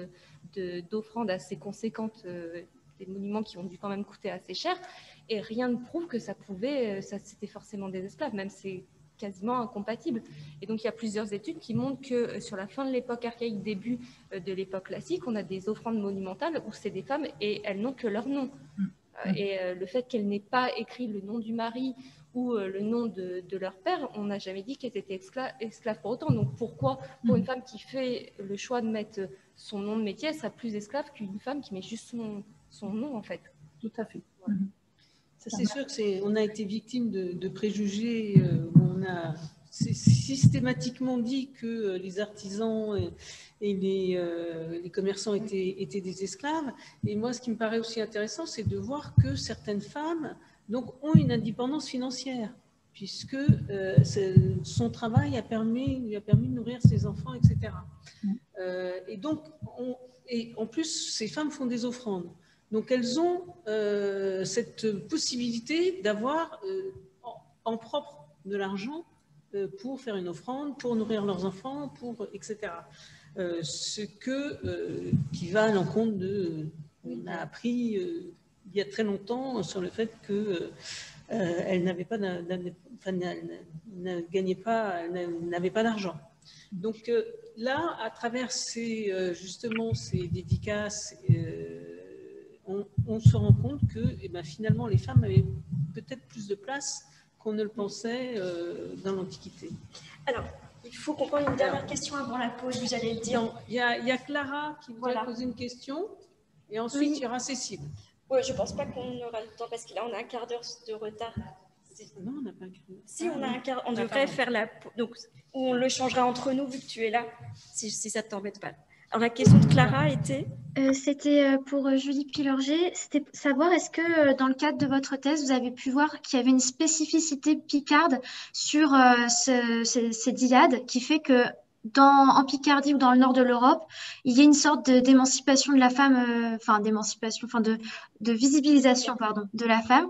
d'offrandes assez conséquentes, des monuments qui ont dû quand même coûter assez cher, et rien ne prouve que c'était forcément des esclaves, même c'est quasiment incompatible. Et donc, il y a plusieurs études qui montrent que sur la fin de l'époque archaïque, début de l'époque classique, on a des offrandes monumentales où c'est des femmes et elles n'ont que leur nom. Et le fait qu'elles n'aient pas écrit le nom du mari ou le nom de leur père, on n'a jamais dit qu'elles étaient esclaves pour autant. Donc, pourquoi, pour une femme qui fait le choix de mettre son nom de métier, elle sera plus esclave qu'une femme qui met juste son nom, en fait? Tout à fait. Voilà. Ça, c'est sûr qu'on a été victime de préjugés. On a systématiquement dit que les artisans et les commerçants étaient des esclaves. Et moi, ce qui me paraît aussi intéressant, c'est de voir que certaines femmes donc, ont une indépendance financière, puisque son travail lui a permis de nourrir ses enfants, etc. Et donc, en plus, ces femmes font des offrandes. Donc, elles ont cette possibilité d'avoir en propre de l'argent pour faire une offrande, pour nourrir leurs enfants, etc. Ce qui va à l'encontre de a appris il y a très longtemps sur le fait que elle n'avait pas, n'avait pas d'argent. Donc là, à travers justement ces dédicaces, on se rend compte que finalement les femmes avaient peut-être plus de place qu'on ne le pensait dans l'Antiquité. Alors, il faut qu'on prenne une dernière question avant la pause, j'allais le dire. Il y a Clara qui voudrait poser une question, et ensuite il y aura Cécile. Oui, je ne pense pas qu'on aura le temps, parce que là, on a un quart d'heure de retard. Non, on n'a pas un quart d'heure. Si, on a un quart, on devrait faire la... Donc, on le changera entre nous, vu que tu es là, si ça ne t'embête pas. Alors, la question de Clara était... C'était pour Julie Pilorget. C'était savoir, est-ce que dans le cadre de votre thèse, vous avez pu voir qu'il y avait une spécificité picarde sur ces dyades qui fait que en Picardie ou dans le nord de l'Europe, il y a une sorte d'émancipation de la femme, de visibilisation, pardon, de la femme.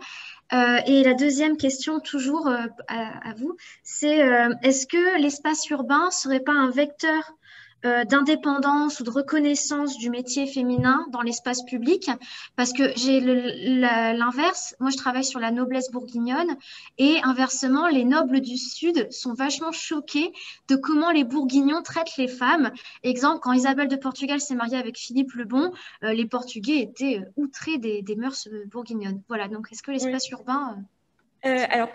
Et la deuxième question, toujours à vous, c'est est-ce que l'espace urbain ne serait pas un vecteur d'indépendance ou de reconnaissance du métier féminin dans l'espace public, parce que j'ai l'inverse. Moi, je travaille sur la noblesse bourguignonne et inversement, les nobles du Sud sont vachement choqués de comment les Bourguignons traitent les femmes. Exemple, quand Isabelle de Portugal s'est mariée avec Philippe le Bon, les Portugais étaient outrés des mœurs bourguignonnes. Voilà, donc est-ce que l'espace urbain... alors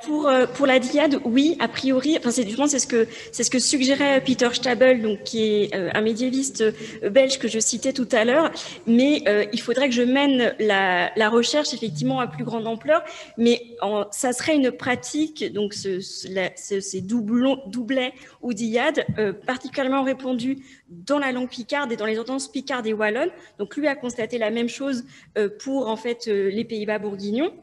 pour la dyade, oui, a priori, enfin c'est ce que suggérait Peter Stabel, donc qui est un médiéviste belge que je citais tout à l'heure, mais il faudrait que je mène la recherche effectivement à plus grande ampleur, mais ça serait une pratique, donc ces doublets ou dyades particulièrement répandus dans la langue picarde et dans les ordonnances picardes et wallonnes. Donc lui a constaté la même chose pour en fait les Pays-Bas bourguignons.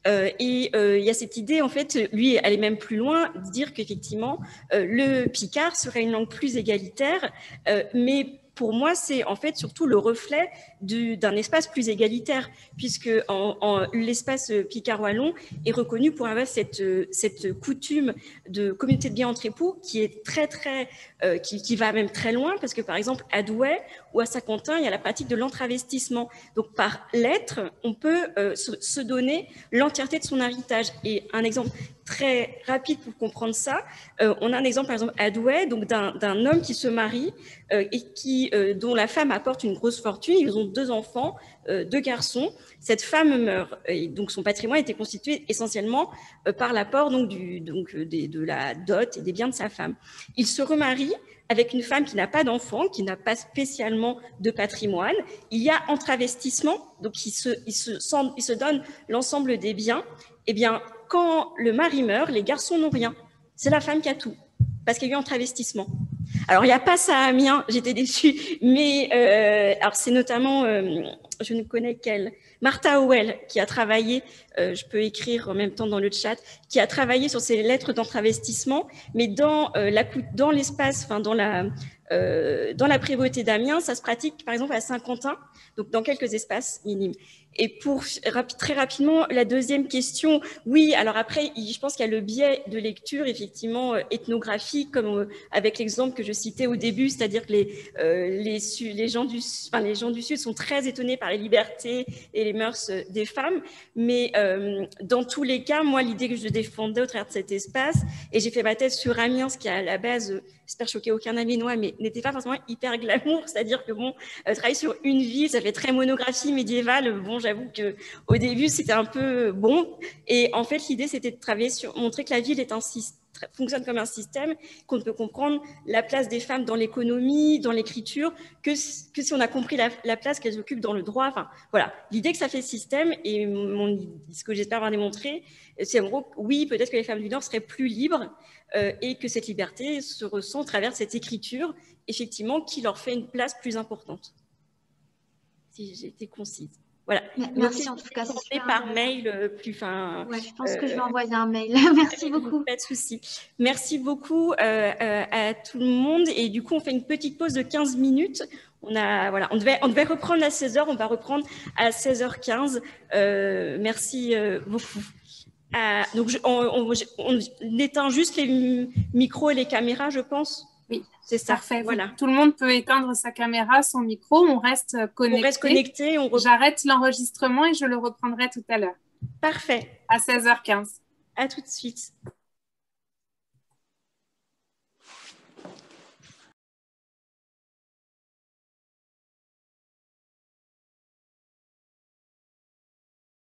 Il y a cette idée, en fait, lui aller même plus loin, de dire qu'effectivement, le picard serait une langue plus égalitaire, mais pour moi, c'est en fait surtout le reflet d'un espace plus égalitaire, puisque l'espace picard-wallon est reconnu pour avoir cette coutume de communauté de biens entre époux qui est qui va même très loin, parce que par exemple à Douai ou à Saint-Quentin, il y a la pratique de l'entravestissement. Donc par lettre, on peut se donner l'entièreté de son héritage. Et un exemple très rapide pour comprendre ça, on a un exemple par exemple à Douai, donc d'un homme qui se marie et dont la femme apporte une grosse fortune. Ils ont 2 enfants, 2 garçons. Cette femme meurt et donc son patrimoine était constitué essentiellement par l'apport de la dot et des biens de sa femme. Il se remarie avec une femme qui n'a pas d'enfant, qui n'a pas spécialement de patrimoine. Il y a entravestissement, donc il se donne l'ensemble des biens. Eh bien, quand le mari meurt, les garçons n'ont rien. C'est la femme qui a tout, parce qu'il y a eu entravestissement. Alors, il n'y a pas ça à Amiens, j'étais déçue, mais alors c'est notamment, je ne connais qu'elle, Martha Howell, qui a travaillé, je peux écrire en même temps dans le chat, qui a travaillé sur ces lettres d'entravestissement, mais dans l'espace, enfin dans la prévôté d'Amiens, ça se pratique par exemple à Saint-Quentin, donc dans quelques espaces minimes. Et pour très rapidement, la deuxième question, oui, alors après, je pense qu'il y a le biais de lecture, effectivement, ethnographique, comme avec l'exemple que je citais au début, c'est-à-dire que les gens du Sud sont très étonnés par les libertés et les mœurs des femmes, mais dans tous les cas, moi, l'idée que je défendais au travers de cet espace, et j'ai fait ma thèse sur Amiens, ce qui à la base, j'espère choquer aucun Amiénois, mais n'était pas forcément hyper glamour, c'est-à-dire que bon, travailler sur une ville, ça fait très monographie médiévale, bon, j'avoue qu'au début, c'était un peu bon. Et en fait, l'idée, c'était de travailler montrer que la ville fonctionne comme un système, qu'on peut comprendre la place des femmes dans l'économie, dans l'écriture, que si on a compris la place qu'elles occupent dans le droit. Enfin, voilà. L'idée que ça fait système, et ce que j'espère avoir démontré, c'est en gros, oui, peut-être que les femmes du Nord seraient plus libres et que cette liberté se ressent à travers cette écriture, effectivement, qui leur fait une place plus importante. Si j'ai été concise. Voilà. Merci en tout cas. C'est par mail je pense que je vais envoyer un mail. Merci beaucoup. Pas de souci. Merci beaucoup à tout le monde. Et du coup, on fait une petite pause de 15 minutes. On devait reprendre à 16h. On va reprendre à 16h15. Merci beaucoup. Donc, on éteint juste les micros et les caméras, je pense. Oui, c'est ça. Parfait. Voilà. Tout le monde peut éteindre sa caméra, son micro. On reste connecté. On reste connecté. J'arrête l'enregistrement et je le reprendrai tout à l'heure. Parfait. À 16h15. À tout de suite.